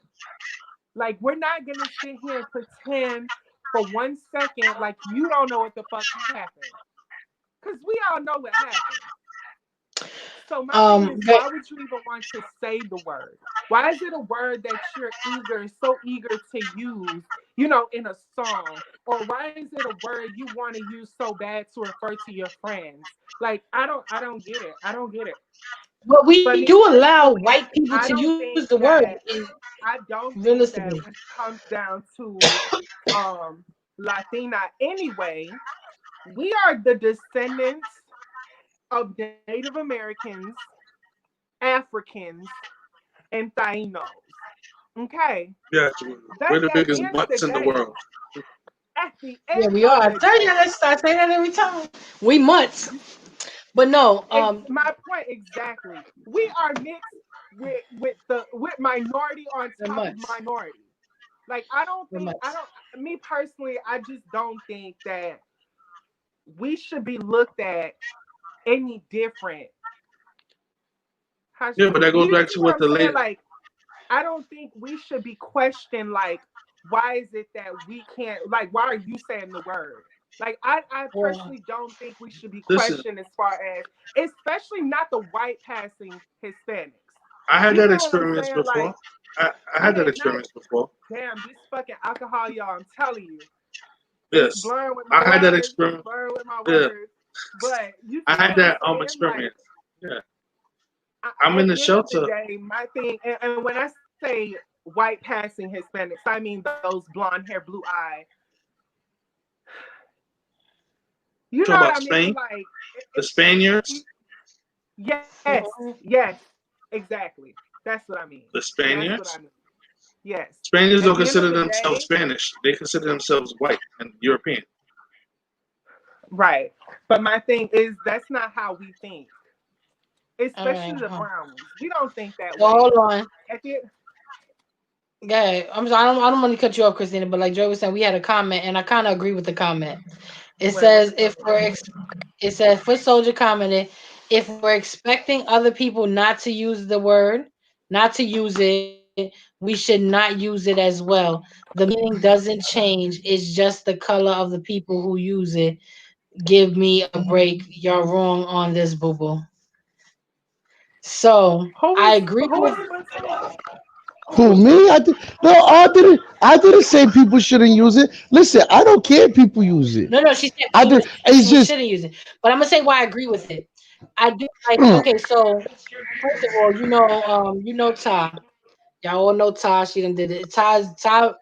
Like, we're not going to sit here and pretend for 1 second like you don't know what the fuck happened. Because we all know what happened. So my thing is, why would you even want to say the word? Why is it a word that you're so eager to use, in a song? Or why is it a word you want to use so bad to refer to your friends? Like, I don't get it. I don't get it. But we But me do allow personally, white people I to don't use think the word that I don't think that realistically. when it comes down to Latina anyway, we are the descendants of Native Americans, Africans, and Tainos. Okay. Yeah, we're But the at biggest the end of the mutts in the day, world. at the Yeah, end we are. of I the tell you, day, let's start saying that every time. We mutts. But no, my point exactly. We are mixed with minority on we're top of mutts. minority. Like, We're mutts. me personally, I just don't think that we should be looked at any different. Yeah, but that Do goes you back see to what what I'm the saying? lady. Like, I don't think we should be questioned, like, why is it that we can't, like, why are you saying the word? Like, I Well, personally don't think we should be Listen, questioned as far as, especially not the white passing Hispanics. I had You that know what I'm experience saying? before. Like, I I had that mean, not, experience before. damn, this fucking alcohol, y'all, I'm telling you, it's Yes, blurring with my I had that words, it's experience. blurring with my Yeah, words. But you I see had what I'm that saying? Like, experience. Yeah, I'm in at the the end of the shelter. day, my thing, and when I say white passing Hispanics, I mean those blonde hair, blue eye. You know Talk what about I mean? Spain, Like, the Spaniards, yes, mhm. yes, exactly. That's what I mean. the That's what I Spaniards. mean. Yes. Spaniards At don't the end of consider the themselves day, Spanish. They consider themselves white and European. right. But my thing is, that's not how we think, All right. especially the brown ones. We don't think that So hold way. on. At the Okay, I'm sorry. I don't want to cut you off, Christina. But like Joe was saying, we had a comment, and I kind of agree with the comment. It what says the if comment? we're it says Foot Soldier commented, if we're expecting other people not to use the word, not to use it, we should not use it as well. The meaning doesn't change. It's just the color of the people who use it. Give me a break. You're wrong on this, boo boo. So I agree Who with. is Foot Soldier? Who me? No, I didn't. I didn't say people shouldn't use it. Listen, I don't care if people use it. No, she said I did. It's people just shouldn't use it. But I'm gonna say why I agree with it. I do like. Okay, so first of all, Ty. Y'all all know Ty. She done did it. Ty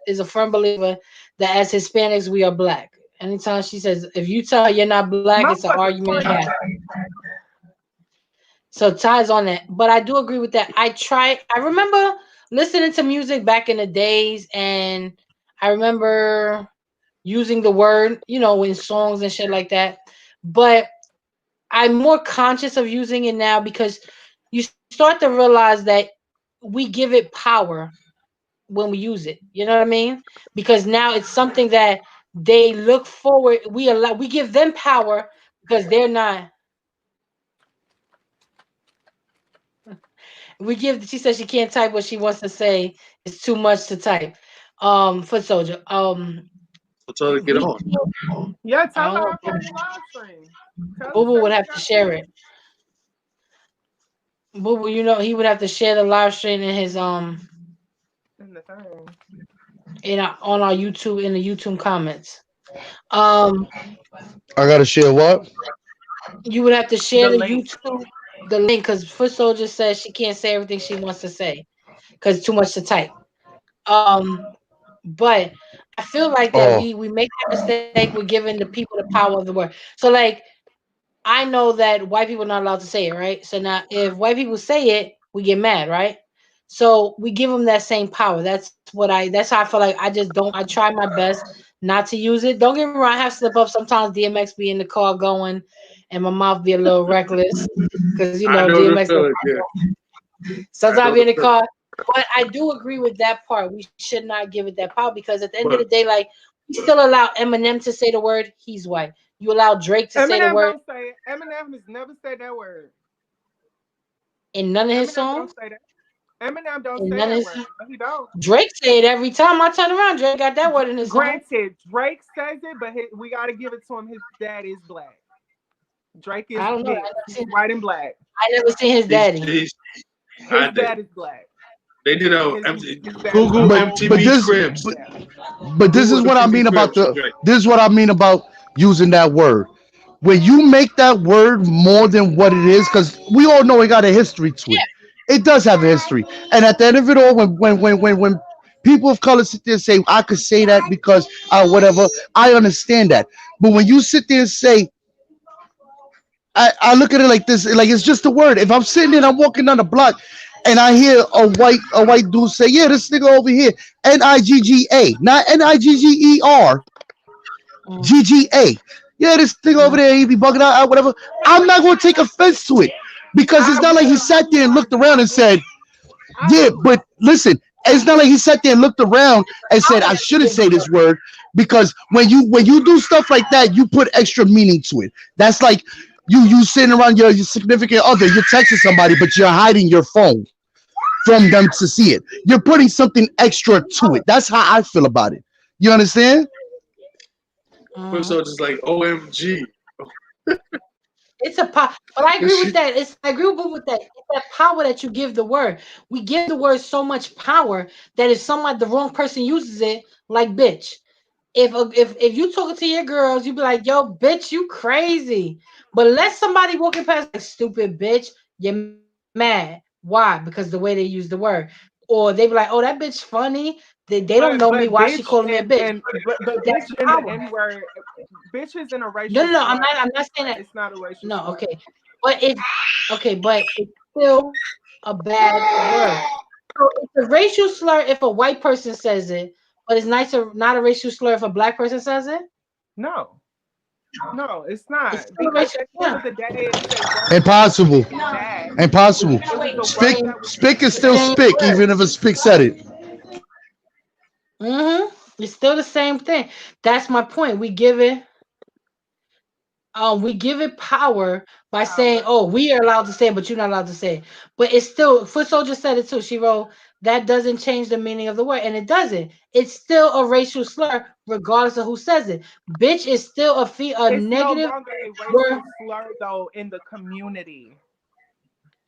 is a firm believer that as Hispanics we are black. Anytime she says, if you tell her you're not black, it's an Motherfuckers argument in funny. half. So Ty's on that. But I do agree with that. I remember listening to music back in the days, and I remember using the word, in songs and shit like that. But I'm more conscious of using it now because you start to realize that we give it power when we use it. You know what I mean? Because now it's something that they look forward. We give them power because they're not. We give. She says she can't type what she wants to say. It's too much to type. Foot soldier. So tell her to get We. on. Yeah, I tell her don't know. hop on the live stream. Boo Boo Say would what have you to got to share say. it. Boo Boo, he would have to share the live stream in his In the thing. on our YouTube in the YouTube comments. Um, I gotta share what? you would have to share The the link. YouTube the link because Foot Soldier says she can't say everything she wants to say because it's too much to type. Um, but I feel like that Oh, we make that mistake. We're giving the people the power of the word. So like I know that white people are not allowed to say it, right? So now if white people say it, we get mad, right? So we give them that same power. That's how I feel like I just don't. I try my best not to use it. Don't get me wrong. I have slip up sometimes. DMX be in the car going, and my mouth be a little reckless because I know the DMX. feeling. Yeah, I Sometimes I know be the in the feeling. car. But I do agree with that part. We should not give it that power because at the end of the But day, like we still allow Eminem to say the word he's white. You allow Drake to say the Eminem word don't say it. Eminem has never said that word. in none of his Eminem don't songs. say that. Eminem don't In say none of that his word. No, he don't. Drake say it every time I turn around. Drake got that word in his song. Granted, Drake says it, but we got to give it to him. His dad is black. Drake is I don't know. mixed. He's white and black. I never seen his he's, daddy. he's His I did. dad is black. They did a His, his dad is Google a but whole but MTV black this man. Cribs. but, Yeah. but this is Google what I MTV mean about Cribs for the Drake. this is what I mean about using that word. When you make that word more than what it is, because we all know it got a history to it. It does have a history. And at the end of it all, when people of color sit there and say, I could say that because whatever, I understand that. But when you sit there and say, I look at it like this, like it's just a word. If I'm sitting there and I'm walking down the block and I hear a white dude say, yeah, this nigga over here, Nigga, not Nigger, Mm, GGA. Yeah, this nigga over mm. there, he be bugging out, whatever. I'm not gonna take offense to it because it's I not like he will. sat there and looked around and said, I yeah, do. but listen, it's not like he sat there and looked around and said, Power I that you shouldn't give the say word. this word because when you do stuff like that, you put extra meaning to it. That's like you sitting around your significant other, you're texting somebody, but you're hiding your phone from them to see it. You're putting something extra to it. That's how I feel about it. You understand? Mhm. So just like OMG. It's a power, but I agree This with shit. that. I agree with that. It's that power that you give the word. We give the word so much power that if someone the wrong person uses it, like bitch. If you talking to your girls, you be like, yo, bitch, you crazy. But let somebody walking past like stupid bitch, you're mad. Why? Because the way they use the word. Or they be like, oh, that bitch funny. They don't know me. Why But she calling bitch me a bitch? but That's bitch the in power. the N word, bitch is in a No, racial no, no. I'm slur. not. I'm not saying that. It's not a racial No, slur. okay. But it's still a bad word. So it's a racial slur if a white person says it, but it's not a racial slur if a black person says it. No, no, it's It's not. still a Because racial at the end slur. of the day, it is a word that was Impossible. used back. Impossible. It was a Spick word that was Spick is used The still same back. Spick, word. even if a Spick said it. It's still the same thing. That's my point. We give it power by saying, Power. "Oh, we are allowed to say it, but you're not allowed to say it." But it's still. Foot Soldier said it too. She wrote that doesn't change the meaning of the word, and it doesn't. It's still a racial slur, regardless of who says it. Bitch is still a It's no negative longer a word, racial slur though in the community.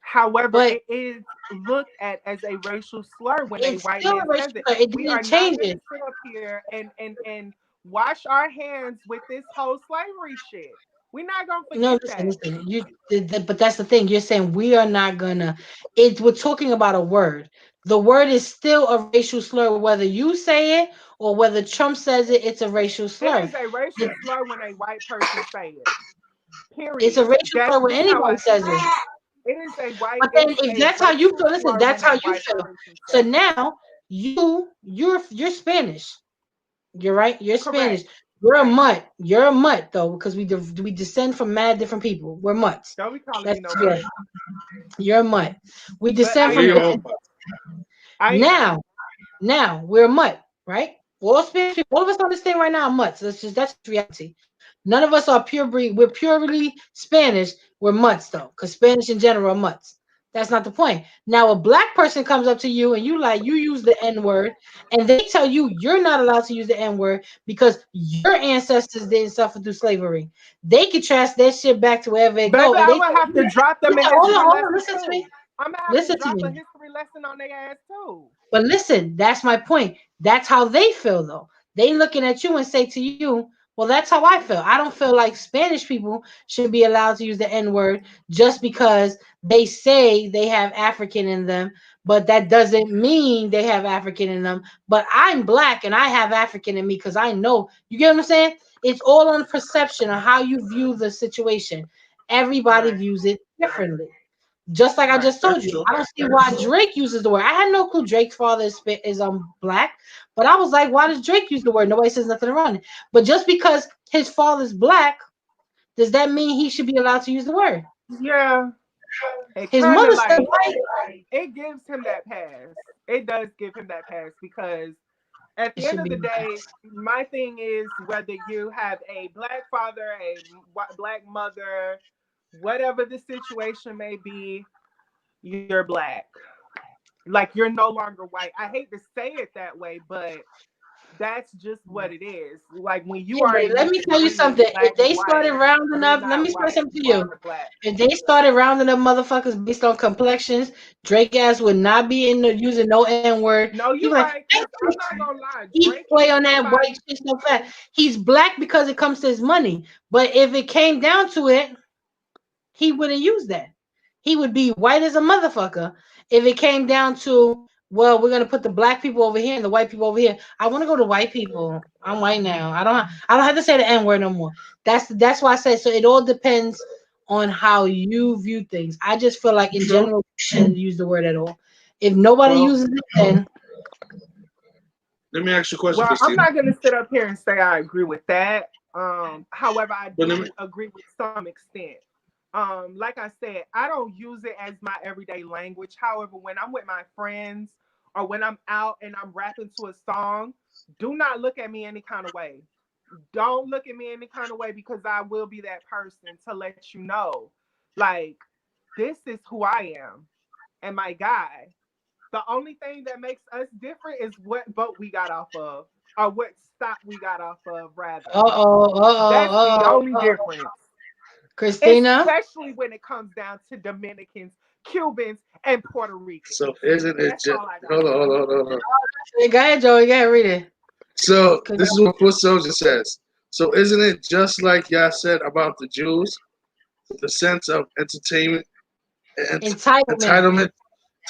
However, but it is looked at as a racial slur when a it's white still a man racial says it. slur. It We didn't are not change going to it. sit up here and wash our hands with this whole slavery shit. We're not going to No, forget listen, that. listen. But that's the thing. You're saying we are not gonna. We're talking about a word. The word is still a racial slur, whether you say it or whether Trump says it. It's a racial It slur. is a racial It- slur when a white person say it. It's a Period. racial slur when That's how anybody I says see it. it. It is a white. But It then, is if a that's how you racial feel, listen. slur That's when a how you white feel. person So says it. now you're Spanish. You're right. You're Spanish. Correct. You're a mutt. You're a mutt though, because we descend from mad different people. We're mutts. Don't be calling That's me no what you mutt. are. You're a mutt. We But descend I from We am. all different. I am. Now we're a mutt, right? All Spanish people, all of us on this thing right now are mutts. That's just reality. None of us are pure breed. We're purely Spanish. We're mutts though, because Spanish in general are mutts. That's not the point. Now a black person comes up to you and you use the N word, and they tell you you're not allowed to use the N word because your ancestors didn't suffer through slavery. They can trace that shit back to wherever it Baby, go, and I they would have to drop them a history hold on, lesson listen to too. me, I'm gonna have to listen to drop a me. history lesson on their ass too. But listen, that's my point. That's how they feel, though. They looking at you and say to you, "Well, that's how I feel. I don't feel like Spanish people should be allowed to use the N word just because they say they have African in them, but that doesn't mean they have African in them. But I'm black and I have African in me because I know." You get what I'm saying? It's all on perception of how you view the situation. Everybody Right, views it differently. Just like I right. just told That's you, true. I don't see why Drake uses the word. I had no clue Drake's father is black, but I was like, why does Drake use the word? Nobody says nothing around it. But just because his father's black, does that mean he should be allowed to use the word? Yeah, it His kind of mother's still like white. it gives him that pass. It does give him that pass because at It the end should of be the day, nice. my thing is whether you have a black father, a black mother, whatever the situation may be, you're black. Like you're no longer white. I hate to say it that way, but that's just what it is. Like when you Yeah, but already let mix me the tell you lineage something. If black and they started white, rounding you're up, let not me say white. something to You you. are black. If they started rounding up motherfuckers based on complexions, Drake ass would not be in the using no N word. No, He you're like right. Because I'm not gonna lie, he Drake play is on that white somebody. shit so fast. He's black because it comes to his money. But if it came down to it, he wouldn't use that. He would be white as a motherfucker if it came down to, well, we're gonna put the black people over here and the white people over here. I want to go to white people. I'm white now. I don't have to say the N word no more. That's why I say so. It all depends on how you view things. I just feel like in True. general you shouldn't use the word at all. If nobody Well, uses it, then let me ask you a question, Well, I'm Christina. not gonna sit up here and say I agree with that. However, I But let me, do agree with some extent. Like I said, I don't use it as my everyday language. However, when I'm with my friends or when I'm out and I'm rapping to a song, do not look at me any kind of way. Don't look at me any kind of way because I will be that person to let you know, like, this is who I am and my guy. The only thing that makes us different is what boat we got off of, or what stop we got off of, rather. That's the only difference, Christina. especially when it comes down to Dominicans, Cubans, and Puerto Ricans. so isn't it That's just all I got hold to on, say. hold on, hold on, hold on. Hey, go ahead, Joey. Go ahead, read it. So 'Cause this is what Foot Soldier says. So isn't it just like y'all said about the Jews, the sense of entertainment and entitlement. entitlement,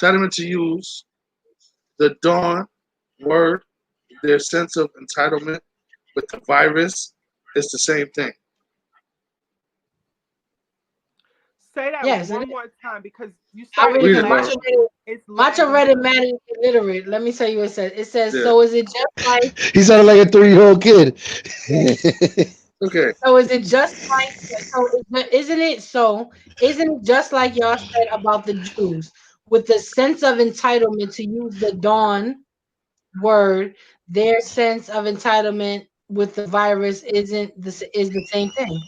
entitlement to use the dawn word, their sense of entitlement with the virus is the same thing. Say that Yes, one more time because you I'll read started it Read because it, bro. lagging. It's Macho lagging read it good. mad illiterate. Let me tell you what it says. It says, Yeah. so is it just like He sounded like a 3-year-old kid. Okay. so is it just like isn't it so isn't it just like y'all said about the Jews with the sense of entitlement to use the dawn word, their sense of entitlement with the virus is the same thing.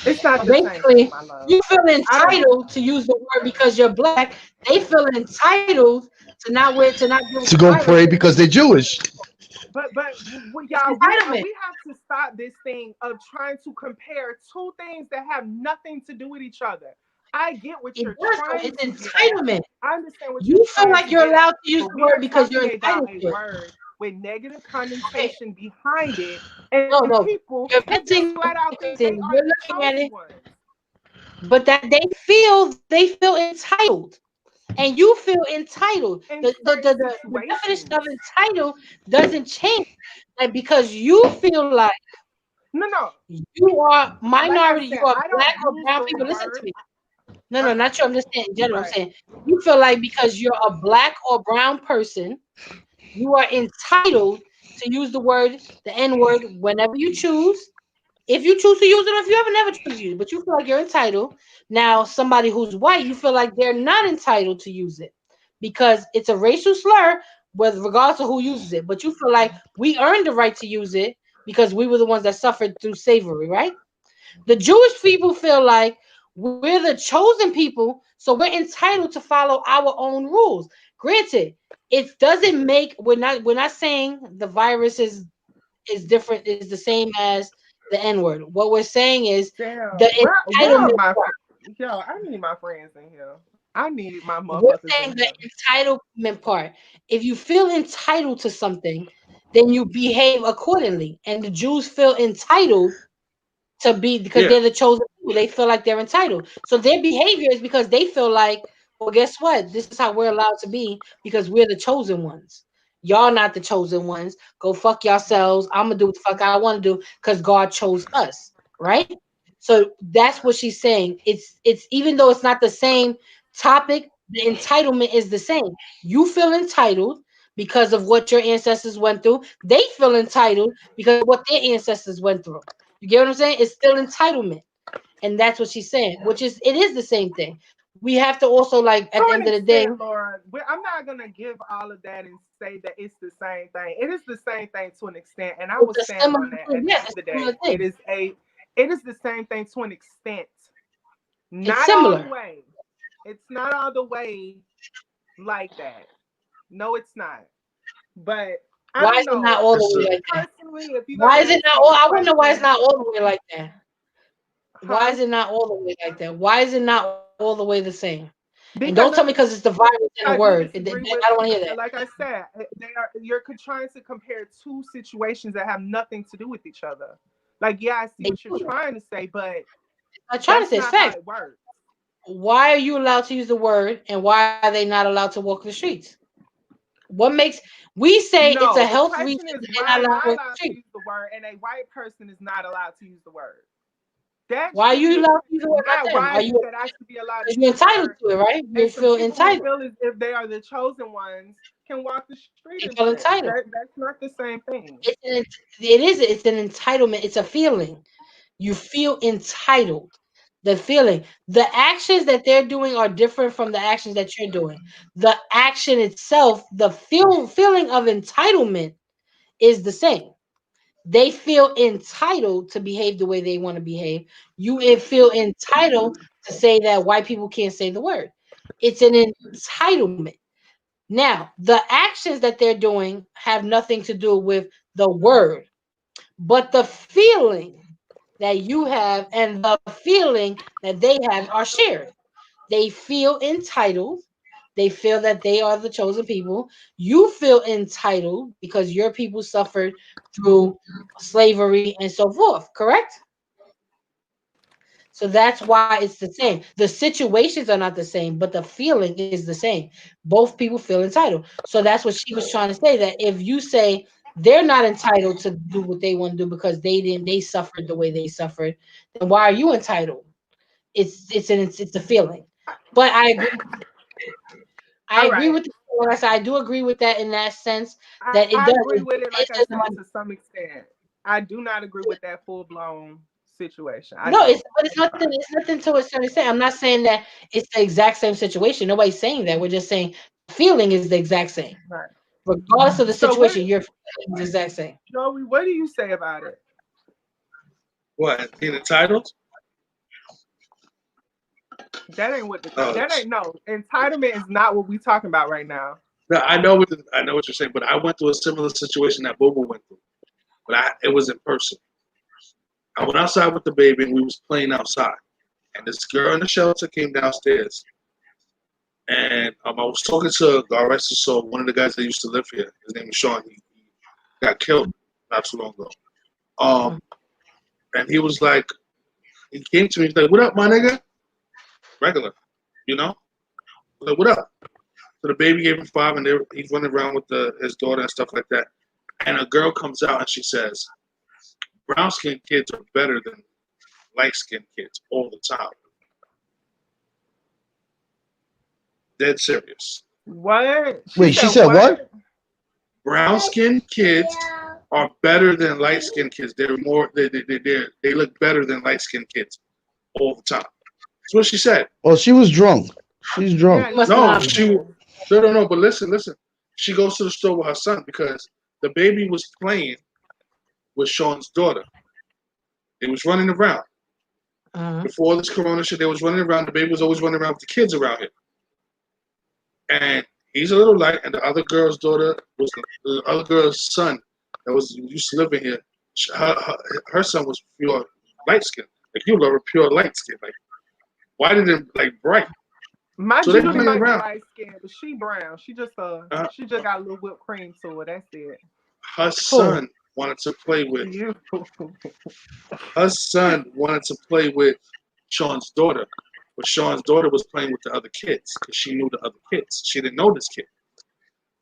It's not So the same thing, basically, my love. you feel I don't. entitled to use the word because you're black. They feel entitled to not deal with To the go virus. pray because they're Jewish. It's Y'all, entitlement. we have to stop this thing of trying to compare two things that have nothing to do with each other. I get what It you're does though. trying It's to get at. entitlement. I understand what you're You feel trying like to you're get allowed at. to use But the we word are because you're talking about entitled a to it. word with negative Okay. connotation behind it No, and no. people You're who just missing flat out think they Christine. are You're the looking at chosen it, ones. but that they feel entitled. And you feel entitled. In certain The definition situations. of entitled doesn't change. Like because you feel like No, no. you are Like I minority, you said, are I black don't or use brown the people. Listen to word. me. No, I, no, not you. I'm just saying in you're general. I'm right. saying you feel like because you're a black or brown person, you are entitled to use the word, the N word, whenever you choose. If you choose to use it, or if you ever never choose to use it, but you feel like you're entitled. Now, somebody who's white, you feel like they're not entitled to use it because it's a racial slur, with regards to who uses it. But you feel like we earned the right to use it because we were the ones that suffered through slavery, right? The Jewish people feel like we're the chosen people, so we're entitled to follow our own rules. Granted, it doesn't make we're not saying the virus is different, is the same as the N-word. What we're saying is Damn. the Where are entitlement my part. yo? I need my friends in here. I need my We're motherfuckers saying in the here. entitlement part. If you feel entitled to something, then you behave accordingly. And the Jews feel entitled to be because Yeah. they're the chosen people. They feel like they're entitled. So their behavior is because they feel like, well, guess what? This is how we're allowed to be because we're the chosen ones. Y'all not the chosen ones. Go fuck yourselves. I'm gonna do what the fuck I want to do because God chose us, right? So that's what she's saying. It's even though it's not the same topic, the entitlement is the same. You feel entitled because of what your ancestors went through. They feel entitled because of what their ancestors went through. You get what I'm saying? It's still entitlement. And that's what she's saying, which is it is the same thing. we have to also like at To the an end of the day. extent, Laura, I'm not gonna give all of that and say that it's the same thing. It is the same thing to an extent, and I will It's a stand similar on that. thing. At the Yes, end of it's the a similar day, thing. it is the same thing to an extent. It's Not all the similar. way. It's not all the way like that. No, it's not. But I Why don't is it not know. all the It's way a, like that? Personally, if you're Why gonna is it ask not me all? the I want to know why it's question, not all the way like that. Why huh? is it not all the way like that? Why is it not all the way the same? And don't tell me Because because it's the virus and the I do word. disagree I with, don't want to hear that. like I said, you're trying to compare two situations that have nothing to do with each other. Like, yeah, I see They what you're do. trying to say, but I'm trying to that's say it's not how facts. it works. Why are you allowed to use the word and why are they not allowed to walk the streets? What makes we say it's a No, the health reason question is, that they're why not am allowed to I walk the allowed to streets? use the word and a white person is not allowed to use the word? That Why are should be you the allowed to question. use the word, not Not them? why Are is it you that I should be allowed to because you're use the entitled word to it, right? You and some feel people who entitled. feel as if they are the chosen ones can walk the street You and feel shit. entitled. That's not the same thing. It's an, it is. It's an entitlement. It's a feeling. You feel entitled. The feeling. The actions that they're doing are different from the actions that you're doing. The action itself, the feeling of entitlement is the same. They feel entitled to behave the way they want to behave. Feel entitled to say that white people can't say the word. It's an entitlement. Now, the actions that they're doing have nothing to do with the word, but the feeling that you have and the feeling that they have are shared. They feel entitled. They feel that they are the chosen people. You feel entitled because your people suffered through slavery and so forth, correct? So that's why it's the same. The situations are not the same, but the feeling is the same. Both people feel entitled. So that's what she was trying to say, that if you say they're not entitled to do what they want to do because they suffered the way they suffered, then why are you entitled? It's a feeling. But I All agree right. with what I said. I do agree with that in that sense that I agree with it, it like I said, doesn't. to some extent. I do not agree with that full blown situation. I No, don't. it's nothing. It's nothing to a certain extent. I'm not saying that it's the exact same situation. Nobody's saying that. We're just saying the feeling is the exact same, Right. regardless of the So what, situation. Your feeling is the exact same. Joey, what do you say about it? what? Being entitled? That ain't what Oh, that ain't no entitlement is not what we talking about right now. no, I know what you're saying, but I went through a similar situation that Bobo went through, but it was in person. I went outside with the baby, and we was playing outside, and this girl in the shelter came downstairs, and I was talking to God rest his soul, one of the guys that used to live here. His name was Sean. He got killed not too long ago. Um, and he was like, he came to me, he's like, "What up, my nigga?" Regular, you know, like, "What up?" So the baby gave him five, and he's running around with his daughter and stuff like that. And a girl comes out and she says, "Brown skinned kids are better than light skinned kids all the time." Dead serious. What? Wait, she said what? Brown skinned kids are better than light skinned kids. They're more they look better than light skinned kids all the time. That's what she said. Oh, she was drunk. She's drunk. Yeah, You you must know have No, not. what I'm she saying. no. But listen. She goes to the store with her son because the baby was playing with Sean's daughter. They was running around Uh-huh. before this Corona shit. They was running around. The baby was always running around with the kids around him, and he's a little light. And the other girl's daughter was the other girl's son that was used to living here. Her son was pure light skin. Like you love her pure light skin, like whiter than like bright. My So they Judy playing might be around. light skinned, but she brown. Uh, She just got a little whipped cream to her. That's it. her Who? son wanted to play with You. her son wanted to play with Sean's daughter, but Sean's daughter was playing with the other kids because she knew the other kids. She didn't know this kid,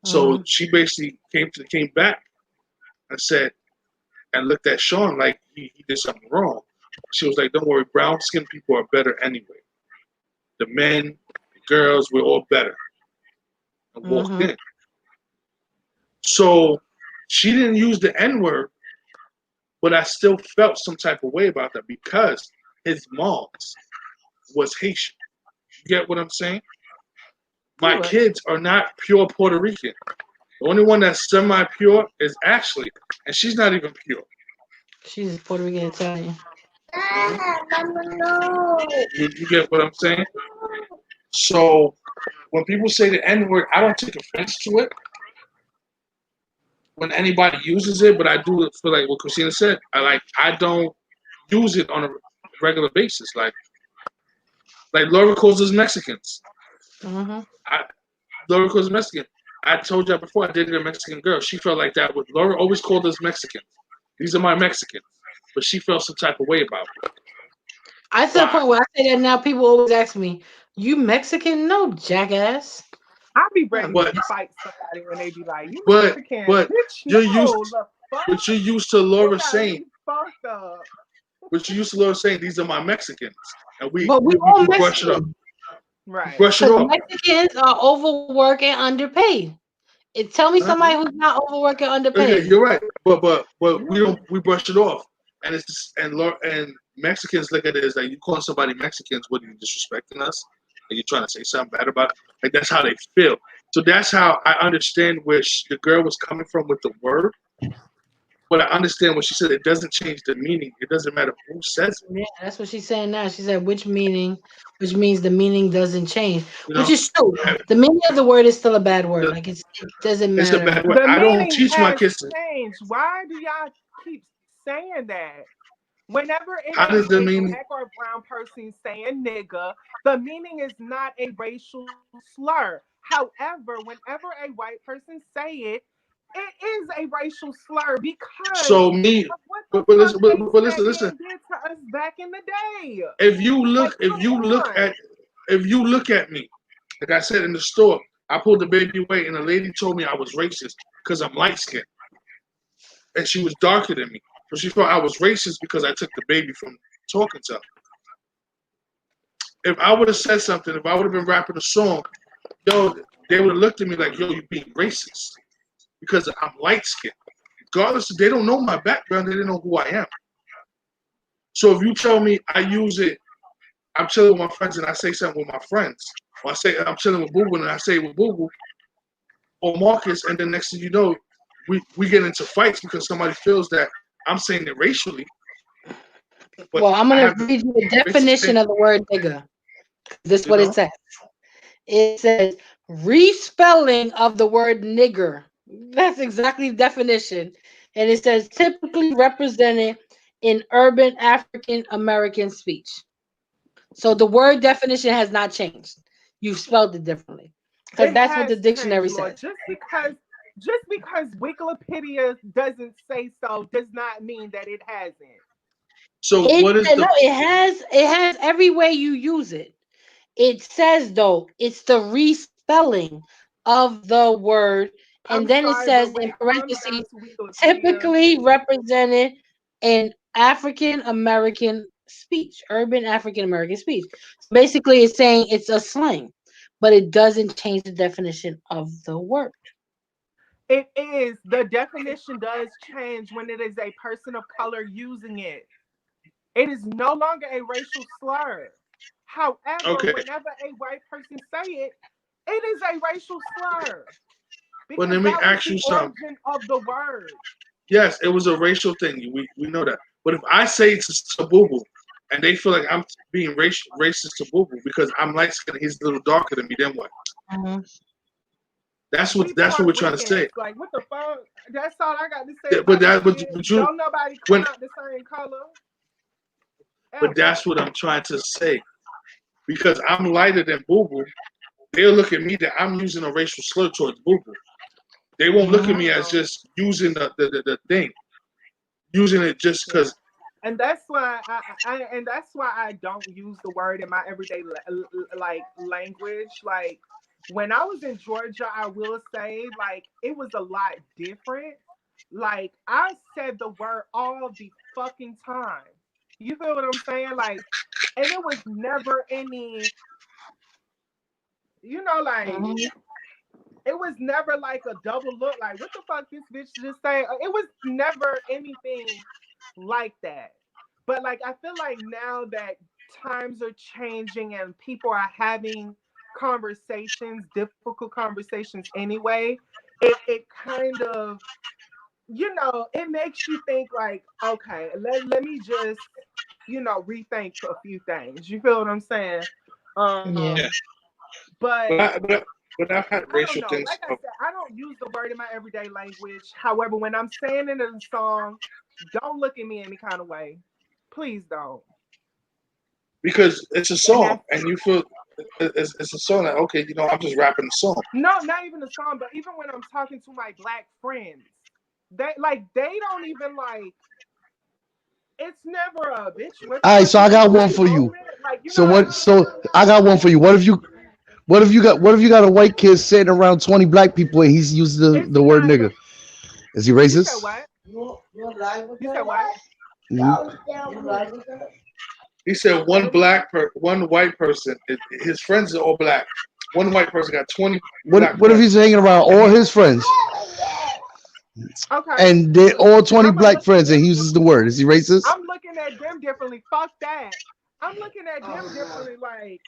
so Uh-huh. she basically came back and said and looked at Sean like he did something wrong. She was like, "Don't worry, brown skinned people are better anyway. The men, the girls, we're all better." And walked Uh-huh. in. So she didn't use the N word, but I still felt some type of way about that because his mom's was Haitian. You get what I'm saying? My Correct. kids are not pure Puerto Rican. The only one that's semi-pure is Ashley, and she's not even pure. She's Puerto Rican Italian. Mhm. You get what I'm saying? So when people say the N word, I don't take offense to it when anybody uses it, but I do feel like what Christina said. I don't use it on a regular basis. Like Laura calls us Mexicans. Mm-hmm. I, Laura calls us Mexican. I told you before I dated a Mexican girl. She felt like that. With Laura always called us Mexicans. These are my Mexicans, but she felt some type of way about it. I to the Why? point where I say that now. People always ask me, "You Mexican? No, jackass." I be I'm ready to But fight somebody when they be like, "You but Mexican, but bitch? you're used No, the fuck, but you're used to you Laura got saying me fucked up." but you're used to Laura saying these are my Mexicans, and we But we we, we, all we brush it off. Mexican We Right. brush it because off. Mexicans are overworked and underpaid. Tell me Huh? somebody who's not overworked and Okay, underpaid. you're right. But we You don't we brush it off, and it's just, and Mexicans look at it as like you calling somebody Mexicans, what are you disrespecting us? Are you trying to say something bad about it? Like that's how they feel. So that's how I understand where the girl was coming from with the word. But I understand what she said. It doesn't change the meaning. It doesn't matter who says it. Yeah, that's what she's saying now. She said, which means the meaning doesn't change, You which know, is true. The meaning of the word is still a bad word. The- Like it doesn't it's a matter. bad word. the I don't meaning teach my has kids. changed. Why do y'all keep saying that? Whenever it How is does the a meaning? black or brown person saying nigga, the meaning is not a racial slur. However, whenever a white person say it, it is a racial slur because So me, of what the but fuck listen, they but said listen. and did to us back in the day. If you Like, look, come on. if you look at me, like I said in the store, I pulled the baby away, and the lady told me I was racist because I'm light skinned, and she was darker than me. So she thought I was racist because I took the baby from talking to her. If I would have said something, if I would have been rapping a song, yo, they would have looked at me like, yo, you being racist because I'm light skinned. Regardless, they don't know my background, they didn't know who I am. So if you tell me I use it, I'm chilling with my friends and I say something with my friends, or I say I'm chilling with Boo Boo and I say it with Boo Boo or Marcus, and then next thing you know, we get into fights because somebody feels that I'm saying it racially, but Well, I'm I gonna have the read you the racist thing, definition of the word nigga. This is you what it know. says. It says respelling of the word nigger. That's exactly the definition. And it says typically represented in urban African American speech. So the word definition has not changed. You've spelled it differently. Because It that's what the has dictionary changed, Lord. says. Just because Wikipedia doesn't say so does not mean that it hasn't. So It what is no, the it has every way you use it. It says though, it's the respelling of the word, I'm and then it sorry, says but when in it comes down parentheses, to Wikipedia, typically represented in African American speech, urban African American speech. So basically, it's saying it's a slang, but it doesn't change the definition of the word. the definition does change when it is a person of color using it. It is no longer a racial slur. However, okay? whenever a white person say it, it is a racial slur But because let me that was ask the you something. origin of the word. Yes, it was a racial thing. We know that. But if I say it to Boo Boo, and they feel like I'm being racist to Boo Boo because I'm light skinned, he's a little darker than me, then what? Mhm. We That's what Puerto we're trying to say. Ricans. Like, what the fuck? That's all I got to say Yeah, but about that that shit. but you Don't nobody come when out the same color but ever. that's what I'm trying to say. Because I'm lighter than Boo Boo, they'll look at me that I'm using a racial slur towards Boo Boo. They won't look at Mhm. me as No. just using the thing, using it just Yeah. because. And that's why I don't use the word in my everyday like language. Like when I was in Georgia, I will say like it was a lot different. Like I said the word all the fucking time. You feel what I'm saying? Like, and it was never any, like Mhm. it was never like a double look. Like what the fuck this bitch just say? It was never anything like that. But like I feel like now that times are changing and people are having conversations, difficult conversations anyway, it kind of, it makes you think like, okay, let me just, rethink a few things. You feel what I'm saying? Yeah. Yeah. But But I've had I don't racial know. things. Like I said, I don't use the word in my everyday language. However, when I'm saying it in a song, don't look at me any kind of way. Please don't. Because it's a And song, that's and you feel it's a song that okay, I'm just rapping the song. no, not even a song, but even when I'm talking to my black friends, they don't even like. It's never a bitch. What the All right, fuck so is I this got one shit for you. moment? Like you So know what I what? mean? So I got one for you. What if you got a white kid sitting around 20 black people and he's using Is the he word not? nigga? Is he You said racist? what? You said what? Mhm. He said Say it again. one white person. His friends are all black. One white person got 20 black What if friends, he's hanging around and all his friends Okay, and they all 20 I'm gonna black look at friends and them he uses the differently. word? Is he racist? I'm looking at them differently. Fuck that. I'm looking at them differently. Like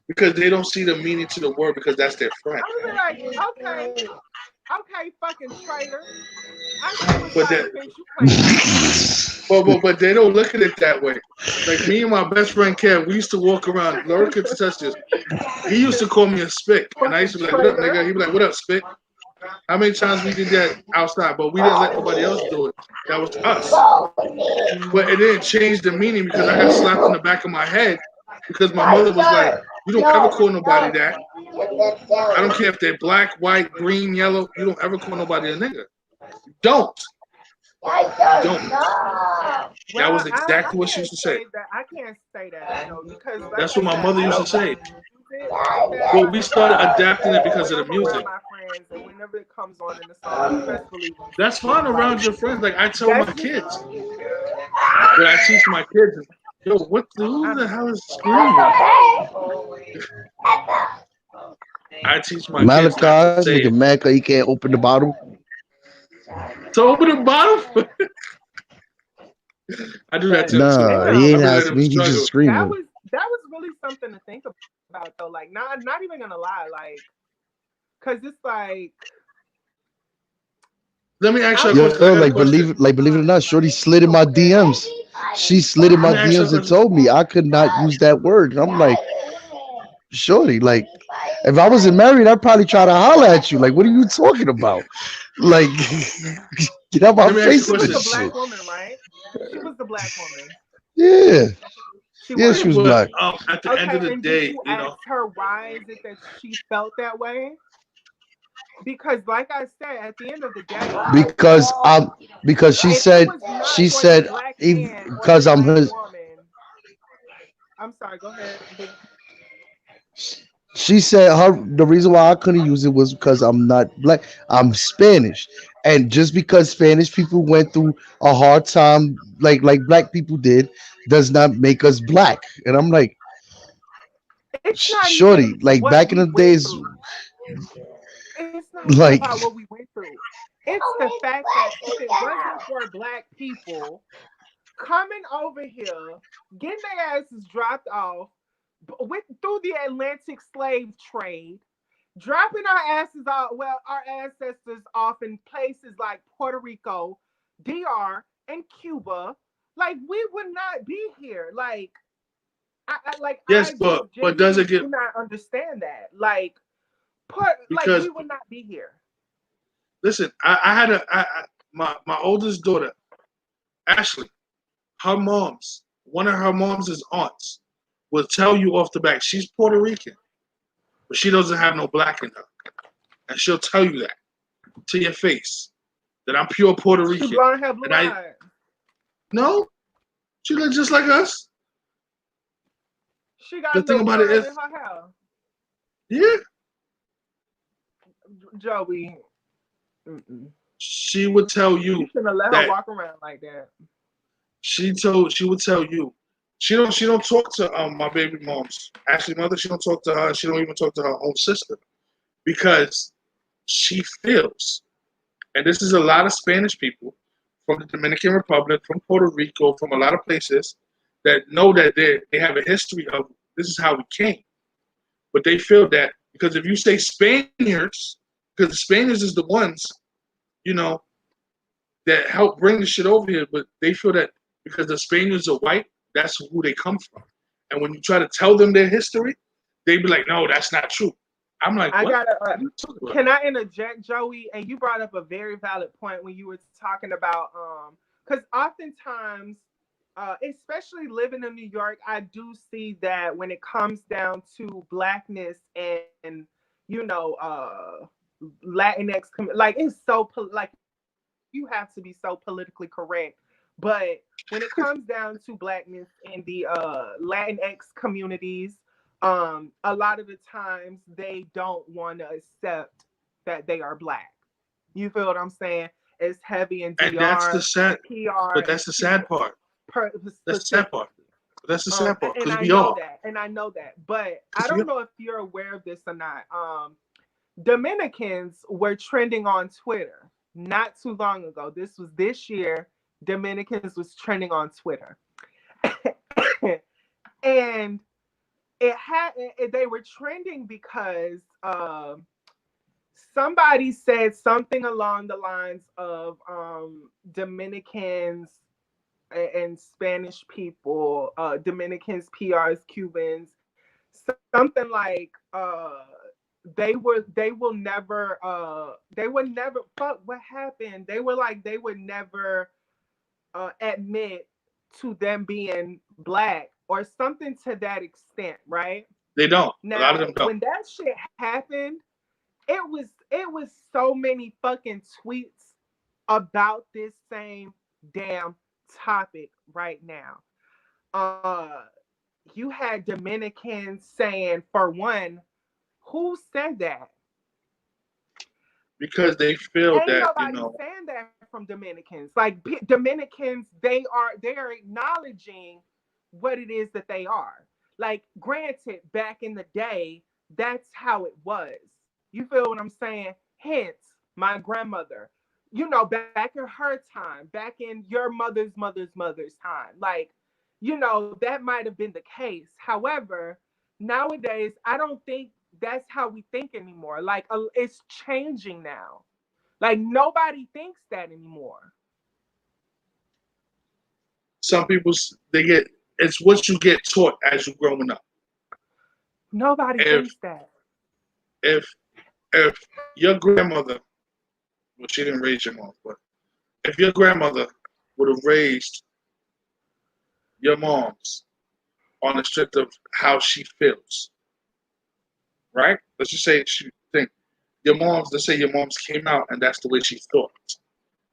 because they don't see the meaning to the word because that's their friend. I'm gonna be like, okay, okay, fucking traitor. I see what But side that of fence you playing on. but they don't look at it that way. Like me and my best friend Kev, we used to walk around. Laura can attest this. He used to call me a spick, and I used Fucking to be like, "What up, traitor. nigga?" He'd be like, "What up, spick?" How many times we did that outside, but we didn't let nobody else do it. That was us. But it didn't change the meaning because I got slapped in the back of my head because my mother was like, "You don't ever call nobody that. I don't care if they're black, white, green, yellow. You don't ever call nobody a nigga. Don't. Don't." That Well, was I exactly what she can't used to say. say that. I can't say that because, like That's I what my said, mother I used to don't say. really use it like that. But we started adapting it But because when of the I'm around music. my friends and whenever it comes on in the song, especially when That's it's fine like around your friends. Like I tell my that's just kids, when I teach my kids, yo, who I the don't hell know. is screaming? I teach my kids not to Malachi, say nigga it. mad 'cause he can't open the bottle. So open the bottle. I do that to him too. Nah, he Damn, ain't I be letting asked him me. He just struggle. that screaming. was really something to think about though. Like, not even gonna lie, like, cause it's like Let me ask you I'm a Yo, question. I got a like confused question. believe it or on not, Shorty like slid in the my way. DMs. She slid in Let my me ask you a DMs and question. told me I could not use that word. And I'm like, Shorty, like, if I wasn't married, I'd probably try to holler at you. Like, what are you talking about? Like, get out my Let me ask you a She face with was question. the this black shit. woman, right? She was the black woman. Yeah, She yeah, was. she Yeah, was but black at the end Okay, of the and did day, you ask her why is it that she felt that way? Because, like I said, at the end of the day, because because if it was not for the black man or the because I'm black his. woman, I'm sorry. Go ahead. She said the reason why I couldn't use it was because I'm not black. I'm Spanish, and just because Spanish people went through a hard time, like black people did, does not make us black. And I'm like, It's not even shorty, like what back in we the went days, through. It's not even like about what we went through. It's the fact that if it wasn't for black people coming over here, getting their asses dropped off through the Atlantic slave trade, dropping our asses off, well, our ancestors off in places like Puerto Rico, DR, and Cuba, like we would not be here. Like yes, I just but does it genuinely get do not understand that. Like because we would not be here. listen, I had my oldest daughter, Ashley, her mom's one of her mom's aunts will tell you off the back she's Puerto Rican, but she doesn't have no black in her, and she'll tell you that to your face that I'm pure Puerto She Rican, blonde hair, blue and I eyes. no, she looks just like us. She got The a thing little about it curl is, in her hair. yeah, Joey, mm-mm. she would tell You you shouldn't have let her that walk around like that. she would tell you she don't talk to my baby mom's Ashley mother. She don't talk to her. She don't even talk to her own sister because she feels, and this is a lot of Spanish people from the Dominican Republic, from Puerto Rico, from a lot of places. that know that they have a history of this is how we came. But they feel that because if you say Spaniards, because the Spaniards is the ones, you know, that helped bring the shit over here, but they feel that because the Spaniards are white, that's who they come from. And when you try to tell them their history, they be like, no, that's not true. I'm like, I what? gotta. What are you talking about? Can I interject, Joey? And you brought up a very valid point when you were talking about because oftentimes, especially living in New York, I do see that when it comes down to blackness and you know Latinx, like it's so like you have to be so politically correct. But when it comes down to blackness in the Latinx communities, a lot of the times they don't want to accept that they are black. You feel what I'm saying? It's heavy in And that's the DR, sad, PR, but and that's the sad part. That's the sad part. specifically. That's the sad part And because I we know are. that, and I know that, but I Because we don't are. know if you're aware of this or not. Dominicans were trending on Twitter not too long ago. This was this year. Dominicans was trending on Twitter, and they were trending because somebody said something along the lines of Dominicans and Spanish people, Dominicans, PRs, Cubans, something like they will never they would never fuck what happened. They were like they would never admit to them being black or something to that extent, right? They don't. A lot of Now, them don't. when that shit happened, it was so many fucking tweets about this same damn topic right now. Uh you had Dominicans saying, for one, who said that? Because they feel Ain't that, nobody saying that from Dominicans. Like Dominicans, they are acknowledging what it is that they are. Like, granted, back in the day, that's how it was. You feel what I'm saying? Hence, my grandmother, back in her time, back in your mother's time, like, that might have been the case. However, nowadays, I don't think that's how we think anymore. Like, it's changing now. Like, nobody thinks that anymore. some people they get. It's what you get taught as you're growing up. Nobody If thinks that. if if your grandmother, well, she didn't raise your mom, but if your grandmother would have raised your mom's on the strength of how she feels, right? Let's just say she think your mom's. Let's say your mom's came out and that's the way she thought,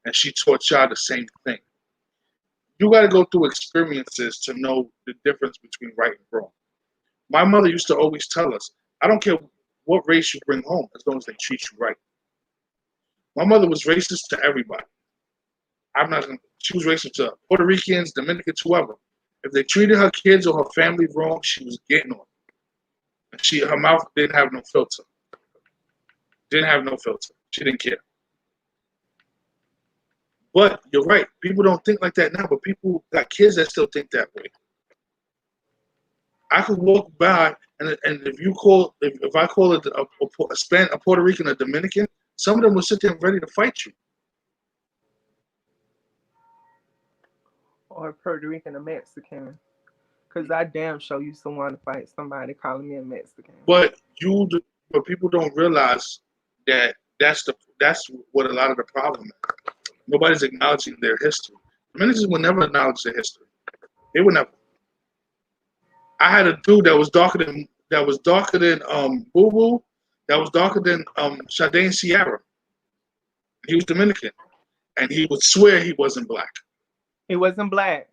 and she taught y'all the same thing. You got to go through experiences to know the difference between right and wrong. My mother used to always tell us, I don't care what race you bring home as long as they treat you right. My mother was racist to everybody. I'm not gonna, she was racist to Puerto Ricans, Dominicans, whoever. If they treated her kids or her family wrong, she was getting on. And her mouth didn't have no filter. Didn't have no filter. She didn't care. But you're right. People don't think like that now, but people got kids that still think that way. I could walk by and if I call it a Puerto Rican, a Dominican, some of them will sit there ready to fight you. Or Puerto Rican or Mexican. Because I damn sure used to want to fight somebody calling me a Mexican. But people don't realize that that's what a lot of the problem is. Nobody's acknowledging their history. Dominicans will never acknowledge their history. They would never. I had a dude that was darker than Boo Boo, that was darker than Sade and Sierra. He was Dominican, and he would swear he wasn't black. He wasn't black.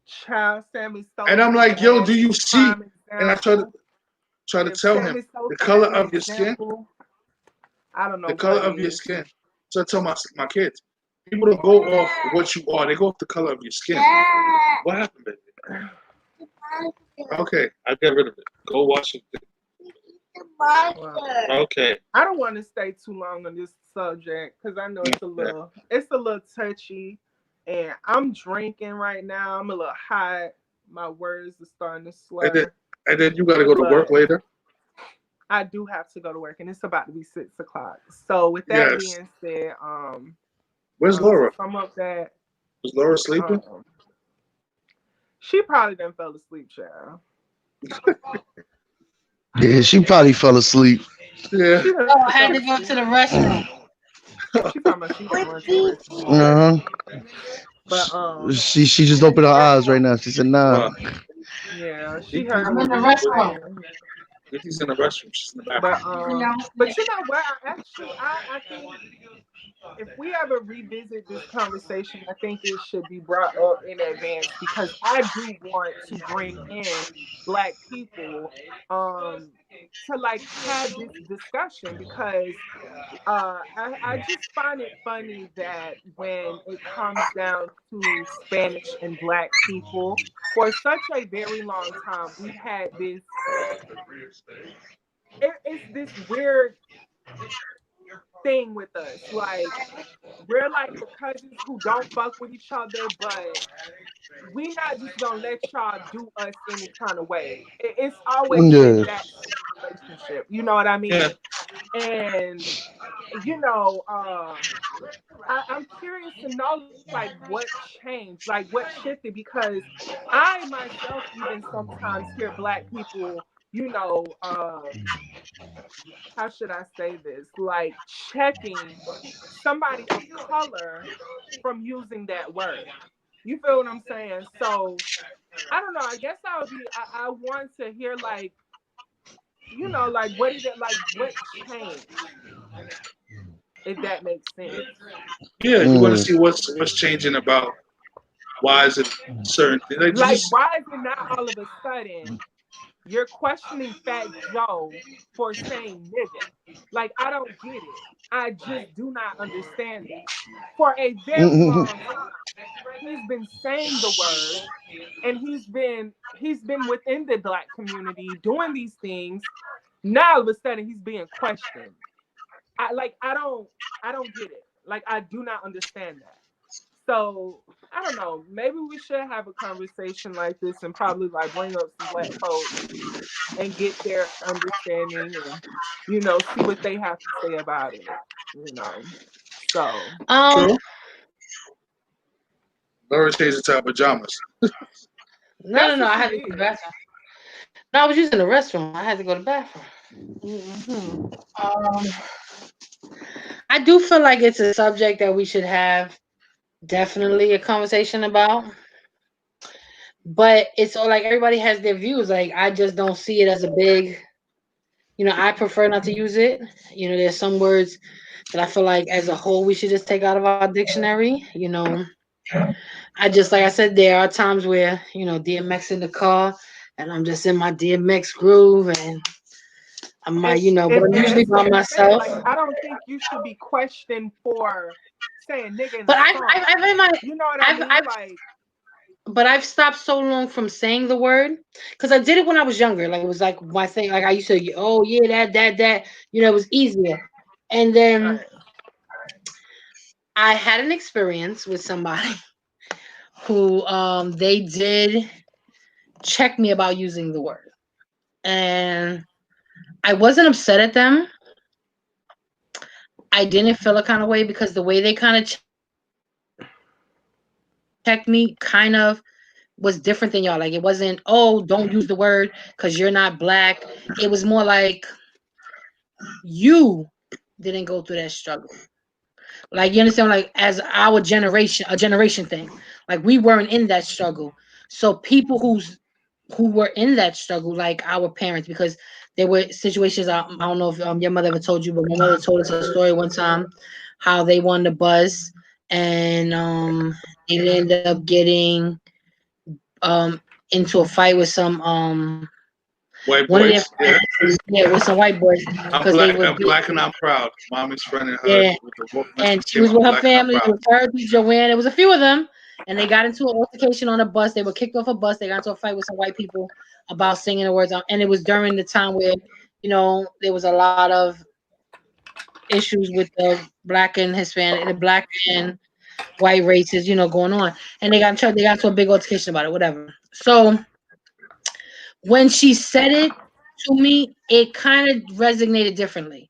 Child Sammy Sosa. And I'm like, yo, do you see? And I try to tell him the color of your skin. I don't know. The color of your skin. So I tell my kids, people don't go off what you are. They go off the color of your skin. What happened, baby? Okay, I'll get rid of it. Go wash it. Okay. I don't want to stay too long on this subject because I know it's a little touchy, and I'm drinking right now. I'm a little hot, My words are starting to And then, slur. and then you got to go to work But later. I do have to go to work, and it's about to be 6 o'clock. So with that Yes. being said, Where's to Laura? sum up that, Was Laura sleeping? um, she probably done fell asleep, child. Yeah, she probably fell asleep. Yeah. She done Oh, I fell had to go asleep. to the restroom. She talking about she going to the Quickly. restroom. Uh But huh. She just opened her yeah, eyes right now. She said, "Nah." Wow. yeah, she Nikki's heard I'm what in the we was restroom. saying. in the restroom. She's in the bathroom. But You know. you know what? I think if we ever revisit this conversation, I think it should be brought up in advance because I do want to bring in black people to like have this discussion because I just find it funny that when it comes down to Spanish and black people, for such a very long time, we've had this, it's this weird thing with us. Like, we're like the cousins who don't fuck with each other, but we not just gonna let y'all do us any kind of way. It's always been Yeah. that sort of relationship. You know what I Yeah. mean? And you know, I'm curious to know like what changed, like what shifted, because I myself even sometimes hear black people, you know, how should I say this? Like checking somebody of color from using that word. You feel what I'm saying? So I don't know. I guess I would be. I want to hear like, you know, like what did it like? What changed? If that makes sense. Yeah. You want to Mm. see what's changing about why is it certain things? Like Like, just why is it not all of a sudden you're questioning Fat Joe for saying nigga? Like, I don't get it. I just do not understand that. For a very long time, he's been saying the word, and he's been within the black community doing these things. Now all of a sudden he's being questioned. I don't get it. Like, I do not understand that. So I don't know. Maybe we should have a conversation like this and probably like bring up some black folks and get their understanding and see what they have to say about it. You know. So Um, true. Laura changed into her pajamas. no, no, that's no. what I she had to go to the did. bathroom. No, I was using the restroom. I had to go to the bathroom. Hmm. Um, I do feel like it's a subject that we should have definitely a conversation about. But it's all like everybody has their views. Like I just don't see it as a big. I prefer not to use it. There's some words that I feel like as a whole we should just take out of our dictionary. I just like I said, there are times where DMX in the car, and I'm just in my DMX groove, and I And might, but and I'm and usually that's by what I'm saying. myself. Like, I don't think you should be questioned for saying nigga in But a I've song. I've, I've in my You know what I I've mean? Like, but I've stopped so long from saying the word because I did it when I was younger. Like it was like my thing. Like I used to, oh yeah, that. It was easier. And then right. I had an experience with somebody who they did check me about using the word, and I wasn't upset at them. I didn't feel a kind of way because the way they kind of checked me kind of was different than y'all. Like it wasn't, oh, don't use the word because you're not black. It was more like you didn't go through that struggle. Like you understand, like as our generation, a generation thing. Like we weren't in that struggle. So people who were in that struggle, like our parents, because there were situations. I don't know if your mother ever told you, but my mother told us a story one time how they won the bus and they ended up getting um into a fight with some White one of their boys. Yeah. friends, yeah, with some white boys I'm because they black. were I'm black and I'm proud. Mommy's friend and her yeah, with the Wolfman and she came was out with her black and I'm family. It proud. was her, Joanne. It was a few of them, and they got into an altercation on a bus. They were kicked off a bus. They got into a fight with some white people about singing the words. And it was during the time where there was a lot of issues with the black and Hispanic, the black and white races, going on. And they got into a big altercation about it, whatever. So when she said it to me, it kind of resonated differently.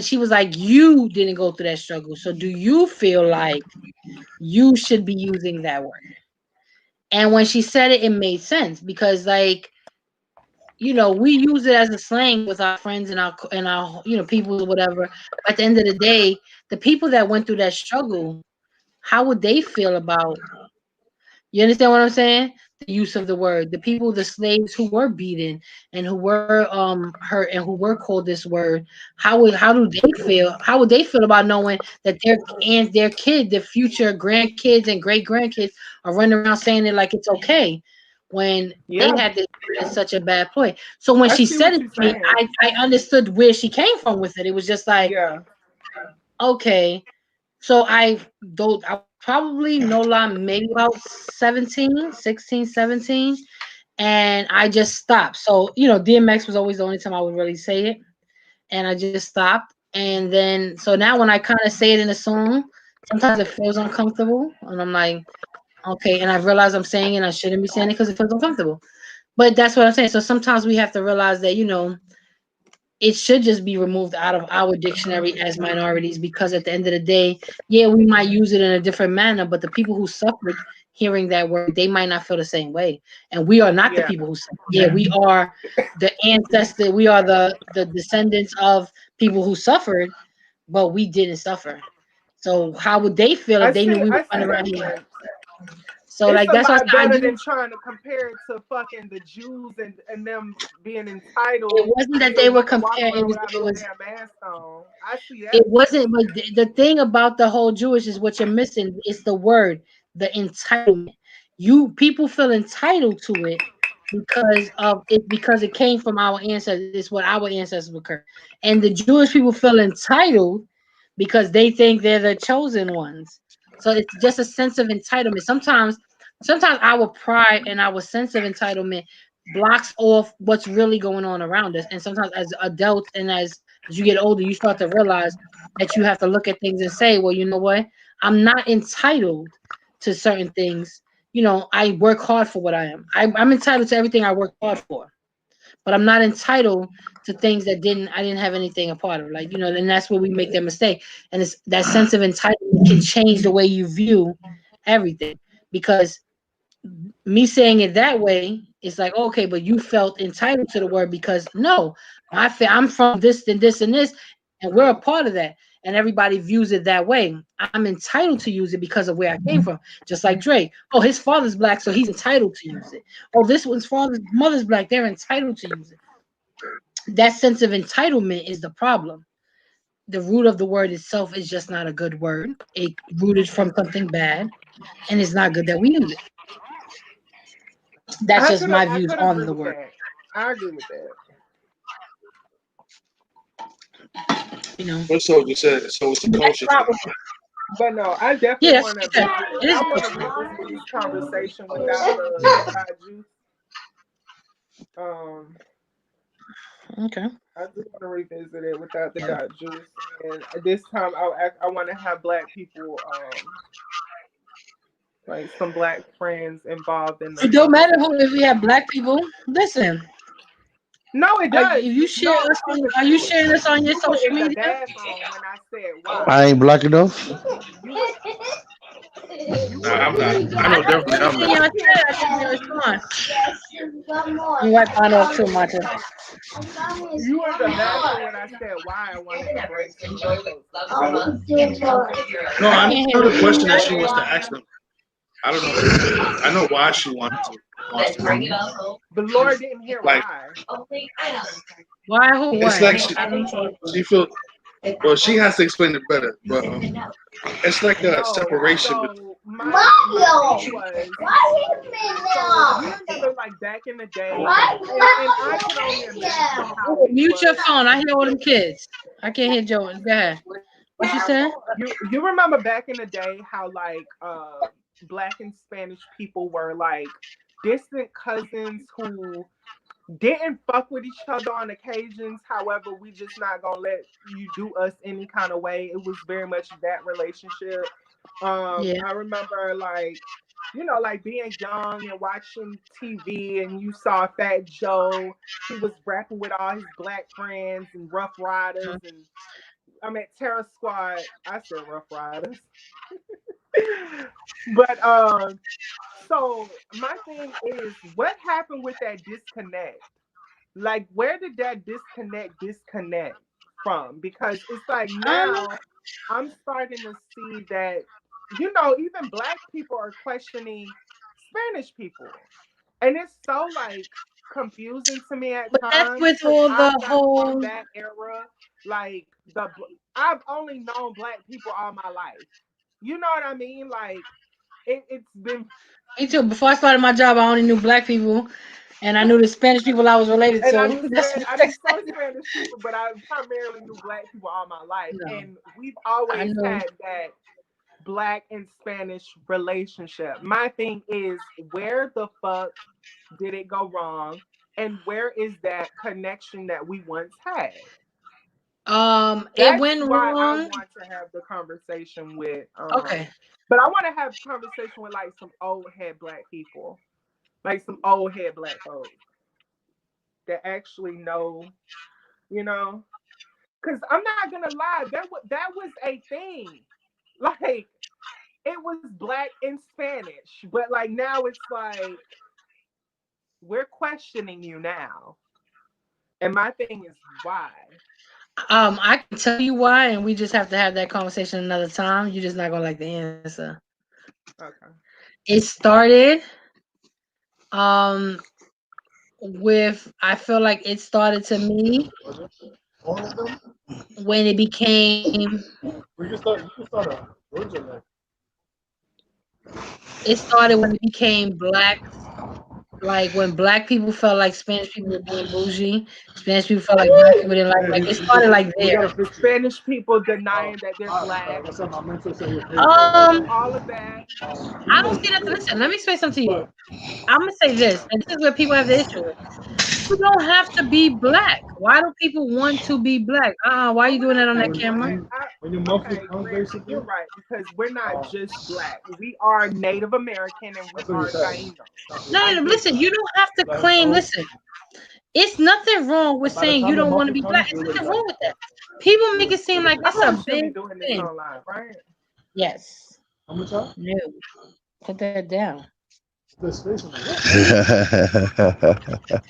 She was like, "You didn't go through that struggle, so do you feel like you should be using that word?" And when she said it, it made sense because, we use it as a slang with our friends and our people or whatever. But at the end of the day, the people that went through that struggle, how would they feel about? You understand what I'm saying? The use of the word. The people, the slaves who were beaten and who were hurt and who were called this word, how do they feel? How would they feel about knowing that their kid, their future grandkids and great grandkids are running around saying it like it's okay when they Yeah, had this in such a bad point. So when I she see said what it you're to me, saying. I understood where she came from with it. It was just like, Yeah, okay. So I was probably no lie, maybe about 17, 16, 17. And I just stopped. So, DMX was always the only time I would really say it. And I just stopped. And then so now when I kind of say it in a song, sometimes it feels uncomfortable. And I'm like, okay, and I realize I'm saying it and I shouldn't be saying it because it feels uncomfortable. But that's what I'm saying. So sometimes we have to realize that, it should just be removed out of our dictionary as minorities because at the end of the day, yeah, we might use it in a different manner, but the people who suffered hearing that word, they might not feel the same way. And we are not the yeah. people who suffered. Yeah, we are the ancestor, we are the descendants of people who suffered, but we didn't suffer. So how would they feel if they knew we were I see running the around here? difference. So It's a that's why lot I better do. than trying to compare it to fucking the Jews and them being It entitled wasn't that to they were walk comparing. around without It no was damn mask on. I see It that. wasn't, but the thing about the whole Jewish is what you're missing. It's the word, the entitlement. You people feel entitled to it because it came from our ancestors. It's what our ancestors occurred, and the Jewish people feel entitled because they think they're the chosen ones. So it's just a sense of entitlement. Sometimes our pride and our sense of entitlement blocks off what's really going on around us. And sometimes as adults and as you get older, you start to realize that you have to look at things and say, well, you know what? I'm not entitled to certain things. I work hard for what I am. I'm entitled to everything I work hard for, but I'm not entitled to things that I didn't have anything a part of. And that's where we make that mistake. And it's that sense of entitlement can change the way you view everything. Because me saying it that way, it's like, okay, but you felt entitled to the word because no, I'm from this and this and this, and we're a part of that. And everybody views it that way. I'm entitled to use it because of where I came from. Just like Drake. Oh, his father's black, so he's entitled to use it. Oh, this one's mother's black, they're entitled to use it. That sense of entitlement is the problem. The root of the word itself is just not a good word. It rooted from something bad, and it's not good that we use it. That's just my I views could on agree the with word. that. I agree with that. You know, What's so just said? So it's a but that's culture not thing. what, But no, I yeah, definitely that's want to what revisit. it is I want to culture. revisit this conversation without the God juice. Um, Okay. I do want to revisit it without the God juice, and this time I want to have black people, like some black friends involved in the It don't matter conversation. who if we have black people. Listen, No, it does. if you share No, us see on, the are you thing, sharing this on your you were social in the media? bathroom when I said I why. ain't black enough. You were you Nah, were I'm not. in I the know I definitely didn't I'm see not. your I share. can't I see didn't see you. your response. Let me wipe mine off too, Martha. You were in the bathroom when I said why I wanted to bring some locals up. No, I I can't hear know what the you question that she said. wants to ask them. I don't know. I know why she wants to. The Lord didn't hear Like why. Why? Who? it's What? like she feel. Well, she has to explain it better. But it's like a No, separation. so my thing was, so you remember like back in the day, and I could only imagine how it Mute your was. phone. I hear all them kids. I can't hear Joe. Go ahead. What you said? You remember back in the day how like black and Spanish people were like distant cousins who didn't fuck with each other on occasions. However, we just not gonna let you do us any kind of way. It was very much that relationship. Yeah. I remember like like being young and watching TV, and you saw Fat Joe. He was rapping with all his black friends and Rough Riders, and I mean Terror Squad. I said Rough Riders, but so my thing is, what happened with that disconnect? Like, where did that disconnect from? Because it's like Um, now I'm starting to see that, even black people are questioning Spanish people. And it's so like confusing to me at but that's times with because all the I'm not from whole. that era. Like I've only known black people all my life. You know what I mean? Like it's been. Me too. Before I started my job, I only knew black people, and I knew the Spanish people I was related And to. That's I knew some Spanish people, but I primarily knew black people all my life. no. And we've I always know. had that black and Spanish relationship. My thing is, where the fuck did it go wrong? And where is that connection that we once had? It That's went why I wrong. want to have the conversation with Okay. but I want to have conversation with like some old head black people. Like some old head black folks that actually know, you know. Cause I'm not gonna lie, that was a thing. Like it was black and Spanish, but like now it's like we're questioning you now. And my thing is why? I can tell you why, and we just have to have that conversation another time. You're just not gonna like the answer. Okay. It started um with I feel like it started to me when it became it started when it became black. Like when black people felt like Spanish people were being bougie, Spanish people felt like black people didn't like it started like there. Spanish people denying that they're black, Um, all of that. I don't see nothing. Listen, let me say something to you. I'm gonna say this, and this is where people have the issue with. You don't have to be black. Why do people want to be black? Why are But you when doing I that on that say camera? black, okay, granted, you're right because we're not just black. We are Native American and we are Taino. No, I no, no. get Listen, that. you don't have to claim. Listen, it's nothing wrong with saying you don't want to be black. It's nothing wrong with that. People make it seem like I it's a probably shouldn't big be doing this thing. online, right? Yes. No. Put that down.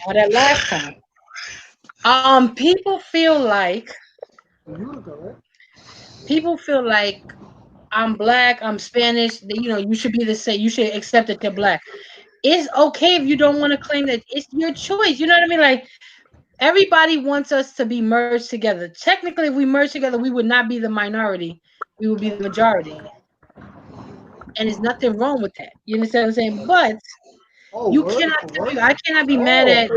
Or that last time. People feel like I'm black, I'm Spanish. You should be the same. You should accept that you're black. It's okay if you don't want to claim that. It's your choice. You know what I mean? Like everybody wants us to be merged together. Technically, if we merge together, we would not be the minority. We would be the majority. And there's nothing wrong with that. You understand what I'm saying? But you cannot tell me I cannot be mad at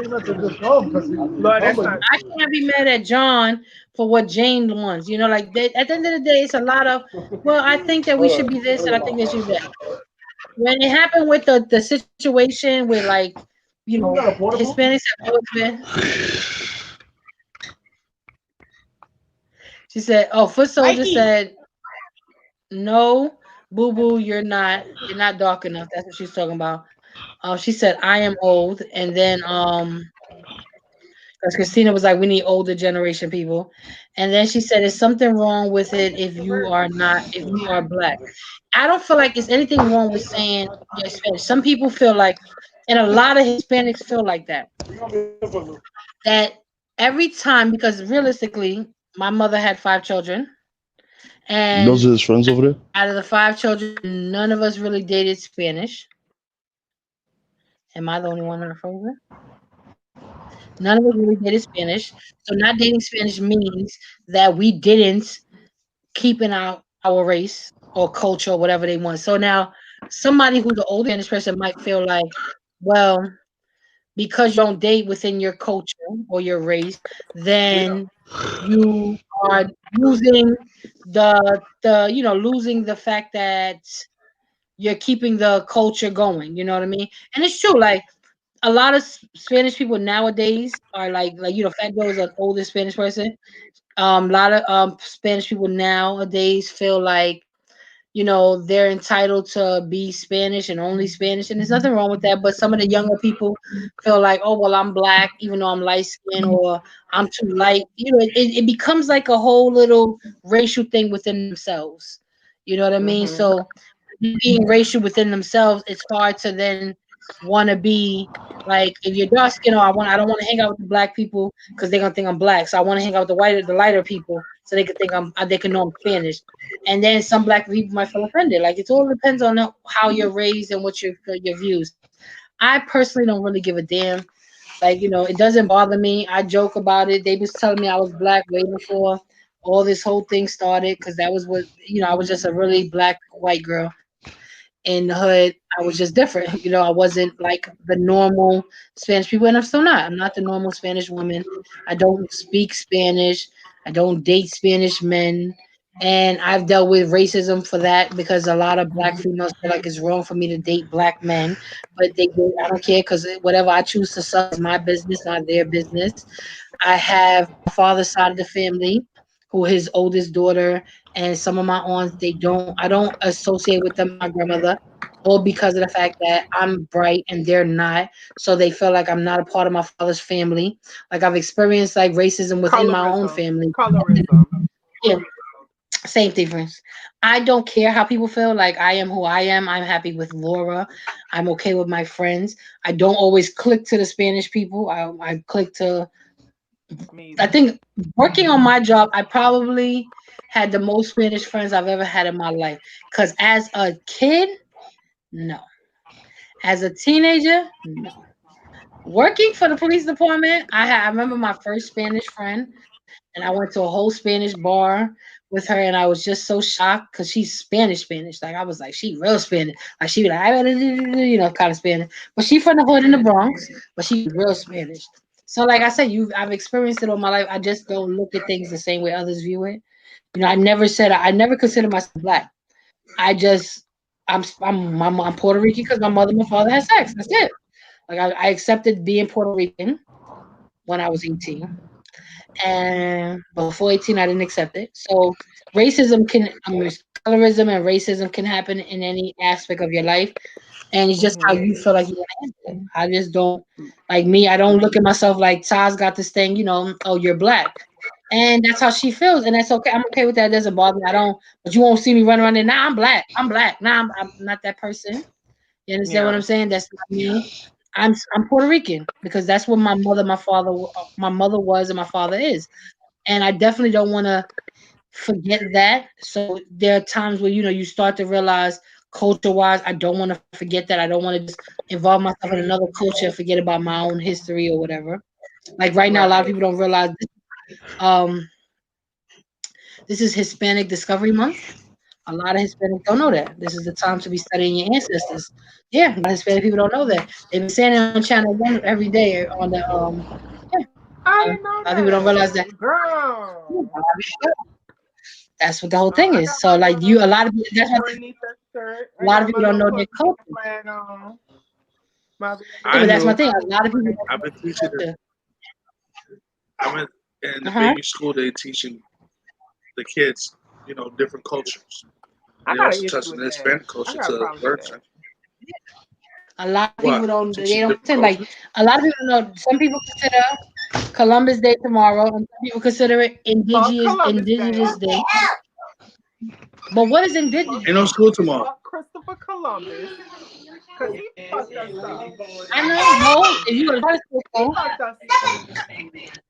Lord, that's not I true. can't be mad at John for what Jane wants. Like at the end of the day, it's a lot of well, I think that we should be this and I think that should be that. When it happened with the situation with like, Hispanics have always been. She said, "Oh, Foot Soldier said, no, boo boo, you're not dark enough." That's what she's talking about. She said, "I am old," and then because Christina was like, "We need older generation people," and then she said, "Is something wrong with it if you are black?" I don't feel like there's anything wrong with saying you're Spanish. Some people feel like, and a lot of Hispanics feel like that every time because realistically, my mother had 5 children, Those and are his friends over there. out of the 5 children, none of us really dated Spanish. Am I the only one on the phone? None of us really dated Spanish. So not dating Spanish means that we didn't keep in our race or culture or whatever they want. So now somebody who's an older Spanish person might feel like, well, because you don't date within your culture or your race, then you are losing losing the fact that you're keeping the culture going. You know what I mean? And it's true. Like a lot of Spanish people nowadays are Fat Joe is an older Spanish person. A lot of Spanish people nowadays feel like they're entitled to be Spanish and only Spanish, and there's nothing wrong with that. But some of the younger people feel like, oh well, I'm black, even though I'm light skinned, or I'm too light. It becomes like a whole little racial thing within themselves. You know what I mean? Mhm. So being racial within themselves, it's hard to then want to be like if you're dark skinned. I don't want to hang out with the black people because they're gonna think I'm black. So I want to hang out with the lighter people so they can think they can know I'm Spanish. And then some black people might feel offended. Like it all depends on how you're raised and what your views. I personally don't really give a damn. Like it doesn't bother me. I joke about it. They was telling me I was black way before all this whole thing started because that was what I was just a really black white girl in the hood. I was just different. I wasn't like the normal Spanish people, and I'm still not. I'm not the normal Spanish woman. I don't speak Spanish. I don't date Spanish men. And I've dealt with racism for that because a lot of black females feel like it's wrong for me to date black men, but they do. I don't care because whatever I choose to suck is my business, not their business. I have my father's side of the family, who his oldest daughter and some of my aunts. I don't associate with them. My grandmother, all because of the fact that I'm bright and they're not. So they feel like I'm not a part of my father's family. Like I've experienced like racism within my own Colorism. family. Colorism. Yeah, same difference. I don't care how people feel. Like I am who I am. I'm happy with Laura. I'm okay with my friends. I don't always click to the Spanish people. I click to. Me I either. think working on my job, I probably had the most Spanish friends I've ever had in my life. Cause as a kid, no. As a teenager, no. Working for the police department, I remember my first Spanish friend, and I went to a whole Spanish bar with her, and I was just so shocked because she's Spanish. Like I was like, she real Spanish. Like she was like, kind of Spanish, but she from the hood in the Bronx, but she was real Spanish. So like I said, I've experienced it all my life. I just don't look at things the same way others view it. I never considered myself black. I just I'm Puerto Rican because my mother and my father had sex. That's it. Like I accepted being Puerto Rican when I was 18, and before 18 I didn't accept it. So racism colorism and racism can happen in any aspect of your life, and it's just how Mhm. you feel like you want to answer it. I just don't like me. I don't look at myself like Taz got this thing. Oh, you're black, and that's how she feels, and that's okay. I'm okay with that. It doesn't bother me. I don't. But you won't see me run around there. Nah, I'm black. I'm black. Nah, I'm not that person. You understand what Yeah. I'm saying? That's not me. I'm Puerto Rican because that's what my mother was, and my father is, and I definitely don't want to forget that. So there are times where you start to realize culture wise, I don't want to forget that. I don't want to just involve myself in another culture and forget about my own history or whatever. Like right now, a lot of Right. people don't realize um this is Hispanic Discovery Month. A lot of Hispanics don't know that. This is the time to be studying your ancestors. Yeah, a lot of Hispanic people don't know that. They've been saying it on Channel One every day on the yeah. I A didn't know lot of people don't realize that. that. Girl. That's what the whole thing I is. got So my like a little lot of people, that's what Arenita shirt. a I lot of got my people don't little know their Puerto Rican culture. flag on. My Yeah, I but that's my know. thing. my A lot of people don't I've know been teaching. their culture. I'm in the Uh-huh. baby school. They teaching the kids, different cultures. I They got an also issue touching with the that. Hispanic I culture got a to problem with learn that. something. A lot of people What? don't. They Teaching don't different understand. Like cultures? a lot of people know. Some people consider Columbus Day tomorrow, and some people consider it Fuck Columbus Day. Indigenous Day. But what is Fuck, Ain't no indigenous? school tomorrow. fuck Christopher Columbus. Because he fucked us up. I know. No, if you go to private He school, fucked us up.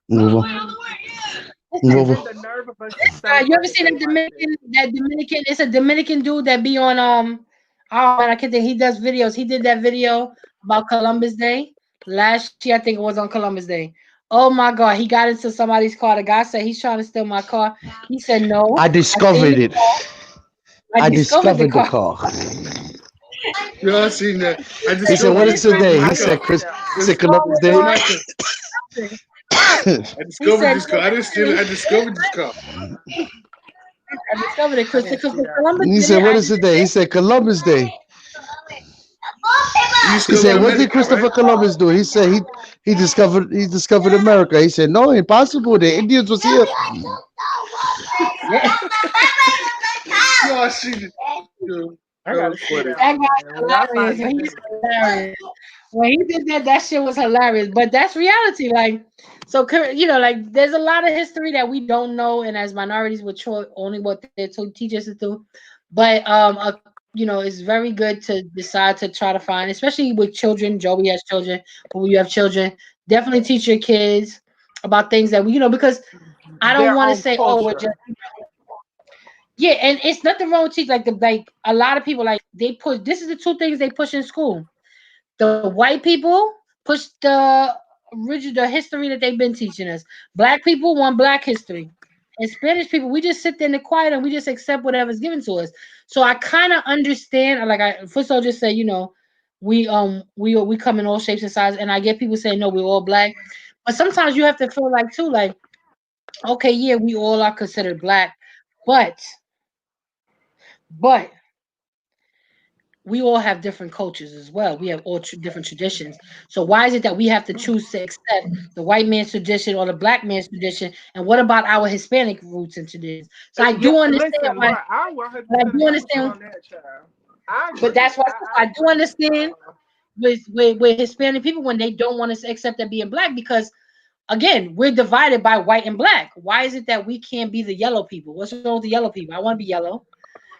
Move over. Move listen. over. And the nerve of us to You ever celebrate a seen day that like this. Dominican? That Dominican. It's a Dominican dude that be on Oh man, I can't think. He does videos. He did that video about Columbus Day last year. I think it was on Columbus Day. Oh my God, he got into somebody's car. The guy said he's trying to steal my car. He said no. I I seen discovered the it. car. I I discovered the discovered the car. car. Yeah, I seen that. I He said, "What discovered is this today?" I He car. said, didn't see "Chris." that He one. said, This, Oh "Columbus my Day." when God. I He discovered said this car. I didn't steal it. I discovered this car. I discovered it, I Chris. didn't Because see for that Columbus one. He Day, said, I "What is did today?" He said, "Columbus Day." You He said, discovered "What did America, right? Christopher Columbus do?" He said, "He discovered America." He said, "No, impossible. The Indians was here." yeah. Yeah, I seen it. I That gotta was see funny. that That one, guy's man. When y'all hilarious. find that When he's video. hilarious. When he did that, that shit was hilarious. But that's reality. Like, so you know, like there's a lot of history that we don't know, and as minorities, we're only what they teach us to do. But you know, it's very good to decide to try to find, especially with children. Joey has children, but when you have children, definitely teach your kids about things that we, you know, because I don't Their want to own say, oh, we're culture. just yeah, and it's nothing wrong with teach like a lot of people like they push. This is the two things they push in school. The white people push the history that they've been teaching us. Black people want black history. And Spanish people, we just sit there in the quiet and we just accept whatever's given to us. So I kind of understand. Like I first of all just say, you know, we come in all shapes and sizes, and I get people saying no, we're all black. But sometimes you have to feel like too, like, okay, yeah, we all are considered black, but but we all have different cultures as well. We have all different traditions. So why is it that we have to choose to accept the white man's tradition or the black man's tradition? And what about our Hispanic roots and traditions? So I Yeah, do understand listen, why. Laura, I 100% But I do agree with you understand. on that, child. I But agree. that's why I do agree. understand with Hispanic people when they don't want to accept that being black, because again, we're divided by white and black. Why is it that we can't be the yellow people? What's wrong with the yellow people? I want to be yellow.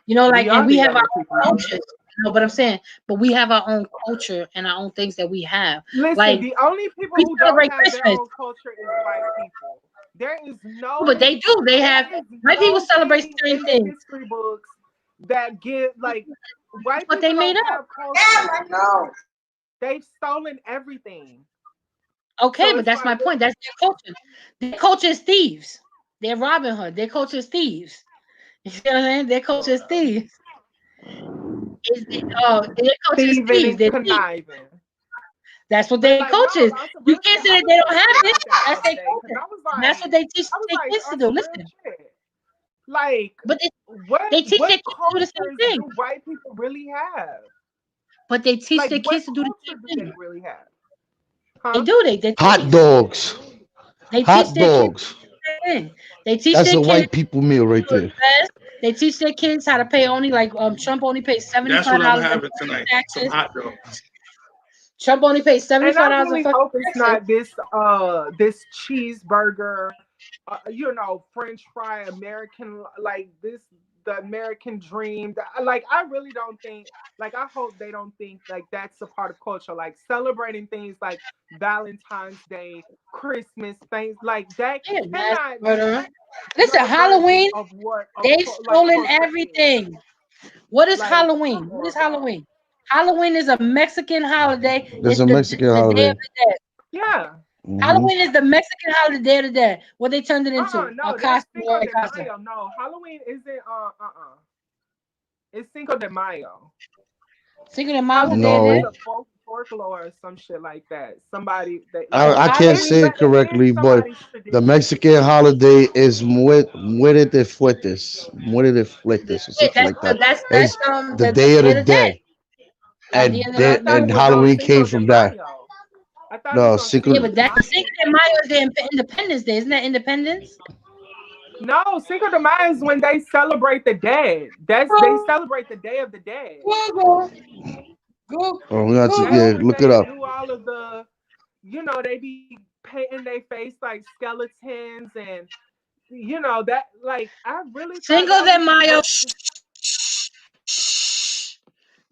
You know, We like, and are the we have our yellow people, own Laura. cultures. You know what I'm saying? But we have our own culture and our own things that we have. Listen, Like the only people we who don't celebrate have their Christmas, own culture is white people. There is but no, they do. They have there is white people no celebrate thing certain in the things. history books that give like That's white what they people made don't up. have culture. They've stolen everything. Okay, So but it's that's my like, point. That's their culture. Their culture is thieves. They're Robin Hood. Their culture is thieves. You see what I'm saying? Their culture is thieves. Their culture is thieving thieves. and They're thieves. conniving. That's what But their like, culture no, is. on some You real can't shit, say I that was they don't have thinking it. about that the That's other their day because culture. I was And that's like, what they teach I was their like, kids to on do. some real Listen, shit. Like, but what they teach what their kids to do the same cultures thing. do white people really have? But they teach Like, their what kids to do the culture do same they thing. really have? They Huh? do. They're Hot thieves. dogs. They teach Hot their kids dogs. the same thing. They teach That's their a kids white people meal right to there. invest. They teach their kids how to pay only like Trump only pays seventy That's five what I'm dollars in having tonight. Some taxes. hot dogs. Trump only pays And I $75 in really fucking hope it's taxes. not this cheeseburger, French fry American, like this, the American dream. Like, I really don't think, like, I hope they don't think like that's a part of culture, like celebrating things like Valentine's Day, Christmas, things like that Yeah, mass cannot murderer. be Listen, your version Halloween, of what they've like stolen culture is. everything. What is Like, Halloween? come What is on, bro. Halloween? Halloween is a Mexican holiday. There's It's a the Mexican the Day of holiday. the Dead. Yeah. Hmm. Halloween is the Mexican holiday, Day of the Dead. What they turned it into? A No, that's costume Cinco or a de costume. Mayo. No, Halloween isn't. It's Cinco de Mayo. Cinco de Mayo is the Day of Halloween the is Dead. No, a folklore or some shit like that. Somebody that like I can't it's say Halloween. it it's correctly, but somebody's the tradition. Mexican holiday is Muere de Fuertes, Muere de Fuertes, or Yeah, something like that. that's It's the the Day of Day the of the Dead. Dead, The and end of But I the thought and it was on Halloween came Cinco de from that. Mayo. I thought it was No, on yeah, Cinco Cinco. but de that's Mayo. Cinco de Mayo is the Independence Day, isn't that Independence? No, Cinco de Mayo is when they celebrate the dead. They Google, celebrate the Day of the Dead. Google, Google, Oh, we got to That's yeah, Google. when look it they up. do all of the, they be painting their face like skeletons and that like I really thought Cinco that de was Mayo. what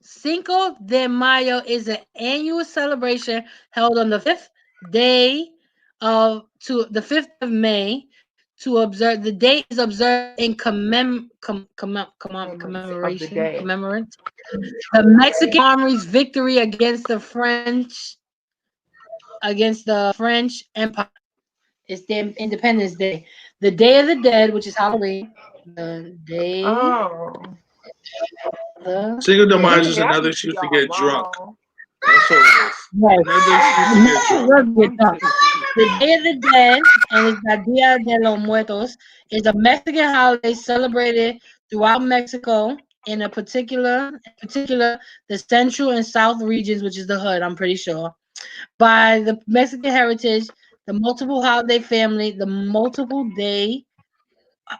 Cinco de Mayo is an annual celebration held on the day the 5th of May to observe. The day is observed in of the commemoration, day. commemorate the Mexican Army's victory against the French Empire. It's their Independence Day. The Day of the Dead, which is Halloween. The Day Oh, of the Cinco de Mayo is Dead. just maybe I another just be excuse to all get drunk. wrong. That's all it is. Right. Another I excuse to might get drunk. come to. The Day of the Dead, and it's the Dia de los Muertos, is a Mexican holiday celebrated throughout Mexico, in particular the central and south regions, which is the hood, I'm pretty sure, by the Mexican heritage, the multiple day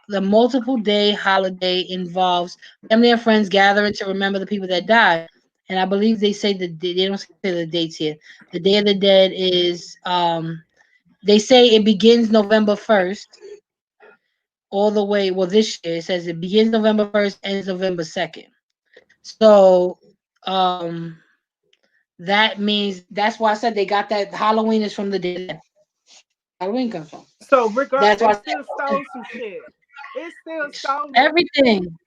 the multiple day holiday involves family and friends gathering to remember the people that died. And I believe they say they don't say the dates here. The Day of the Dead is they say it begins November 1st all the way. Well, this year it says it begins November 1st, ends November 2nd. So um that means that's why I said they got that Halloween is from the Day of the Dead. Halloween comes from. So That's they why I still said stole some shit. It's still stolen. everything.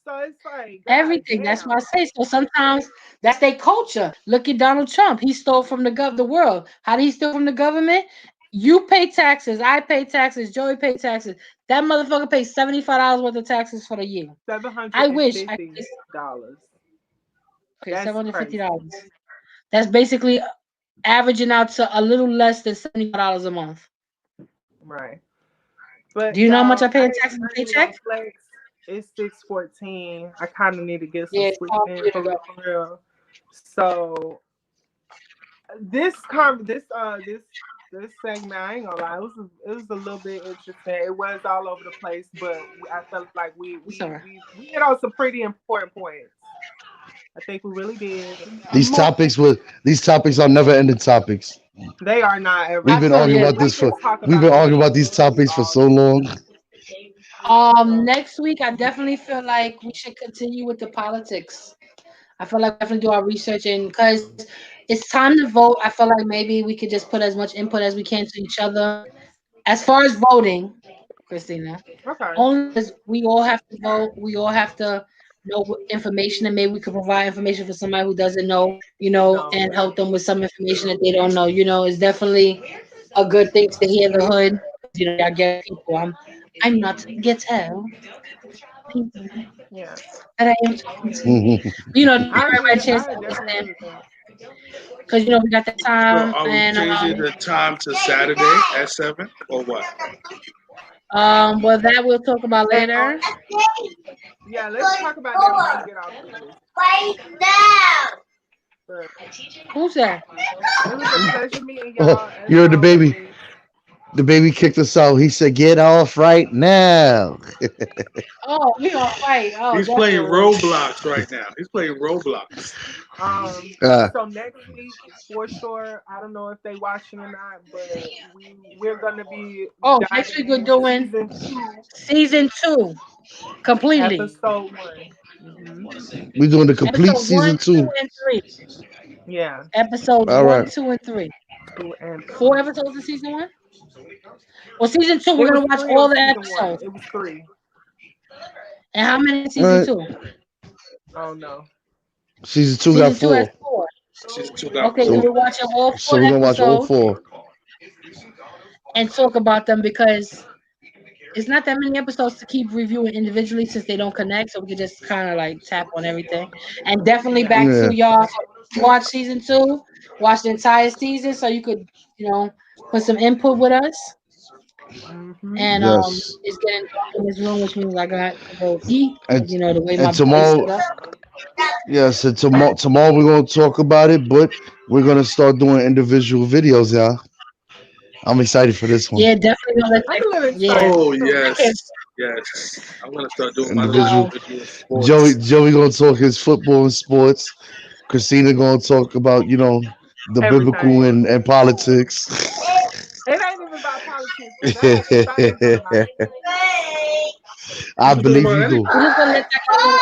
So it's like, god Everything. That's why I damn. say so. Sometimes that's their culture. Look at Donald Trump. He stole from the world. How did he steal from the government? You pay taxes. I pay taxes. Joey pay taxes. That motherfucker pays $75 worth of taxes for the year. Seven hundred I and wish I fifty could. dollars. Okay, That's seven hundred fifty crazy. dollars. That's basically averaging out to a little less than $75 a month. Right. Do But you know how much I y'all, pay in taxes I and ain't even paycheck? gonna flex. It's 6:14. I kind of need to get some Yeah, it's sleep time for in you to for go. real, for real. So this segment, I ain't gonna lie, it was a little bit interesting. It was all over the place, but I felt like we It's we all right. we we hit on some pretty important points. I think we really did. These topics were these topics are never ending topics. They are not We've ever. been Absolutely. arguing Yeah. about We this can for talk we've about been arguing about these anything topics for all so day. long. Next week I definitely feel like we should continue with the politics. I feel like we definitely do our research and because it's time to vote, I feel like maybe we could just put as much input as we can to each other. As far as voting, Christina, Okay. only because we all have to vote, we all have to know information, and maybe we could provide information for somebody who doesn't know, No. and help them with some information that they don't know. It's definitely a good thing to hear the hood. Y'all get people. I'm not ghetto people Yeah. that I am talking to. Mhm. Just give everybody a chance I to definitely understand agree with that. because we got that So time are we and changing the time to Saturday at 7 or what? well that we'll talk about And later. yeah, let's talk about that when we get off this. But Who's that? it was a pleasure meeting Oh, y'all as you heard the baby. always. The baby kicked us out. He said, "Get off right now." Oh, we gonna fight. Oh, He's playing definitely. Roblox right now. He's playing Roblox. Uh, So next week for sure, I don't know if they watching or not, but we're gonna be Oh, next diving week we're in doing season 2, season 2 completely. episode 1. we're doing the complete Episode one, season two, two. and three. Yeah, Episodes All one, right. 2, and 3. 4 2 and 3. episodes in season 1. Well, season 2 we're It was gonna watch 3 all on the season 1. episodes. It was 3. And how many in All season right. two? Oh no. Season two got Season 2 has four. 4. Season 2 got Okay, so 4. So we're watching all so 4 we're gonna watch all episodes four. and talk about them because it's not that many episodes to keep reviewing individually since they don't connect. So we can just kind of like tap on everything. And definitely Yeah. back Yeah. to y'all. So watch season 2, watch the entire season so you could, you know, put some input with us. Mhm. And Yes. it's getting dark in this room, which means I got to go eat. And 'Cause, the way and my body's set tomorrow, up. yes, and tomorrow we're gonna talk about it, but we're gonna start doing individual videos, y'all. I'm excited for this one. Yeah, definitely gonna let I'm that. a little Yeah, excited Oh too. I can't. yes, yes. I'm gonna start doing my little Individual. Um, individual Joey sports. Joey gonna talk his football and sports. Christina gonna talk about the biblical Everything. and politics. It ain't even about politics because I have science on my I You can talk believe about you do. we're anything. just gonna let that get a little.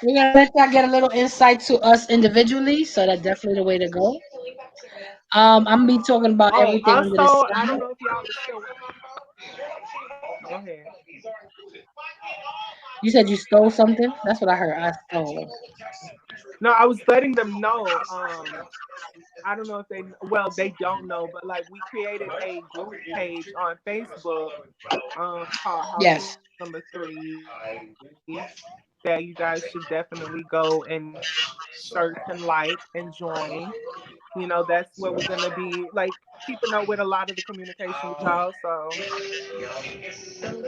We're gonna let y'all get a little insight to us individually, so that's definitely the way to go. I'm gonna be talking about Oh, everything under the also, I sun. don't know if y'all are still. Go ahead. You said you stole something. That's what I heard. I stole. No, I was letting them know. I don't know if they don't know, but like we created a group page on Facebook, called House Yes. Number 3, that you guys should definitely go and search and like and join. That's where we're gonna be like keeping up with a lot of the communication with y'all. So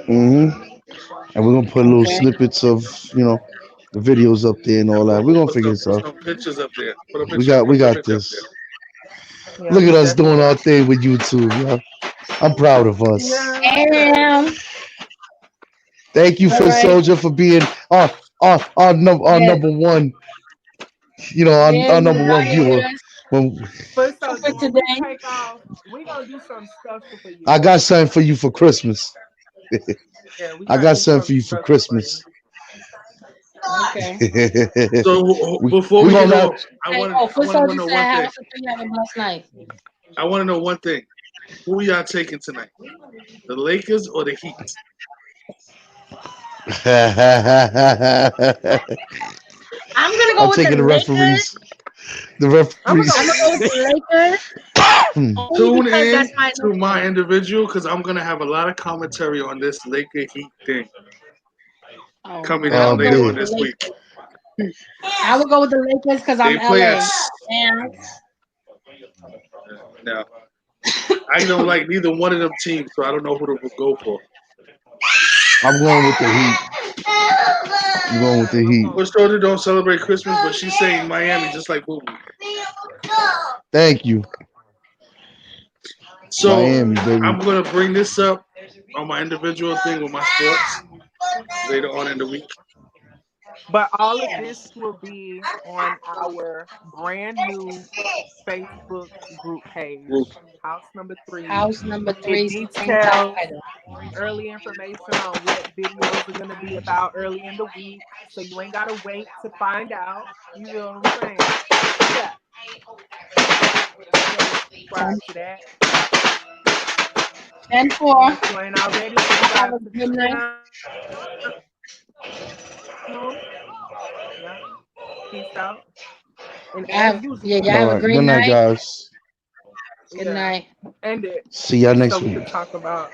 hmm And we're gonna put little Okay. snippets of the videos up there and Yeah, all that. We're gonna put figure some this put out. some pictures up there. We Put an got image up there. this. yeah, Look we at us doing definitely. our thing with YouTube. Yeah, I'm proud of us. Yeah, Damn. Thank you All for right. Soldier for being our Yes. number one. You know, There our you number go, one viewer. haters. When For So Soldier, for when we today, take off, we gonna do something special for you. I got something for you for Christmas. Yeah, we I gotta got do something for something you for special for you. Christmas. okay. So before We we get gonna let off, Hey, oh, I Foot want to Soldier know said, one "Have thing. us until you have a blessed night." I want to know one thing. Who y'all taking tonight? The Lakers or the Heat? I'm gonna go I'm with the taking the Lakers. referees. The I'm gonna go I'm referees. with gonna go with the Heat. the Lakers only Tune because in that's my to new my team. individual because I'm gonna have a lot of commentary on this Laker Heat thing Oh, coming I Oh out would go later with on man. the this week. Lakers. I would go with the Lakers because I'm They play LA. us And now. I don't like neither one of them teams, so I don't know who to go for. I'm going with the Heat. I'm going with the I'm Heat. going Bush with the Soldier Heat. don't celebrate Christmas, but she's saying Miami just like Boo Boo. Thank you, So Miami, baby. I'm gonna bring this up on my individual thing with my sports later on in the week. But all of this will be on our brand new Facebook group page, House Number Three. house number It 3, same details title. early information on what videos are going to be about early in the week, so you ain't got to wait to find out. You feel what I'm saying? Yeah. So subscribe 10, to that. 10-4. And if you ain't already, Y'all have subscribe a to the good night. channel. Yeah. Peace out. And as Yeah, usual, y'all All have a right. great Good night, night. guys. Good yeah, night. end it See y'all so next we can week. talk about